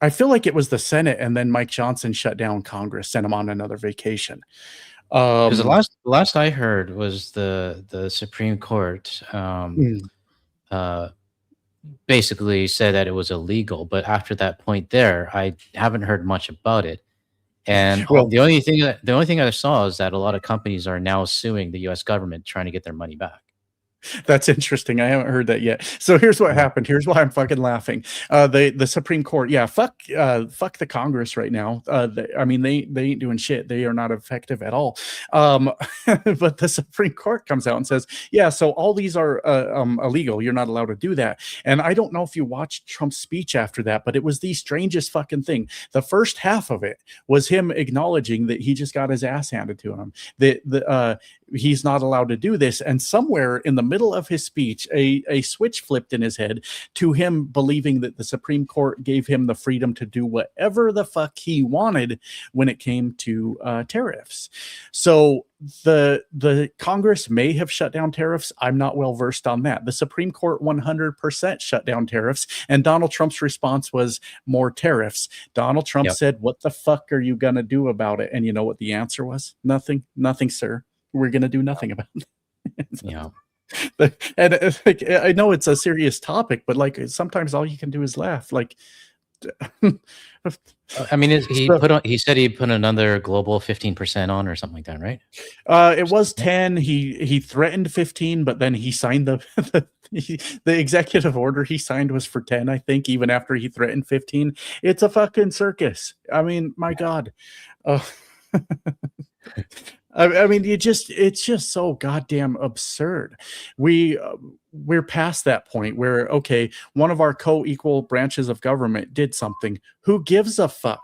I feel like it was the Senate, and then Mike Johnson shut down Congress, sent him on another vacation. because Um, the last I heard was the Supreme Court mm, uh, basically said that it was illegal. But after that point, there, I haven't heard much about it. And well, the only thing I saw is that a lot of companies are now suing the U.S. government trying to get their money back. that's interesting. I haven't heard that yet. So here's what Yeah, happened. Here's why I'm fucking laughing. The Supreme Court, yeah, fuck the Congress right now. I mean, they ain't doing shit. They are not effective at all. But the Supreme Court comes out and says, yeah, so all these are illegal. You're not allowed to do that. And I don't know if you watched Trump's speech after that, but it was the strangest fucking thing. The first half of it was him acknowledging that he just got his ass handed to him. he's not allowed to do this. And somewhere in the middle of his speech, a switch flipped in his head to him believing that the Supreme Court gave him the freedom to do whatever the fuck he wanted when it came to tariffs. So the Congress may have shut down tariffs. I'm not well versed on that. The Supreme Court 100% shut down tariffs, and Donald Trump's response was more tariffs. Donald Trump said, "What the fuck are you gonna do about it?" And you know what the answer was? Nothing, sir. We're gonna do nothing about it. Yeah. And like, I know it's a serious topic, but like sometimes all you can do is laugh. Like, I mean, he said he put another global 15% on or something like that, right? It was 10. He threatened 15, but then he signed the executive order he signed was for 10, I think, even after he threatened 15. It's a fucking circus. I mean, my God. I mean, it's just so goddamn absurd. We're past that point where, okay, one of our co-equal branches of government did something. Who gives a fuck?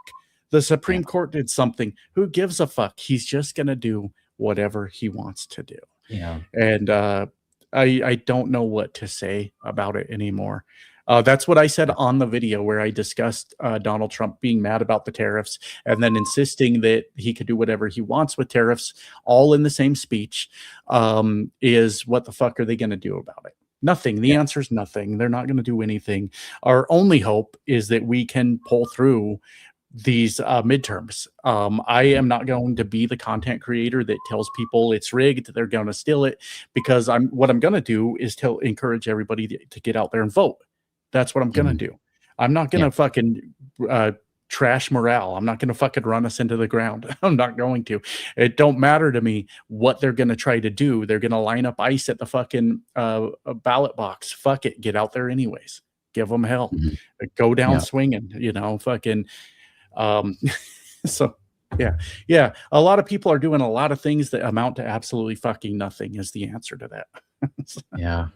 The Supreme Court did something. Who gives a fuck? He's just gonna do whatever he wants to do. Yeah. And I don't know what to say about it anymore. That's what I said on the video where I discussed Donald Trump being mad about the tariffs and then insisting that he could do whatever he wants with tariffs, all in the same speech, is what the fuck are they going to do about it? Nothing. The answer is nothing. They're not going to do anything. Our only hope is that we can pull through these midterms. I am not going to be the content creator that tells people it's rigged, they're going to steal it, because what I'm going to do is encourage everybody to get out there and vote. That's what I'm going to do. I'm not going to fucking trash morale. I'm not going to fucking run us into the ground. I'm not going to. It don't matter to me what they're going to try to do. They're going to line up ICE at the fucking ballot box. Fuck it. Get out there anyways. Give them hell. Go down swinging, you know, fucking. So yeah. A lot of people are doing a lot of things that amount to absolutely fucking nothing is the answer to that. Yeah.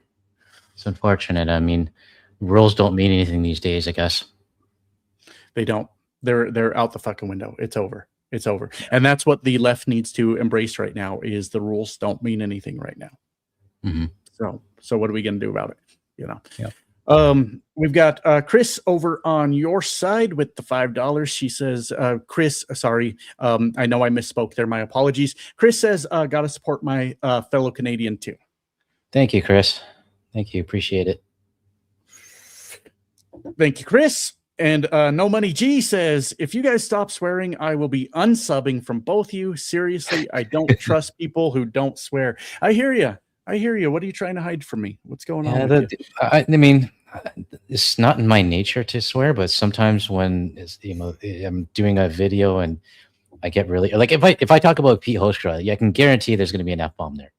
It's unfortunate. I mean, rules don't mean anything these days, I guess. They don't. They're out the fucking window. It's over. It's over. And that's what the left needs to embrace right now is the rules don't mean anything right now. So what are we going to do about it? You know? Yeah. We've got Chris over on your side with the $5. She says, Chris, sorry, I know I misspoke there. My apologies. Chris says, got to support my fellow Canadian too. Thank you, Chris. Thank you. Appreciate it. Thank you, Chris. And No Money G says, if you guys stop swearing, I will be unsubbing from both you. Seriously, I don't trust people who don't swear. I hear you. What are you trying to hide from me? What's going on with you? I mean, it's not in my nature to swear, but sometimes when I'm doing a video and I get really like if I talk about Pete Hostra, I can guarantee there's going to be an F-bomb there.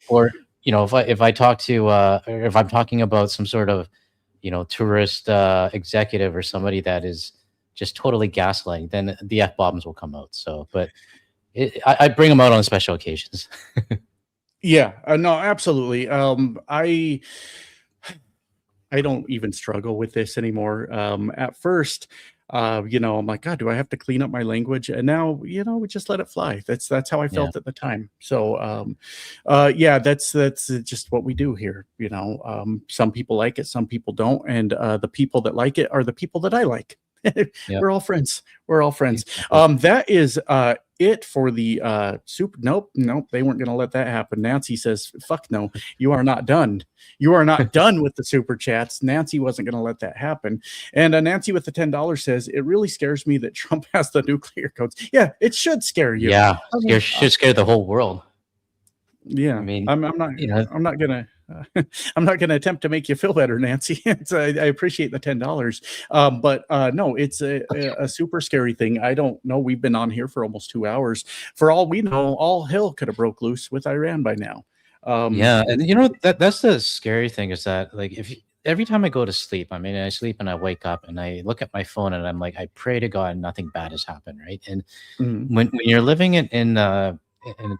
Or if I talk to or if I'm talking about some sort of tourist executive or somebody that is just totally gaslighting, then the F-bombs will come out. So, but I bring them out on special occasions. Yeah, no, absolutely. I don't even struggle with this anymore. At first, I'm like, God, do I have to clean up my language? And now, we just let it fly. That's how I felt at the time. So, that's just what we do here. Some people like it, some people don't. And the people that like it are the people that I like. We're all friends. That is it for the super. Nope, they weren't going to let that happen. Nancy says, fuck no, you are not done. You are not done with the super chats. Nancy wasn't going to let that happen. And Nancy with the $10 says, it really scares me that Trump has the nuclear codes. Yeah, it should scare you. Yeah, it should scare the whole world. Yeah, I mean, I'm not gonna attempt to make you feel better, Nancy. I appreciate the $10, but no, it's a super scary thing. I don't know. We've been on here for almost 2 hours. For all we know, all hell could have broke loose with Iran by now. And that's the scary thing is that like every time I go to sleep, I mean, I sleep and I wake up and I look at my phone and I'm like, I pray to God nothing bad has happened, right? And when you're living in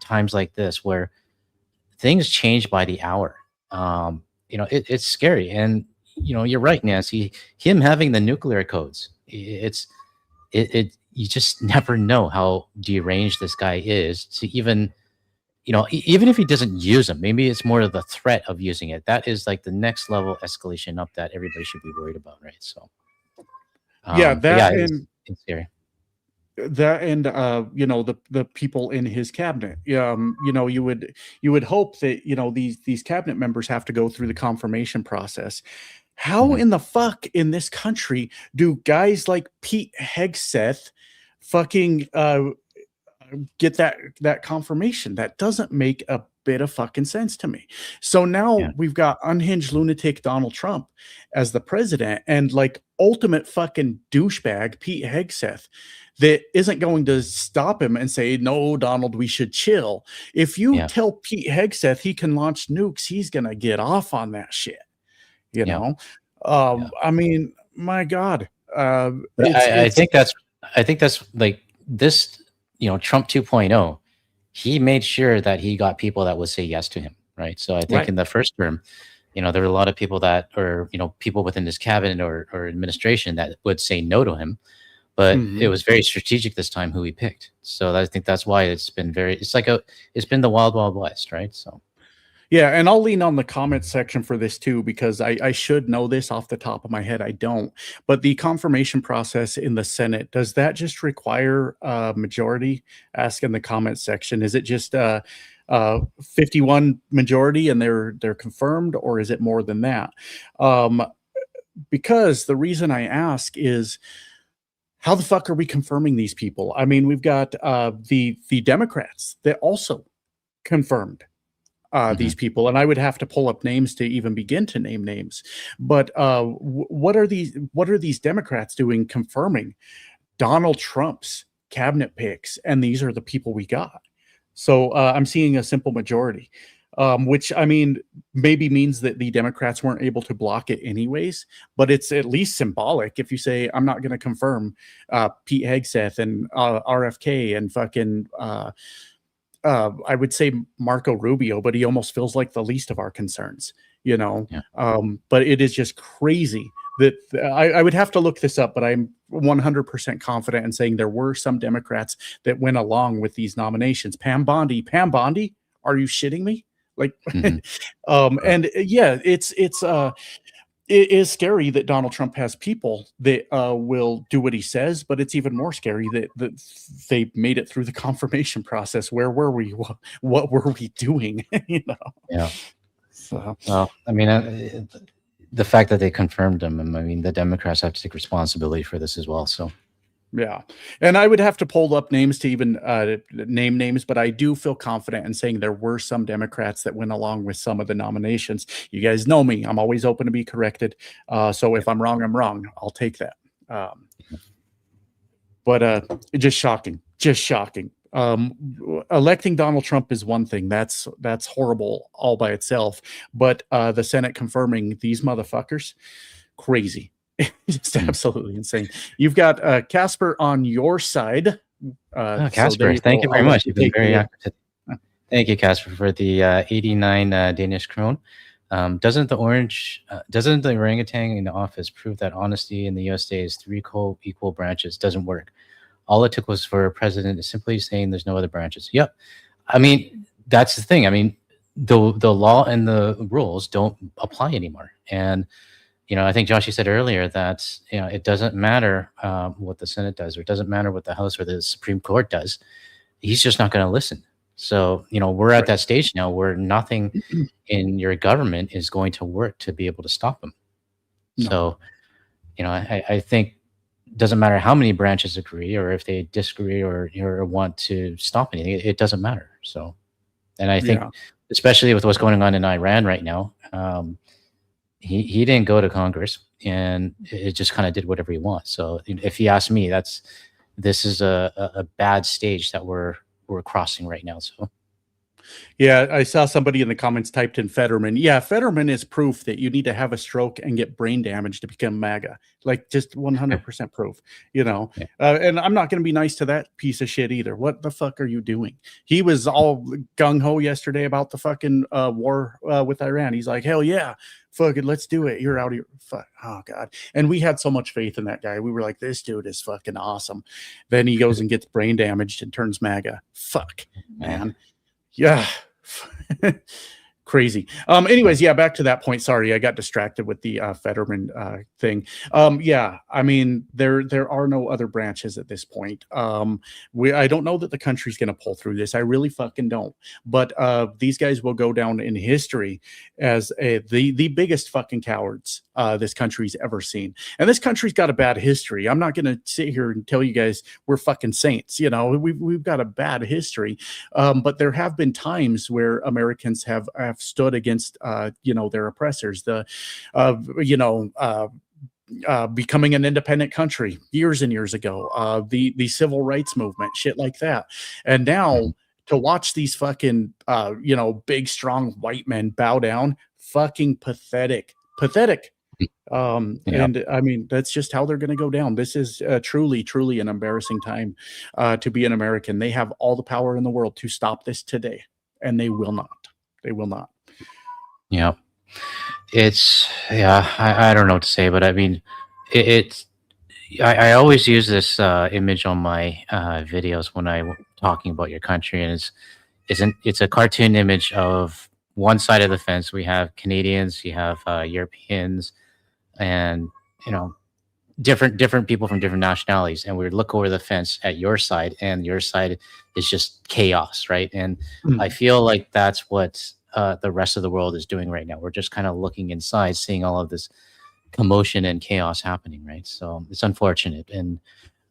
times like this where things change by the hour. It's scary. And, you're right, Nancy, him having the nuclear codes, you just never know how deranged this guy is to even even if he doesn't use them, maybe it's more of the threat of using it. That is like the next level escalation up that everybody should be worried about, right? So, yeah, that it's scary. That and the people in his cabinet. You would hope that these cabinet members have to go through the confirmation process. How in the fuck in this country do guys like Pete Hegseth fucking get that confirmation? That doesn't make a bit of fucking sense to me. So now we've got unhinged lunatic Donald Trump as the president, and like ultimate fucking douchebag Pete Hegseth that isn't going to stop him and say, no, Donald, we should chill. If you tell Pete Hegseth he can launch nukes, he's gonna get off on that shit. I mean, my God. I think that's like this, Trump 2.0, he made sure that he got people that would say yes to him, right? So I think in the first term, there were a lot of people that, or people within his cabinet or administration that would say no to him, but it was very strategic this time who he picked. So I think that's why it's been it's been the wild, wild west, right? So. Yeah, and I'll lean on the comment section for this too, because I should know this off the top of my head. I don't. But the confirmation process in the Senate, does that just require a majority? Ask in the comment section. Is it just 51 majority and they're confirmed, or is it more than that? Because the reason I ask is, how the fuck are we confirming these people? I mean, we've got the Democrats that also confirmed these people, and I would have to pull up names to even begin to name names. But what are these Democrats doing confirming Donald Trump's cabinet picks? And these are the people we got. So I'm seeing a simple majority, which I mean maybe means that the Democrats weren't able to block it anyways. But it's at least symbolic if you say, I'm not going to confirm Pete Hegseth and RFK and fucking. I would say Marco Rubio, but he almost feels like the least of our concerns, but it is just crazy that I would have to look this up, but I'm 100% confident in saying there were some Democrats that went along with these nominations. Pam Bondi, are you shitting me? Like, and yeah, it is scary that Donald Trump has people that will do what he says, but it's even more scary that they made it through the confirmation process. Where were we? What were we doing? Yeah. So, well, I mean, the fact that they confirmed him, I mean, the Democrats have to take responsibility for this as well. So. Yeah. And I would have to pull up names to even name names, but I do feel confident in saying there were some Democrats that went along with some of the nominations. You guys know me. I'm always open to be corrected. So if I'm wrong, I'm wrong. I'll take that. But just shocking. Electing Donald Trump is one thing. That's horrible all by itself. But the Senate confirming these motherfuckers, crazy. Just absolutely insane. You've got Casper on your side. Casper, thank you very much. You've been very active. Thank you, Casper, for the 89 Danish krone. Doesn't the orangutan in the office prove that honesty in the USA is three equal branches? Doesn't work. All it took was for a president simply saying there's no other branches. Yep. I mean, that's the thing. I mean, the law and the rules don't apply anymore. And I think Josh, you said earlier that, it doesn't matter what the Senate does, or it doesn't matter what the House or the Supreme Court does. He's just not going to listen. So, we're at that stage now where nothing in your government is going to work to be able to stop him. No. So, I think it doesn't matter how many branches agree, or if they disagree or want to stop anything, it doesn't matter. So, and I think, especially with what's going on in Iran right now, he didn't go to Congress, and it just kind of did whatever he wants. So if you ask me, this is a bad stage that we're crossing right now. So. Yeah, I saw somebody in the comments typed in Fetterman. Yeah, Fetterman is proof that you need to have a stroke and get brain damage to become MAGA. Like, just 100% proof, Yeah. And I'm not going to be nice to that piece of shit either. What the fuck are you doing? He was all gung-ho yesterday about the fucking war with Iran. He's like, hell yeah, fuck it, let's do it. You're out of your fuck. Oh, God. And we had so much faith in that guy. We were like, this dude is fucking awesome. Then he goes and gets brain damaged and turns MAGA. Fuck, man. Yeah. Crazy. Anyways, yeah, back to that point. Sorry, I got distracted with the Fetterman thing. Yeah, I mean, there are no other branches at this point. I don't know that the country's going to pull through this. I really fucking don't. But these guys will go down in history as the biggest fucking cowards this country's ever seen. And this country's got a bad history. I'm not going to sit here and tell you guys we're fucking saints. You know, we've got a bad history. But there have been times where Americans have stood against, their oppressors. Becoming an independent country years and years ago, the civil rights movement, shit like that. And now to watch these fucking, big, strong white men bow down, fucking pathetic. And I mean, that's just how they're going to go down. This is truly an embarrassing time to be an American. They have all the power in the world to stop this today, and they will not. They will not. Yeah. I don't know what to say, but I mean, I always use this image on my videos when I'm talking about your country, and it's a cartoon image of one side of the fence. We have Canadians, you have Europeans, and different people from different nationalities, and we look over the fence at your side, and your side is just chaos, right? And I feel like that's what the rest of the world is doing right now. We're just kind of looking inside, seeing all of this commotion and chaos happening, right? So it's unfortunate, and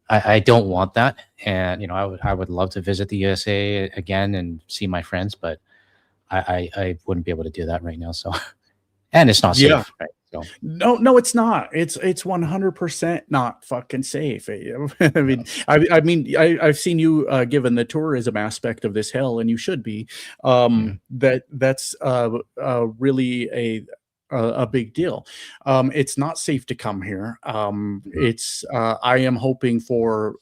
I don't want that. And I would love to visit the USA again and see my friends, but I wouldn't be able to do that right now. So, and it's not safe, right? So. No, it's not. It's 100% not fucking safe. I mean, I've seen you given the tourism aspect of this hell, and you should be. That's really a big deal. It's not safe to come here. I am hoping for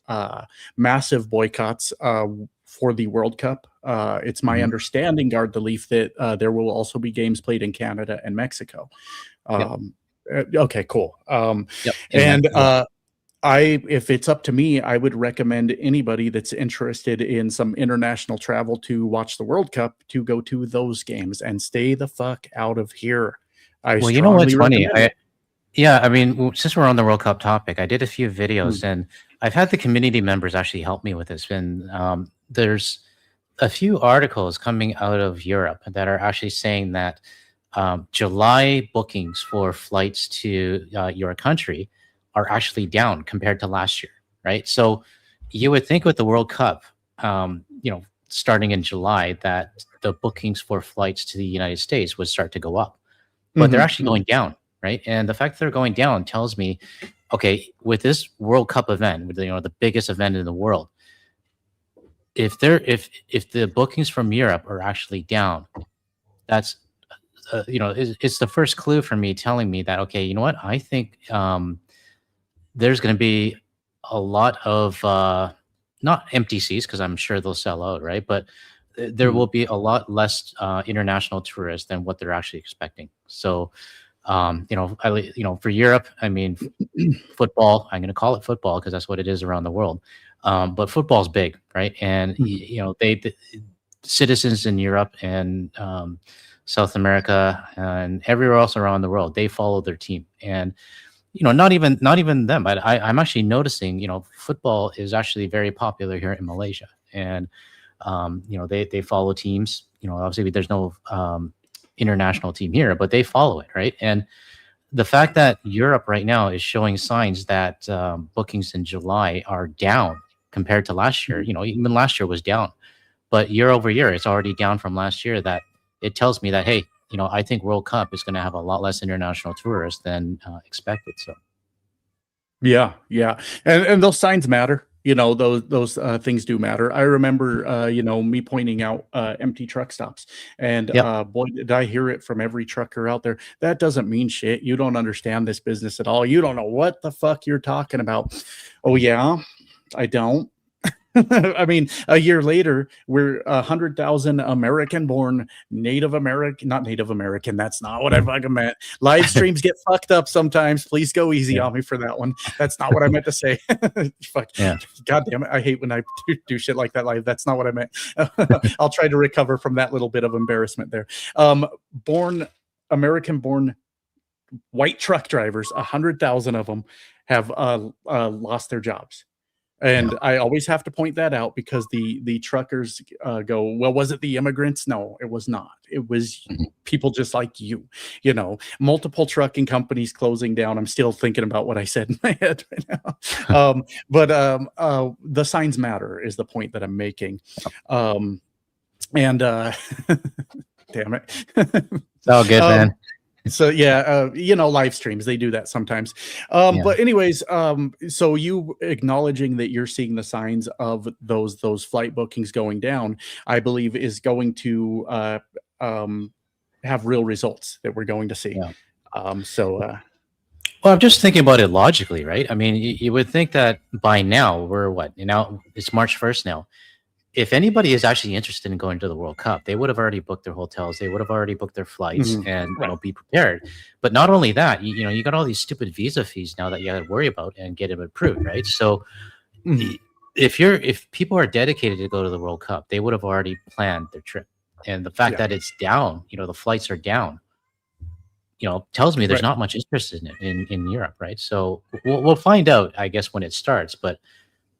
massive boycotts for the World Cup. It's my understanding, guard the leaf, that there will also be games played in Canada and Mexico. Okay, cool. And if it's up to me, I would recommend anybody that's interested in some international travel to watch the World Cup to go to those games and stay the fuck out of here. Well, you know what's funny? I mean, since we're on the World Cup topic, I did a few videos, and I've had the community members actually help me with this. And there's a few articles coming out of Europe that are actually saying that July bookings for flights to your country are actually down compared to last year, right? So you would think with the World Cup, starting in July, that the bookings for flights to the United States would start to go up, but they're actually going down, right? And the fact that they're going down tells me, okay, with this World Cup event, with the biggest event in the world, if the bookings from Europe are actually down, that's it's the first clue for me, telling me that, okay, you know what, I think there's going to be a lot of not empty seats, because I'm sure they'll sell out, right? But there will be a lot less international tourists than what they're actually expecting. So for Europe, I mean, football, I'm going to call it football because that's what it is around the world. But football's big, right? And the citizens in Europe and South America and everywhere else around the world, they follow their team. And not even them, but I'm actually noticing, football is actually very popular here in Malaysia. And they follow teams. Obviously there's no international team here, but they follow it, right? And the fact that Europe right now is showing signs that bookings in July are down compared to last year, even last year was down, but year over year it's already down from last year. That it tells me that, hey, I think World Cup is going to have a lot less international tourists than expected. So yeah, and those signs matter. Those things do matter. I remember, me pointing out empty truck stops, and boy, did I hear it from every trucker out there. That doesn't mean shit. You don't understand this business at all. You don't know what the fuck you're talking about. Oh yeah, I don't. I mean, a year later, we're 100,000 American-born not Native American. That's not what I fucking meant. Live streams get fucked up sometimes. Please go easy on me for that one. That's not what I meant to say. Fuck. Yeah. God damn it. I hate when I do shit like that live. That's not what I meant. I'll try to recover from that little bit of embarrassment there. American-born white truck drivers, 100,000 of them have lost their jobs. And I always have to point that out because the truckers go, well, was it the immigrants? No, it was not. It was people just like you, multiple trucking companies closing down. I'm still thinking about what I said in my head right now. But the signs matter is the point that I'm making. Damn it. It's all good, man. So yeah, live streams, they do that sometimes. But anyways, so you acknowledging that you're seeing the signs of those flight bookings going down, I believe is going to have real results that we're going to see. Well, I'm just thinking about it logically, right? I mean, you would think that by now it's March 1st now. If anybody is actually interested in going to the World Cup, they would have already booked their hotels. They would have already booked their flights and be prepared. But not only that, you got all these stupid visa fees now that you got to worry about and get them approved, right? So if people are dedicated to go to the World Cup, they would have already planned their trip. And the fact that it's down, the flights are down, tells me there's not much interest in it in Europe, right? So we'll find out, I guess, when it starts. But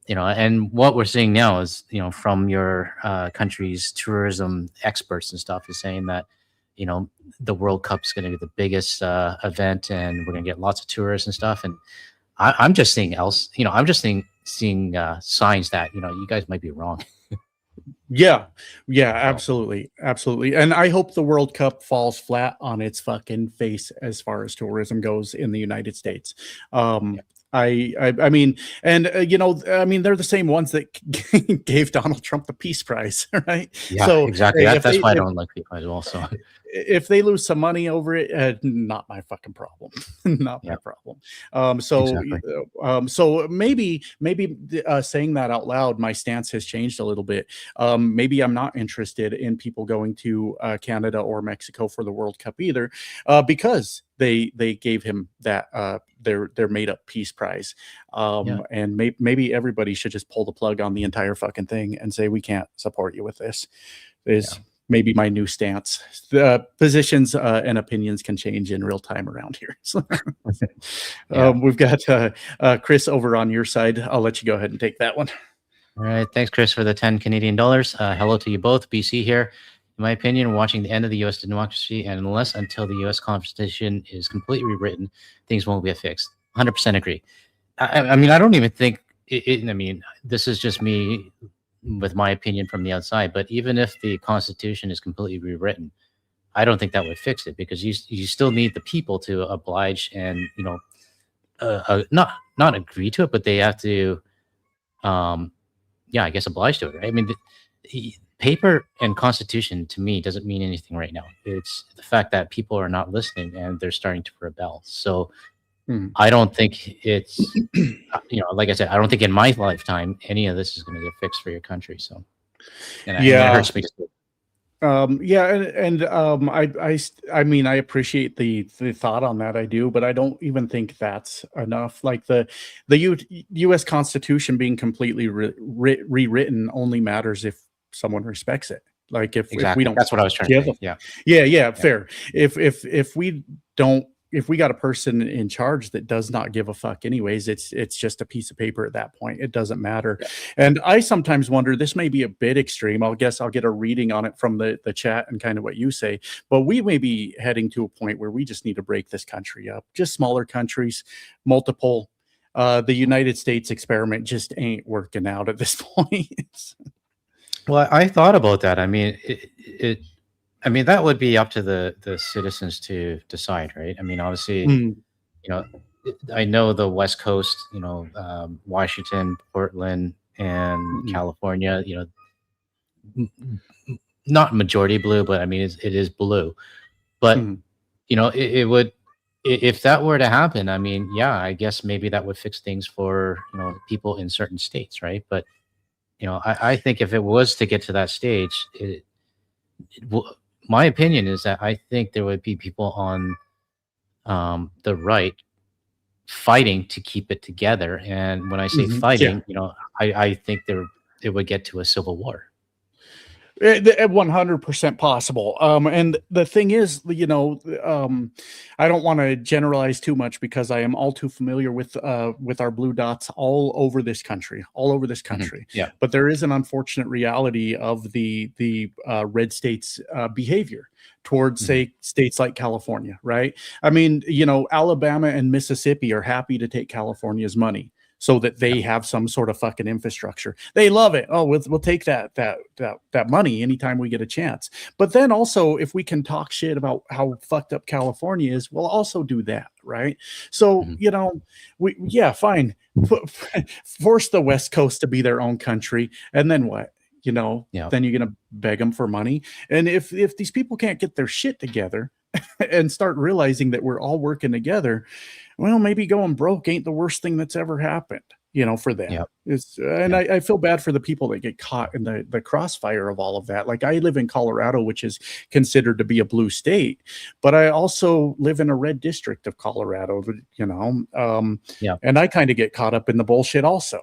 and what we're seeing now is, from your country's tourism experts and stuff is saying that, the World Cup is going to be the biggest event and we're going to get lots of tourists and stuff. And I'm just seeing seeing signs that, you guys might be wrong. Yeah, absolutely. Absolutely. And I hope the World Cup falls flat on its fucking face as far as tourism goes in the United States. I mean, and I mean, they're the same ones that gave Donald Trump the Peace Prize, right? Yeah, so exactly. That's why I don't like people as well. So if they lose some money over it, not my fucking problem. Not my problem. So maybe saying that out loud, my stance has changed a little bit. Maybe I'm not interested in people going to Canada or Mexico for the World Cup either, because they gave him that their made up Peace Prize. And maybe everybody should just pull the plug on the entire fucking thing and say, we can't support you with this. Maybe my new stance. The positions and opinions can change in real time around here. So, we've got Chris over on your side. I'll let you go ahead and take that one. All right. Thanks, Chris, for the 10 Canadian dollars. Hello to you both. BC here. In my opinion, watching the end of the U.S. democracy, and until the U.S. Constitution is completely rewritten, things won't get fixed. 100% agree. I mean, I don't even think I mean, this is just me with my opinion from the outside, but even if the Constitution is completely rewritten, I don't think that would fix it, because you still need the people to oblige and not agree to it, but they have to I guess oblige to it, right? I mean, the paper and Constitution to me doesn't mean anything right now. It's the fact that people are not listening and they're starting to rebel. So I don't think it's like I said, I don't think in my lifetime any of this is going to get fixed for your country. So and it hurts me to see. I mean, I appreciate the thought on that. I do, but I don't even think that's enough. Like the U.S. Constitution being completely rewritten only matters if someone respects it. Like if we don't, that's what I was trying to say. Yeah. Fair. If we got a person in charge that does not give a fuck anyways, it's just a piece of paper at that point. It doesn't matter. Yeah. And I sometimes wonder, this may be a bit extreme. I'll get a reading on it from the chat and kind of what you say, but we may be heading to a point where we just need to break this country up. Just smaller countries, multiple. The United States experiment just ain't working out at this point. Well, I thought about that. I mean, I mean, that would be up to the citizens to decide, right? I mean, obviously, I know the West Coast, Washington, Portland, and California, not majority blue, but I mean, it is blue. But, it would, if that were to happen, I mean, I guess maybe that would fix things for, people in certain states, right? But, I think if it was to get to that stage, my opinion is that I think there would be people on the right fighting to keep it together. And when I say Yeah. fighting, I think it would get to a civil war. 100% possible. And the thing is, I don't want to generalize too much because I am all too familiar with our blue dots all over this country. Yeah. But there is an unfortunate reality of the red states' behavior towards, say, states like California, right? I mean, Alabama and Mississippi are happy to take California's money so that they have some sort of fucking infrastructure. They love it. Oh, we'll take that money anytime we get a chance. But then also, if we can talk shit about how fucked up California is, we'll also do that, right? So fine. Force the West Coast to be their own country, and then what? Then you're gonna beg them for money. And if these people can't get their shit together and start realizing that we're all working together, well, maybe going broke ain't the worst thing that's ever happened, for them. Yep. I feel bad for the people that get caught in the crossfire of all of that. Like, I live in Colorado, which is considered to be a blue state, but I also live in a red district of Colorado, and I kind of get caught up in the bullshit also.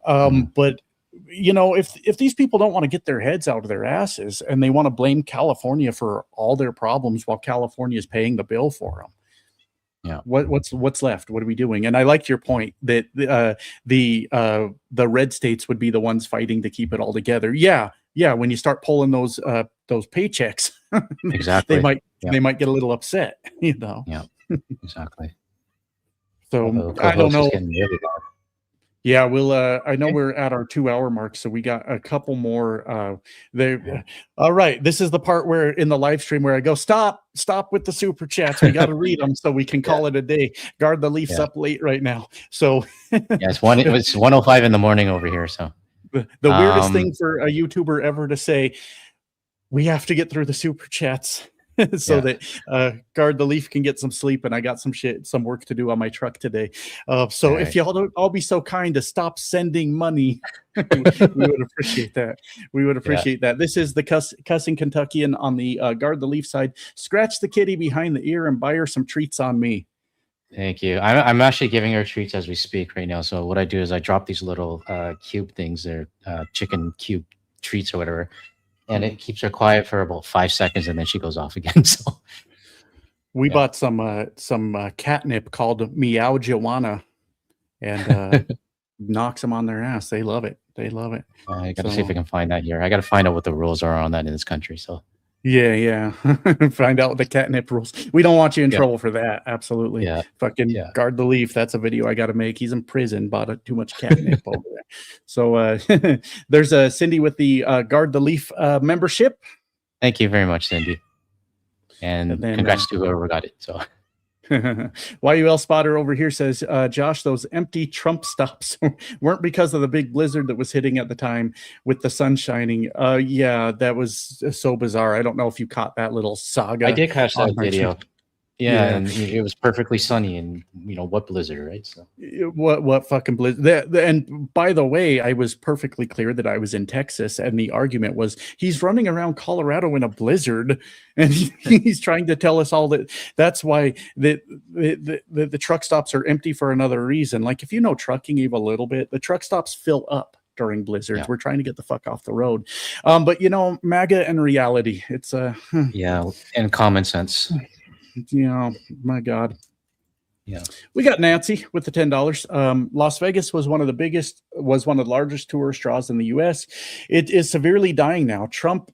But if these people don't want to get their heads out of their asses and they want to blame California for all their problems while California is paying the bill for them, what's left? What are we doing? And I like your point that the red states would be the ones fighting to keep it all together. Yeah. When you start pulling those paychecks, exactly, they might get a little upset. Yeah, exactly. So I don't know. Yeah, we'll I know we're at our 2-hour mark, so we got a couple more there. All right, this is the part where in the live stream where I go, stop with the super chats. We got to read them so we can call it a day. Guard the Leafs up late right now. So it's 1:05 in the morning over here. So the weirdest thing for a YouTuber ever to say, we have to get through the super chats. So that Guard the Leaf can get some sleep, and I got some work to do on my truck today. So if y'all don't all be so kind to stop sending money, we would appreciate that. We would appreciate that. This is the cussing Kentuckian on the Guard the Leaf side. Scratch the kitty behind the ear and buy her some treats on me. Thank you. I'm actually giving her treats as we speak right now. So what I do is I drop these little cube things. They're chicken cube treats or whatever. And it keeps her quiet for about 5 seconds, and then she goes off again. So we bought some catnip called Meow Joanna, and knocks them on their ass. They love it. I got to see if I can find that here. I got to find out what the rules are on that in this country. So yeah. Find out the catnip rules. We don't want you in trouble for that. Absolutely. Fucking Guard the Leaf. That's a video I got to make. He's in prison. Bought too much catnip over there. So there's a Cindy with the Guard the Leaf membership. Thank you very much, Cindy. And then, congrats to whoever got it. So YUL Spotter over here says, Josh, those empty Trump stops weren't because of the big blizzard that was hitting at the time with the sun shining. Yeah, that was so bizarre. I don't know if you caught that little saga. I did catch that video. Yeah, and it was perfectly sunny, and what blizzard, right? So what fucking blizzard? And by the way, I was perfectly clear that I was in Texas, and the argument was he's running around Colorado in a blizzard, and he's trying to tell us all that's why the truck stops are empty for another reason. Like, if you know trucking even a little bit, the truck stops fill up during blizzards. We're trying to get the fuck off the road. But MAGA and reality, it's and common sense. My God. Yeah. We got Nancy with the $10. Las Vegas was one of the largest tourist draws in the US. It is severely dying now. Trump,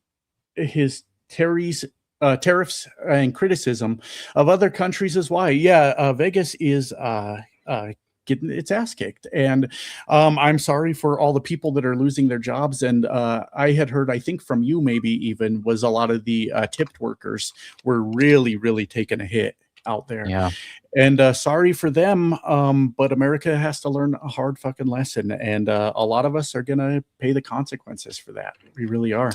his tariffs and criticism of other countries is why. Vegas is getting its ass kicked, and I'm sorry for all the people that are losing their jobs. And I had heard, I think from you maybe even, was a lot of the tipped workers were really taking a hit out there. And sorry for them, but America has to learn a hard fucking lesson, and a lot of us are gonna pay the consequences for that. We really are.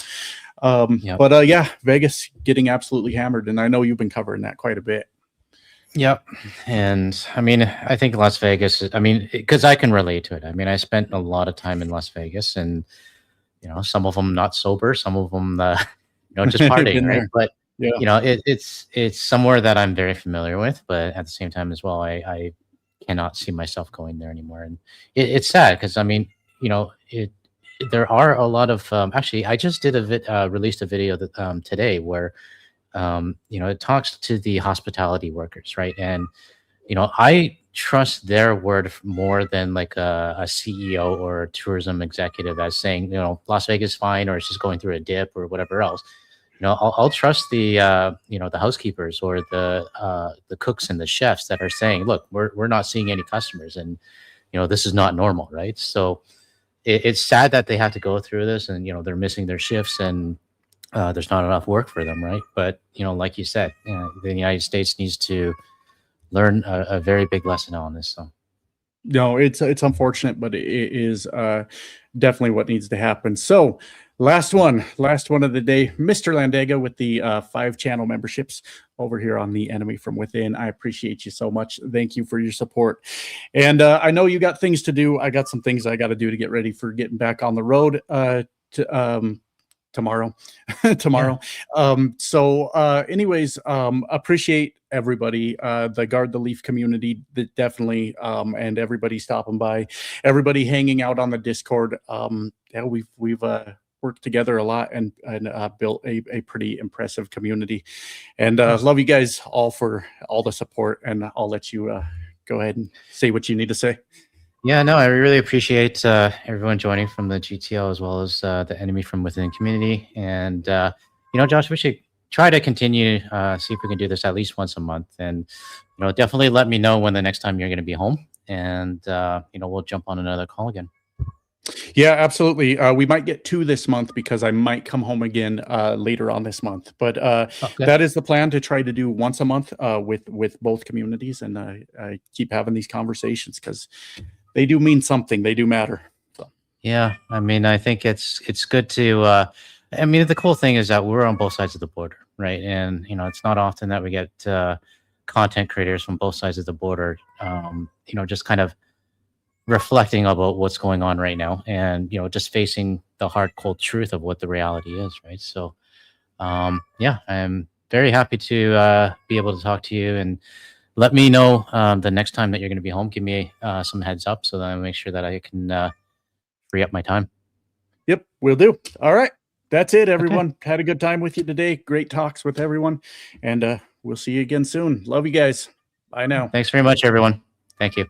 But Vegas getting absolutely hammered, and I know you've been covering that quite a bit. Yep. And I mean, I think Las Vegas, because I can relate to it. I mean, I spent a lot of time in Las Vegas, and some of them not sober, some of them, just partying, right? But yeah, it's somewhere that I'm very familiar with, but at the same time as well, I cannot see myself going there anymore, and it's sad because I mean, it. There are a lot of actually. I just did released a video that today where it talks to the hospitality workers, right? And I trust their word more than like a CEO or a tourism executive as saying, Las Vegas is fine, or it's just going through a dip or whatever else. I'll trust the the housekeepers or the cooks and the chefs that are saying, look, we're not seeing any customers, and this is not normal, right? So it's sad that they have to go through this, and they're missing their shifts, and there's not enough work for them, right? But like you said, the United States needs to learn a very big lesson on this. So no, it's unfortunate, but it is definitely what needs to happen. So last one of the day, Mr. Landega with the 5 channel memberships over here on the Enemy from Within. I appreciate you so much. Thank you for your support. And I know you got things to do. I got some things I got to do to get ready for getting back on the road tomorrow. Anyways, appreciate everybody, the Guard the Leaf community, that definitely, and everybody stopping by, everybody hanging out on the Discord. Yeah, we've worked together a lot and built a pretty impressive community, and love you guys all for all the support. And I'll let you go ahead and say what you need to say. Yeah, no, I really appreciate everyone joining from the GTL as well as the Enemy from Within community. And, Josh, we should try to continue, see if we can do this at least once a month. And, definitely let me know when the next time you're going to be home. And, we'll jump on another call again. Yeah, absolutely. We might get 2 this month because I might come home again later on this month. But that is the plan, to try to do once a month with both communities, and I keep having these conversations because they do mean something. They do matter. So. Yeah, I mean, I think it's good to. I mean, the cool thing is that we're on both sides of the border, right? And it's not often that we get content creators from both sides of the border. Just kind of reflecting about what's going on right now, and just facing the hard, cold truth of what the reality is, right? So, yeah, I'm very happy to be able to talk to you, and let me know the next time that you're going to be home. Give me some heads up so that I make sure that I can free up my time. Yep, will do. All right. That's it, everyone. Okay. Had a good time with you today. Great talks with everyone. And we'll see you again soon. Love you guys. Bye now. Thanks very much, everyone. Thank you.